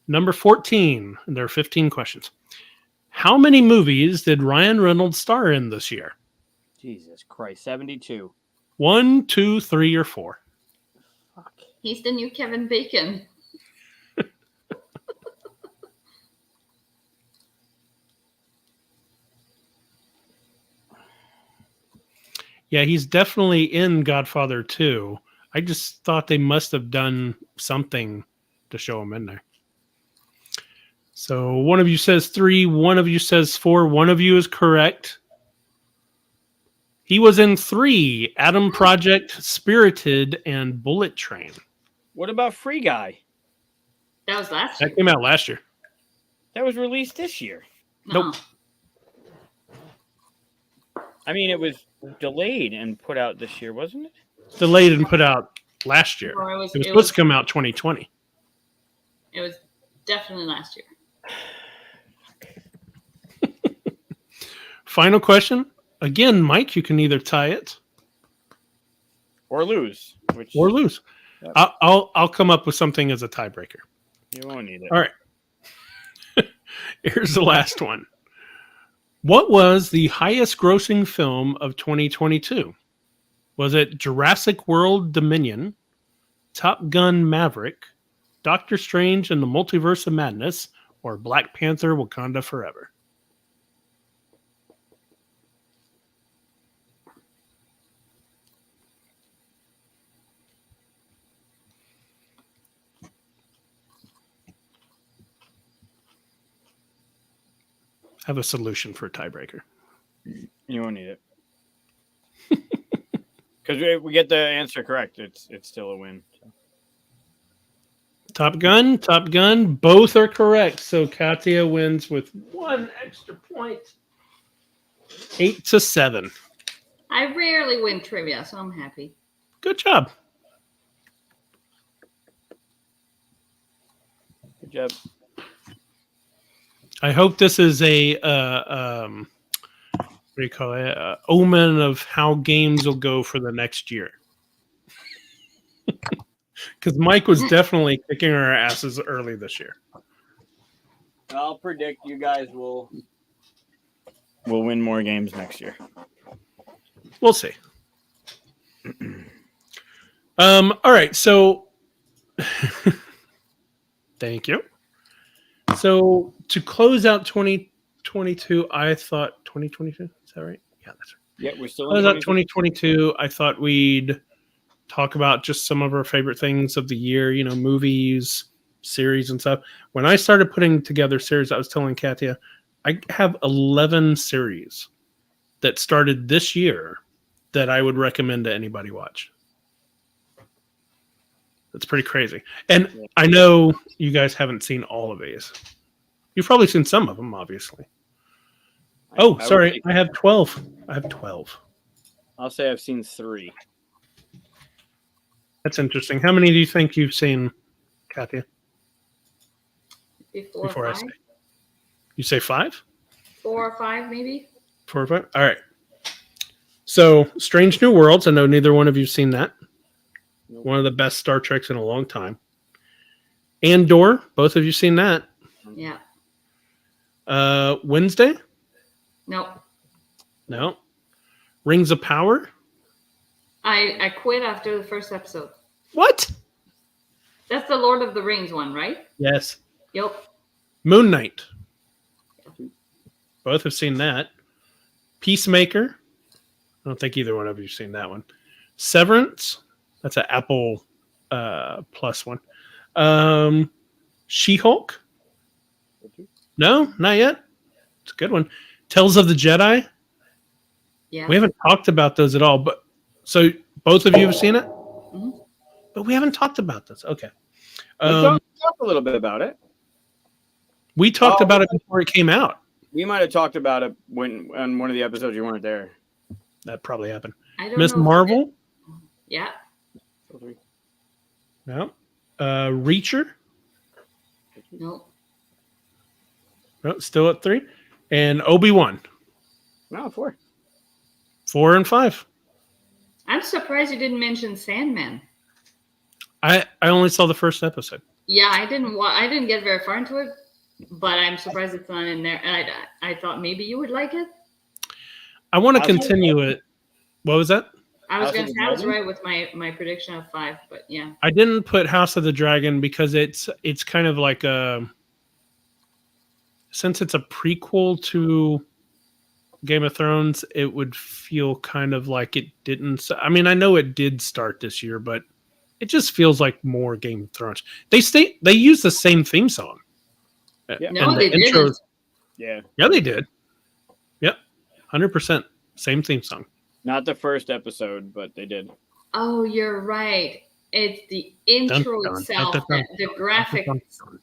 Number 14. And there are 15 questions. How many movies did Ryan Reynolds star in this year? Jesus Christ, 72. 1, 2, 3, or 4? Fuck. He's the new Kevin Bacon. Yeah, he's definitely in Godfather 2. I just thought they must have done something to show him in there. So one of you says 3, one of you says 4, one of you is correct. He was in 3, Adam Project, Spirited, and Bullet Train. What about Free Guy? That was last year. That came out last year. That was released this year. Nope. I mean, it was delayed and put out this year, wasn't it? Delayed and put out last year. Or It was supposed to come out 2020. It was definitely last year. Final question. Again, Mike, you can either tie it Or lose. or lose. Yep. I'll come up with something as a tiebreaker. You won't need it. All right. Here's the last one. What was the highest grossing film of 2022? Was it Jurassic World Dominion, Top Gun Maverick, Doctor Strange and the Multiverse of Madness, or Black Panther Wakanda Forever? I have a solution for a tiebreaker. You won't need it. Because we get the answer correct. It's still a win. So. Top Gun, both are correct. So Katia wins with 1 extra point. 8-7. I rarely win trivia, so I'm happy. Good job. Good job. I hope this is a what do you call it? Omen of how games will go for the next year. Because Mike was definitely kicking our asses early this year. I'll predict you guys will win more games next year. We'll see. All right. So, thank you. So to close out 2022, I thought 2022. Is that right? Yeah, that's right. Yeah, we're still Close out 2022. I thought we'd talk about just some of our favorite things of the year. You know, movies, series, and stuff. When I started putting together series, I was telling Katia, I have 11 series that started this year that I would recommend to anybody watch. That's pretty crazy. And I know you guys haven't seen all of these. You've probably seen some of them, obviously. Sorry. I have 12. I'll say I've seen 3. That's interesting. How many do you think you've seen, Katia? Before I five? say. You say 5? 4 or 5, maybe? 4 or 5? All right. So, Strange New Worlds. I know neither one of you've seen that. Nope. One of the best Star Treks in a long time. Andor. Both of you seen that? Yeah. Wednesday? No. No. Rings of Power? I quit after the first episode. What? That's the Lord of the Rings one, right? Yes. Yep. Moon Knight. Both have seen that. Peacemaker. I don't think either one of you have seen that one. Severance. That's an Apple Plus one. She-Hulk. No, not yet. It's a good one. Tales of the Jedi. Yeah. We haven't talked about those at all, but so both of you have seen it? Mm-hmm. But we haven't talked about this. Okay. Let's talk a little bit about it. We talked about it before it came out. We might have talked about it when on one of the episodes you weren't there. That probably happened. I don't Miss know. Marvel? Yeah. No. Reacher. Nope. No, still at 3. And Obi-Wan. No, 4. 4 and 5. I'm surprised you didn't mention Sandman. I only saw the first episode. Yeah, I didn't get very far into it, but I'm surprised it's not in there. And I thought maybe you would like it. I want to continue it. What was that? I was House of going to the say I was Dragon? right with my prediction of 5, but yeah. I didn't put House of the Dragon because it's kind of like since it's a prequel to Game of Thrones, it would feel kind of like it didn't. I mean, I know it did start this year, but it just feels like more Game of Thrones. They use the same theme song. Yeah. No, And they didn't. Yeah. Yeah, they did. Yep, 100% same theme song. Not the first episode, but they did. Oh, you're right. It's the intro Dun, dun, itself, dun, dun, the graphics.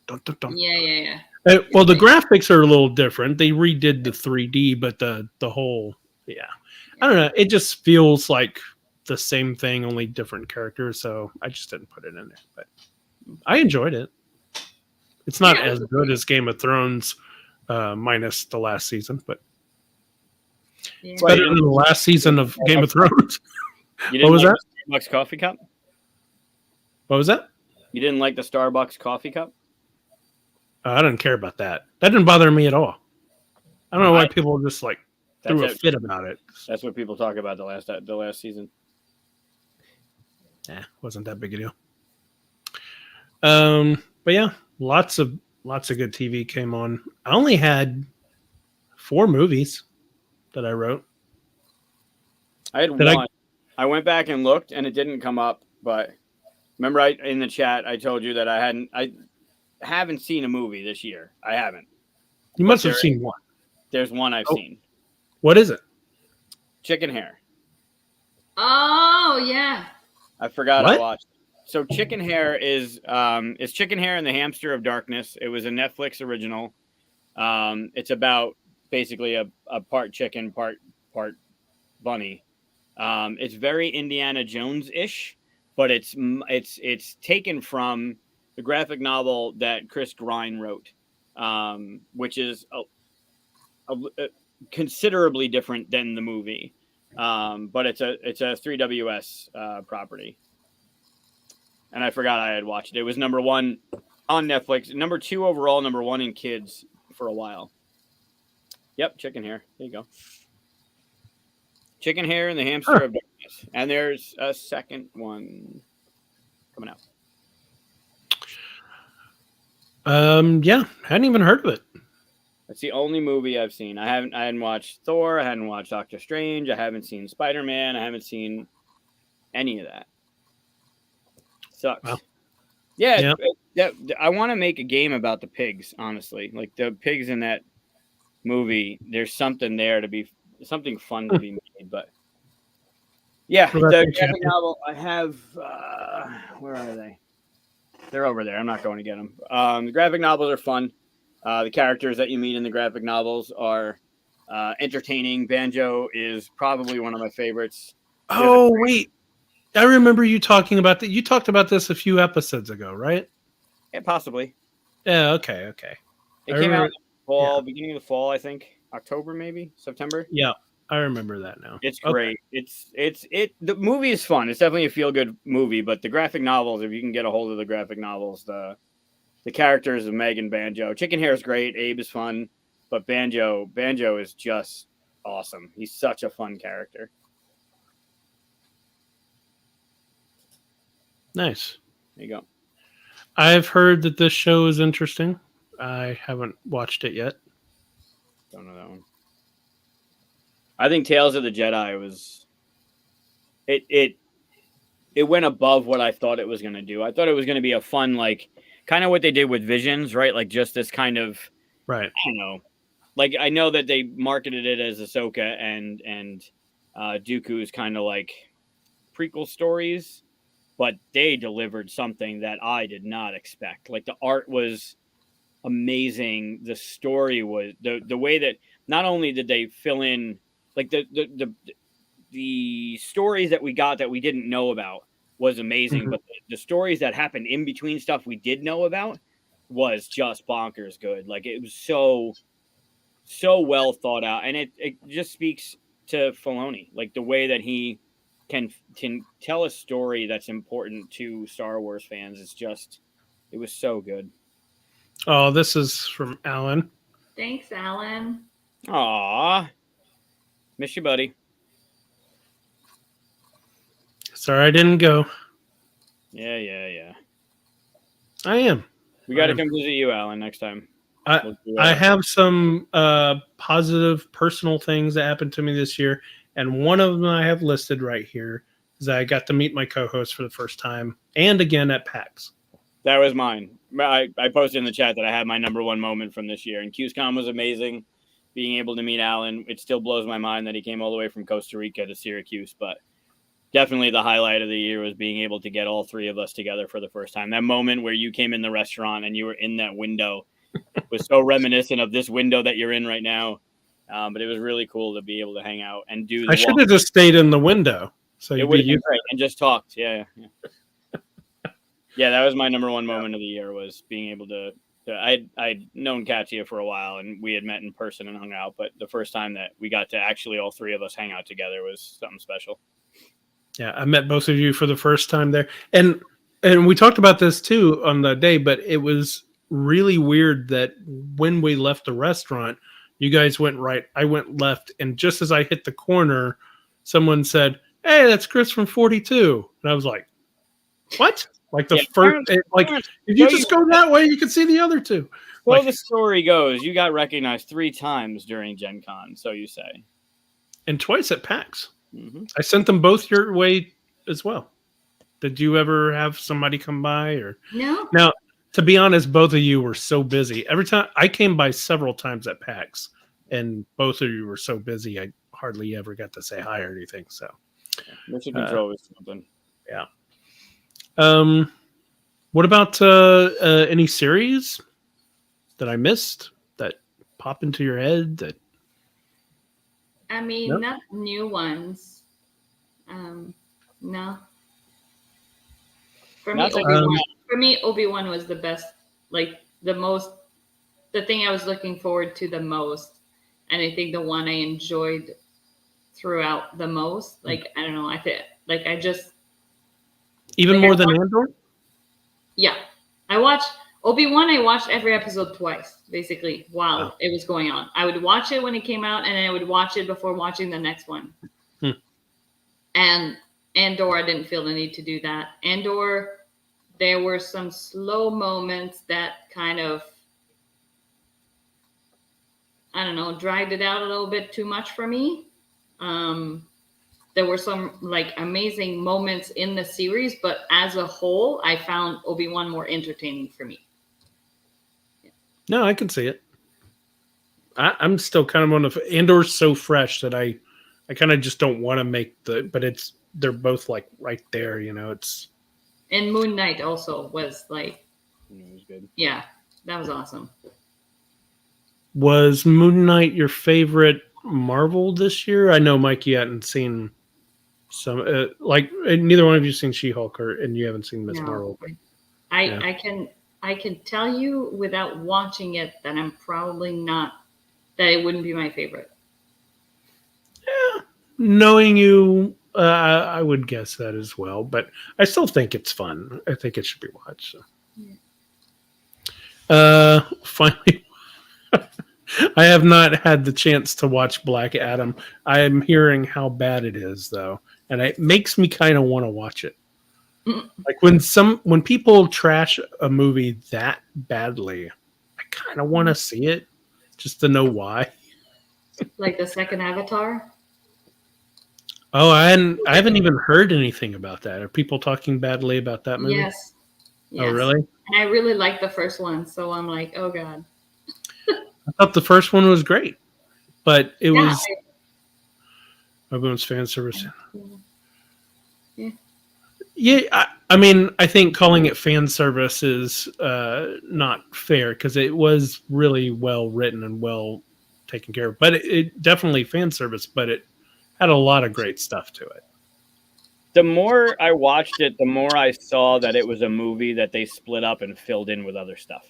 Dun, dun, dun. Yeah. Well, the graphics are a little different. They redid the 3D, but the whole, I don't know. It just feels like the same thing, only different characters. So I just didn't put it in there. But I enjoyed it. It's not as good as Game of Thrones, minus the last season, but Yeah. it's better than the last season of Game of Thrones. You What didn't was like that? the Starbucks coffee cup? What was that? You didn't like the Starbucks coffee cup? I didn't care about that. That didn't bother me at all. I don't know why people just like threw a That's it. fit about it. That's what people talk about the last season. Wasn't that big a deal. But yeah, lots of good TV came on. I only had 4 movies that I wrote. I had Did one. I went back and looked, and it didn't come up. But remember, in the chat, I told you that I haven't seen a movie this year. I haven't. You must have seen one. There's one I've seen. What is it? Chicken Hair. Oh, yeah. I forgot What? I watched. So Chicken Hair is Chicken Hair and the Hamster of Darkness. It was a Netflix original. It's about basically a part chicken, part bunny. It's very Indiana Jones-ish, but it's taken from the graphic novel that Chris Grine wrote, which is a considerably different than the movie. But it's a 3WS property. And I forgot I had watched it. It was number 1 on Netflix, number 2 overall, number 1 in kids for a while. Yep, Chicken Hair. There you go. Chicken Hair and the Hamster of Darkness. And there's a second one coming out. Yeah, hadn't even heard of it. That's the only movie I've seen. I hadn't watched Thor. I hadn't watched Doctor Strange. I haven't seen Spider-Man. I haven't seen any of that. Sucks. Wow. Yeah. I want to make a game about the pigs, honestly. Like the pigs in that movie, there's something there something fun to be made. But yeah, the graphic novel I have, where are they? They're over there. I'm not going to get them. The graphic novels are fun. The characters that you meet in the graphic novels are entertaining. Banjo is probably one of my favorites. Oh, wait. I remember you talking about that. You talked about this a few episodes ago, right? Yeah, possibly. Yeah, okay. It came out in the fall, beginning of the fall, I think. October, maybe? September? Yeah, I remember that now. It's great. Okay. The movie is fun. It's definitely a feel-good movie, but the graphic novels, if you can get a hold of the graphic novels, the characters of Meg and Banjo. Chicken Hair is great. Abe is fun, but Banjo is just awesome. He's such a fun character. Nice. There you go. I've heard that this show is interesting. I haven't watched it yet. Don't know that one. I think Tales of the Jedi was it went above what I thought it was going to do. I thought it was going to be a fun, like, kind of what they did with Visions, right? Like just this kind of, right. I don't know. Like I know that they marketed it as Ahsoka and Dooku's kind of like prequel stories, but they delivered something that I did not expect. Like the art was amazing. The story was the way that not only did they fill in like the stories that we got that we didn't know about was amazing, Mhm. but the stories that happened in between stuff we did know about was just bonkers good. Like it was so well thought out, and it just speaks to Filoni, like the way that he can tell a story that's important to Star Wars fans. It was so good. Oh, this is from Alan. Thanks, Alan. Aw, miss you, buddy. Sorry I didn't go. Yeah. I am. We got to come visit you, Alan, next time. I have some positive personal things that happened to me this year, and one of them I have listed right here is that I got to meet my co-host for the first time, and again at PAX. That was mine. I posted in the chat that I had my number one moment from this year, and QSCon was amazing. Being able to meet Alan, it still blows my mind that he came all the way from Costa Rica to Syracuse, but definitely the highlight of the year was being able to get all three of us together for the first time. That moment where you came in the restaurant and you were in that window was so reminiscent of this window that you're in right now. But it was really cool to be able to hang out and do the I should have just stayed in the window. So it would have been great and just talked. Yeah. Yeah, that was my number one moment of the year, was being able to I'd known Katia for a while and we had met in person and hung out, but the first time that we got to actually all three of us hang out together was something special. Yeah, I met both of you for the first time there. And we talked about this too on the day, but it was really weird that when we left the restaurant, you guys went right, I went left, and just as I hit the corner, someone said, "Hey, that's Chris from 42." And I was like, "What?" Like the first, if you just go that way, you can see the other two. Well, the story goes, you got recognized 3 times during Gen Con, so you say. And twice at PAX. Mm-hmm. I sent them both your way as well. Did you ever have somebody come by? Or no? Now, to be honest, both of you were so busy. Every time I came by several times at PAX, and both of you were so busy, I hardly ever got to say hi or anything. So, mission control is something. Yeah. What about any series that I missed that pop into your head? That I mean, not new ones. No. For me, Obi-Wan was the best. Like the thing I was looking forward to the most, and I think the one I enjoyed throughout the most. Like I don't know, I just even more than Andor. Yeah, I watched Obi-Wan. I watched every episode twice, basically, while it was going on. I would watch it when it came out, and then I would watch it before watching the next one. And Andor, I didn't feel the need to do that. Andor, there were some slow moments that kind of, I don't know, dragged it out a little bit too much for me. There were some like amazing moments in the series, but as a whole, I found Obi-Wan more entertaining for me. No, I can see it. I'm still kind of on the Andor's so fresh that I kind of just don't want to make but they're both like right there, you know. It's and Moon Knight also was like, it was good. Yeah, that was awesome. Was Moon Knight your favorite Marvel this year? I know, Mike, you hadn't seen some neither one of you seen She-Hulk, and you haven't seen Miss Marvel. But, I can tell you without watching it that I'm probably not, that it wouldn't be my favorite. Yeah, knowing you, I would guess that as well. But I still think it's fun. I think it should be watched. So. Finally, I have not had the chance to watch Black Adam. I am hearing how bad it is, though, and it makes me kind of want to watch it. Like when people trash a movie that badly, I kind of want to see it just to know why. Like the second Avatar. Oh, I haven't even heard anything about that. Are people talking badly about that movie? Yes. Oh, really? And I really liked the first one, so I'm like, oh god. I thought the first one was great, but it was everyone's fan service. Yeah, I mean, I think calling it fan service is not fair because it was really well written and well taken care of. But it definitely fan service, but it had a lot of great stuff to it. The more I watched it, the more I saw that it was a movie that they split up and filled in with other stuff.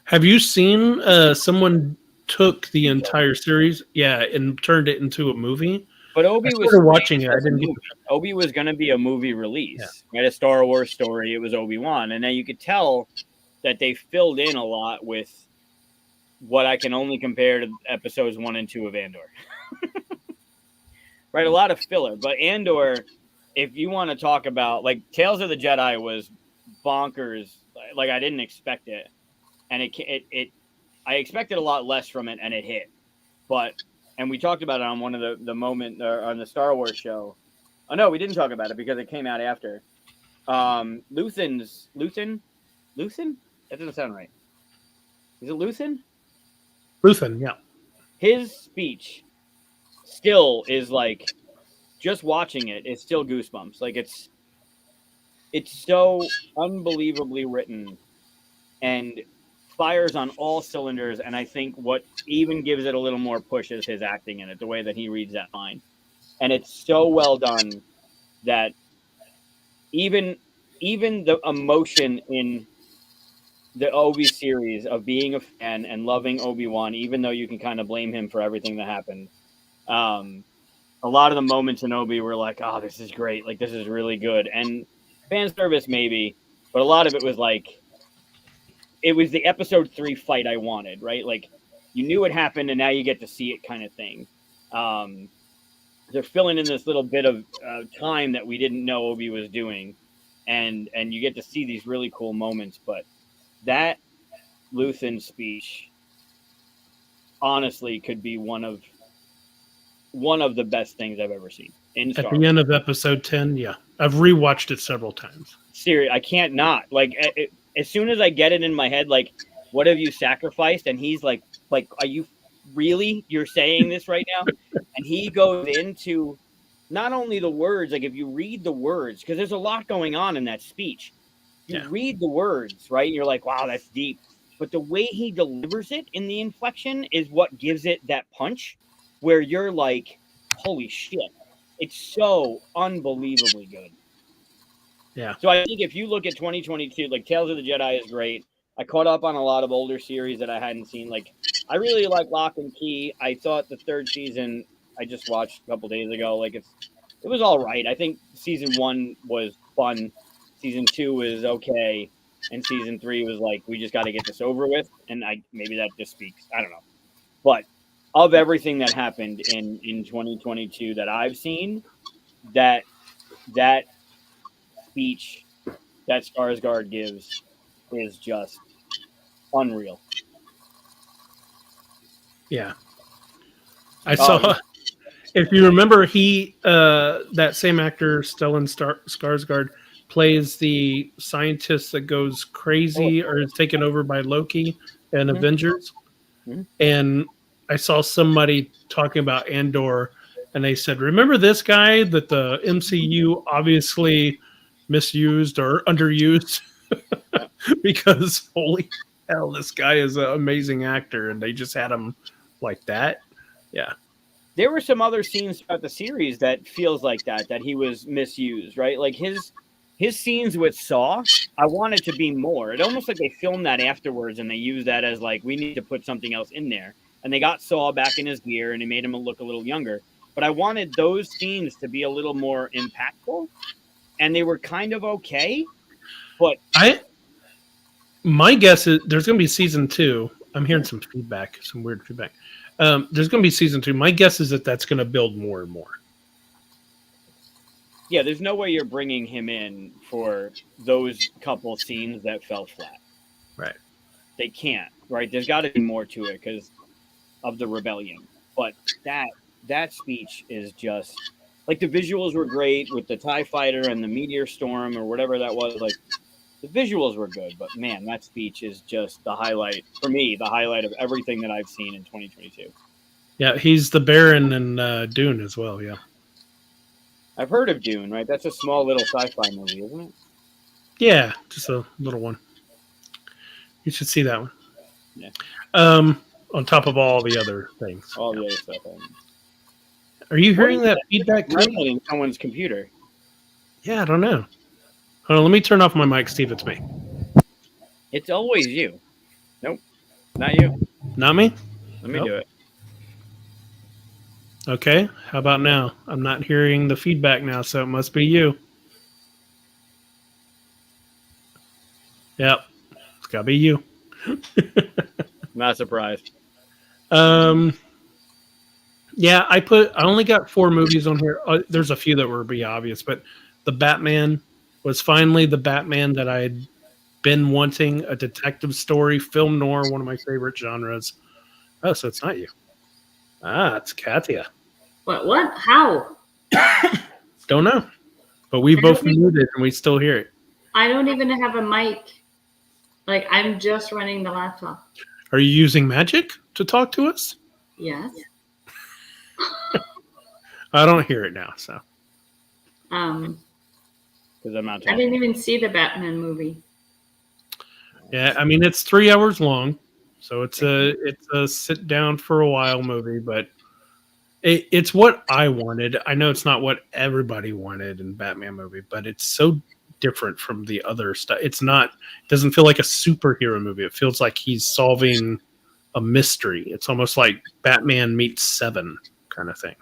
Have you seen someone took the entire series, and turned it into a movie? But Obi was watching it. I didn't get Obi was going to be a movie release, right? A Star Wars story. It was Obi-Wan, and now you could tell that they filled in a lot with what I can only compare to episodes 1 and 2 of Andor. Right, a lot of filler, but Andor, if you want to talk about, like, Tales of the Jedi was bonkers. Like, I didn't expect it, and I expected a lot less from it, and it hit. And we talked about it on one of the moment on the Star Wars show. Oh no, we didn't talk about it because it came out after. Luthen? That doesn't sound right. Is it Luthen? Luthen, yeah. His speech still is like, just watching it, it's still goosebumps. Like, it's so unbelievably written and fires on all cylinders. And I think what even gives it a little more push is his acting in it, the way that he reads that line. And it's so well done that even the emotion in the Obi series of being a fan and loving Obi-Wan, even though you can kind of blame him for everything that happened, a lot of the moments in Obi were like, oh, this is great. Like, this is really good. And fan service, maybe, but a lot of it was like, it was the episode 3 fight I wanted, right? Like, you knew it happened and now you get to see it kind of thing. They're filling in this little bit of time that we didn't know Obi was doing. And you get to see these really cool moments. But that Luthen speech, honestly, could be one of the best things I've ever seen in Star Wars. At the end of episode 10, yeah. I've rewatched it several times. Seriously, I can't not. Like, as soon as I get it in my head, like, what have you sacrificed? And he's like, are you really? You're saying this right now? And he goes into not only the words, like, if you read the words, because there's a lot going on in that speech. You read the words, right? You're like, wow, that's deep. But the way he delivers it in the inflection is what gives it that punch where you're like, holy shit. It's so unbelievably good. Yeah. So I think if you look at 2022, like, Tales of the Jedi is great. I caught up on a lot of older series that I hadn't seen. Like, I really like Lock and Key. I thought the 3rd season I just watched a couple days ago. Like, it was all right. I think season 1 was fun. Season 2 was okay. And season 3 was like, we just got to get this over with. And maybe that just speaks. I don't know. But of everything that happened in 2022 that I've seen, that speech that Skarsgård gives is just unreal. Yeah. I saw, if you remember, that same actor, Stellan Skarsgård, plays the scientist that goes crazy or is taken over by Loki and Avengers. Mm-hmm. And I saw somebody talking about Andor, and they said, remember this guy that the MCU obviously misused or underused? Because holy hell, this guy is an amazing actor, and they just had him like that. Yeah. There were some other scenes throughout the series that feels like that he was misused, right? Like his scenes with Saw, I wanted to be more. It almost like they filmed that afterwards and they used that as like, we need to put something else in there. And they got Saw back in his gear and they made him look a little younger. But I wanted those scenes to be a little more impactful, and they were kind of okay. But my guess is there's going to be season 2. I'm hearing some feedback, some weird feedback. There's going to be season 2. My guess is that that's going to build more and more. Yeah, there's no way you're bringing him in for those couple scenes that fell flat. Right. They can't, right? There's got to be more to it because of the rebellion. But that speech is just, like, the visuals were great with the TIE fighter and the meteor storm or whatever that was. Like, the visuals were good, but man, that speech is just the highlight, for me, the highlight of everything that I've seen in 2022. Yeah, he's the Baron in Dune as well, yeah. I've heard of Dune, right? That's a small little sci-fi movie, isn't it? Yeah, just a little one. You should see that one. Yeah. On top of all the other things. All the other stuff. Are you hearing that feedback too? In someone's computer. Yeah, I don't know. Hold on, let me turn off my mic, see if it's me. It's always you. Nope, not you. Not me? Let me do it. Okay, how about now? I'm not hearing the feedback now, so it must be you. Yep, it's gotta be you. Not surprised. Yeah, I only got 4 movies on here. There's a few that would be obvious, but the Batman was finally the Batman that I had been wanting, a detective story, film noir, one of my favorite genres. Oh, so it's not you. Ah, it's Katia. What? How? Don't know. But we both muted and we still hear it. I don't even have a mic. Like, I'm just running the laptop. Are you using magic to talk to us? Yes. I don't hear it now, so. Because I'm not I didn't even see the Batman movie. Yeah, I mean it's 3 hours long, so it's a sit down for a while movie, but it's what I wanted. I know it's not what everybody wanted in Batman movie, but it's so different from the other stuff. It doesn't feel like a superhero movie. It feels like he's solving a mystery. It's almost like Batman meets Seven kind of thing.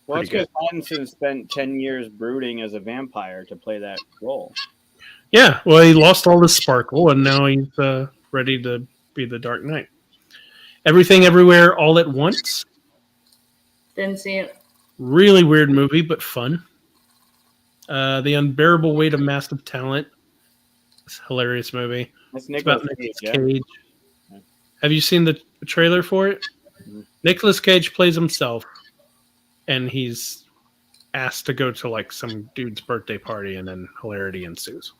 Well, it's because Pattinson spent 10 years brooding as a vampire to play that role. Yeah, well, he lost all his sparkle, and now he's ready to be the Dark Knight. Everything, Everywhere, All at Once. Didn't see it. Really weird movie, but fun. The Unbearable Weight of Massive Talent. It's a hilarious movie. That's Nicolas Cage. Yeah. Have you seen the trailer for it? Mm-hmm. Nicolas Cage plays himself, and he's asked to go to like some dude's birthday party, and then hilarity ensues.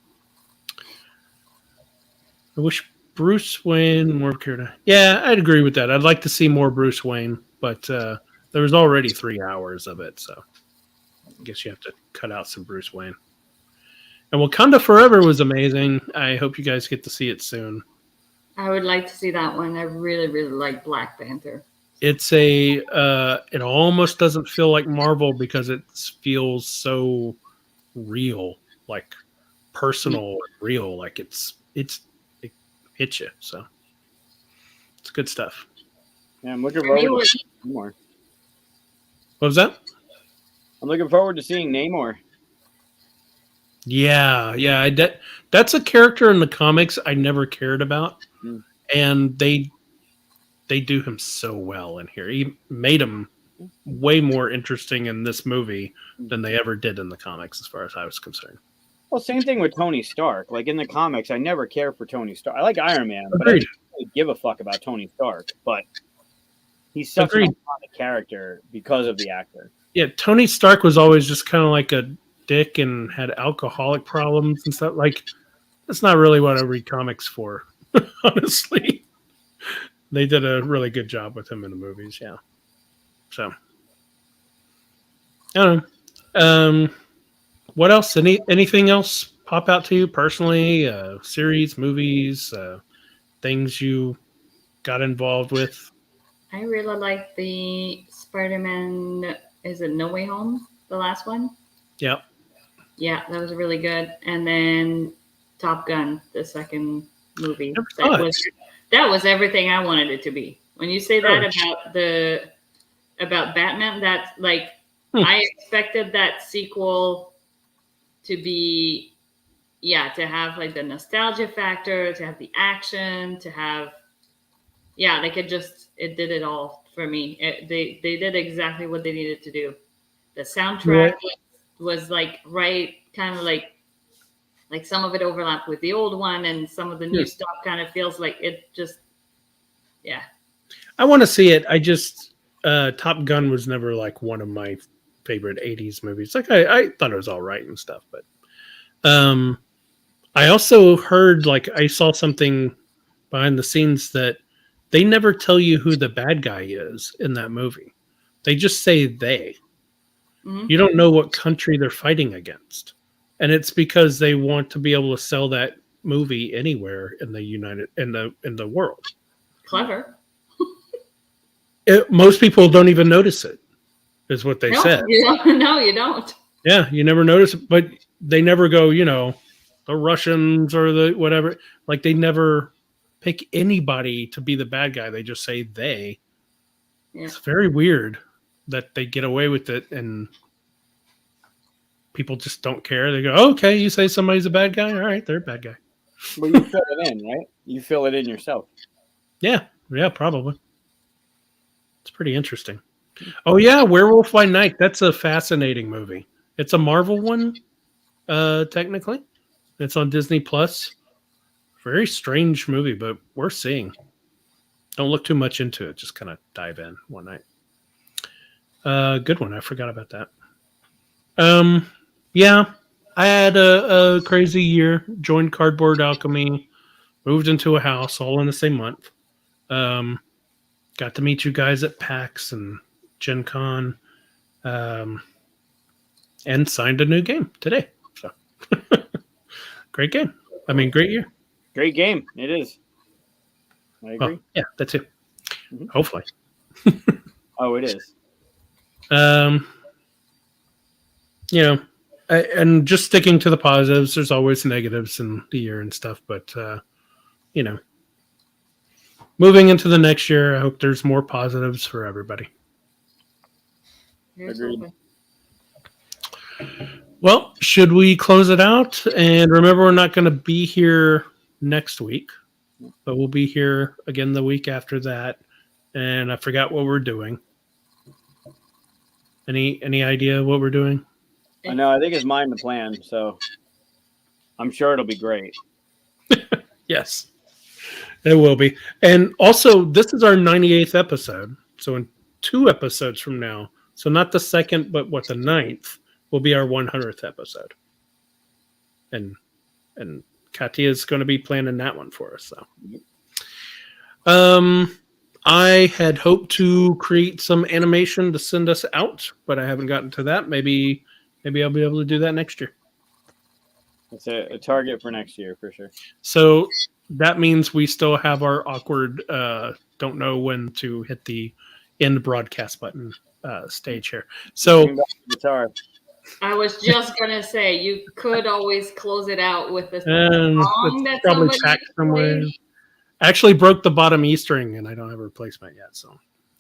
I wish Bruce Wayne more character. Yeah, I'd agree with that. I'd like to see more Bruce Wayne, but there was already 3 hours of it, so I guess you have to cut out some Bruce Wayne. And Wakanda Forever was amazing. I hope you guys get to see it soon. I would like to see that one. I really, really like Black Panther. It's it almost doesn't feel like Marvel because it feels so real, like personal and real. Like it hits you. So it's good stuff. Yeah, I'm looking forward to seeing Namor. What was that? I'm looking forward to seeing Namor. Yeah. That's a character in the comics I never cared about, and they do him so well in here. He made him way more interesting in this movie than they ever did in the comics, as far as I was concerned. Well, same thing with Tony Stark. Like in the comics, I never cared for Tony Stark. I like Iron Man, but I don't really give a fuck about Tony Stark. But he's such an iconic character because of the actor. Yeah, Tony Stark was always just kind of like a dick and had alcoholic problems and stuff. Like, that's not really what I read comics for, honestly. They did a really good job with him in the movies, yeah. So, I don't know. What else? Anything else pop out to you personally? Series, movies, things you got involved with? I really like the Spider-Man. Is it No Way Home? The last one? Yep. Yeah, that was really good. And then Top Gun, the second movie. That was everything I wanted it to be. When you say that about Batman, that's like I expected that sequel to be, to have like the nostalgia factor, to have the action, to have, like it did it all for me. They did exactly what they needed to do. The soundtrack was like kind of like some of it overlapped with the old one, and some of the new stuff kind of feels like it just, I want to see it. I just Top Gun was never like one of my favorite 80s movies. Like I thought it was all right and stuff, but I also heard, like, I saw something behind the scenes that they never tell you who the bad guy is in that movie. They just say they. Mm-hmm. You don't know what country they're fighting against. And it's because they want to be able to sell that movie anywhere in the world. Clever. Most people don't even notice it. is what they No, said. you don't. No, you don't. Yeah, you never notice it, but they never go, the Russians or the whatever. Like they never pick anybody to be the bad guy. They just say they. Yeah. It's very weird that they get away with it and people just don't care. They go, oh, okay, you say somebody's a bad guy? All right, they're a bad guy. Well, you fill it in, right? You fill it in yourself. Yeah, probably. It's pretty interesting. Oh, yeah, Werewolf by Night. That's a fascinating movie. It's a Marvel one, technically. It's on Disney Plus. Very strange movie, but worth seeing. Don't look too much into it. Just kind of dive in one night. Good one. I forgot about that. Yeah, I had a crazy year. Joined Cardboard Alchemy. Moved into a house all in the same month. Got to meet you guys at PAX and Gen Con. And signed a new game today. So great game. I mean, great year. Great game. It is. I agree. Oh, yeah, that's it. Mhm. Hopefully. Oh, it is. And just sticking to the positives, there's always negatives in the year and stuff, but moving into the next year, I hope there's more positives for everybody. Here's Agreed. hoping. Well, should we close it out? And remember, we're not going to be here next week, but we'll be here again the week after that. And I forgot what we're doing. Any idea what we're doing? I know. I think it's mine to plan, so I'm sure it'll be great. Yes, it will be. And also, this is our 98th episode. So in 2 episodes from now, so not the second, but the 9th, will be our 100th episode. And Katia is going to be planning that one for us. So, I had hoped to create some animation to send us out, but I haven't gotten to that. Maybe I'll be able to do that next year. It's a target for next year for sure. So that means we still have our awkward, don't know when to hit the end broadcast button stage here. So Bring back the guitar. I was just gonna say you could always close it out with a and song it's that probably somebody tracked somewhere. played. I actually broke the bottom E string and I don't have a replacement yet. So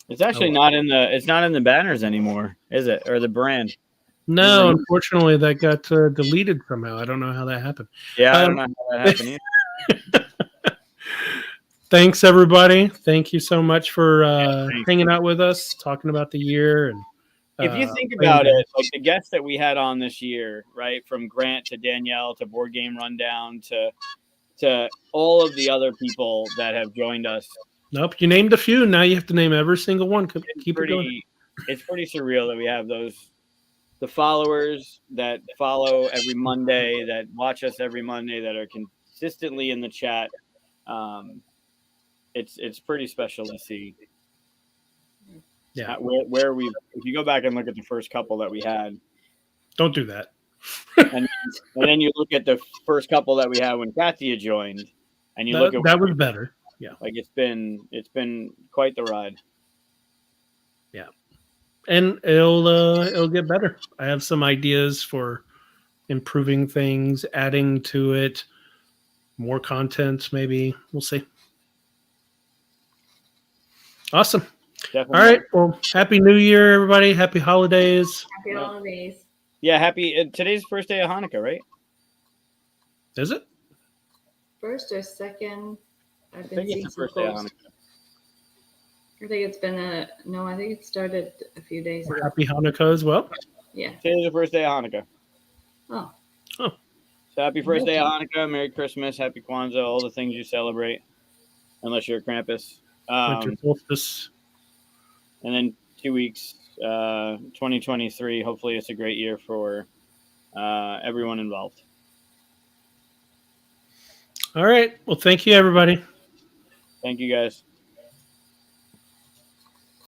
It's actually not in the banners anymore, is it? Or the brand? no, unfortunately, that got deleted somehow. I don't know how that happened. Yeah, I don't know how that happened either. Thanks, everybody. Thank you so much for hanging out with us, talking about the year. And if you think about it, like the guests that we had on this year, right, from Grant to Danielle to Board Game Rundown to all of the other people that have joined us. Nope, you named a few. Now you have to name every single one. Keep it going. It's pretty surreal that we have the followers that follow every Monday, that watch us every Monday, that are consistently in the chat. It's pretty special to see. Yeah, where we, if you go back and look at the first couple that we had, don't do that. and then you look at the first couple that we had when Katia joined, and you look at that was better. Yeah, like it's been quite the ride. Yeah, and it'll get better. I have some ideas for improving things, adding to it, more content. Maybe we'll see. Awesome. Definitely. All right. Well, Happy New Year, everybody. Happy holidays. Happy holidays. Yeah, today's the first day of Hanukkah, right? Is it? First or second? I think it's the first day of Hanukkah. I think it's been I think it started a few days ago. Happy Hanukkah as well. Yeah. Today's the first day of Hanukkah. Oh. So happy first day of Hanukkah, Merry Christmas, Happy Kwanzaa, all the things you celebrate, unless you're a Krampus. Winter solstice. And then 2 weeks, 2023. Hopefully, it's a great year for everyone involved. All right. Well, thank you, everybody. Thank you, guys.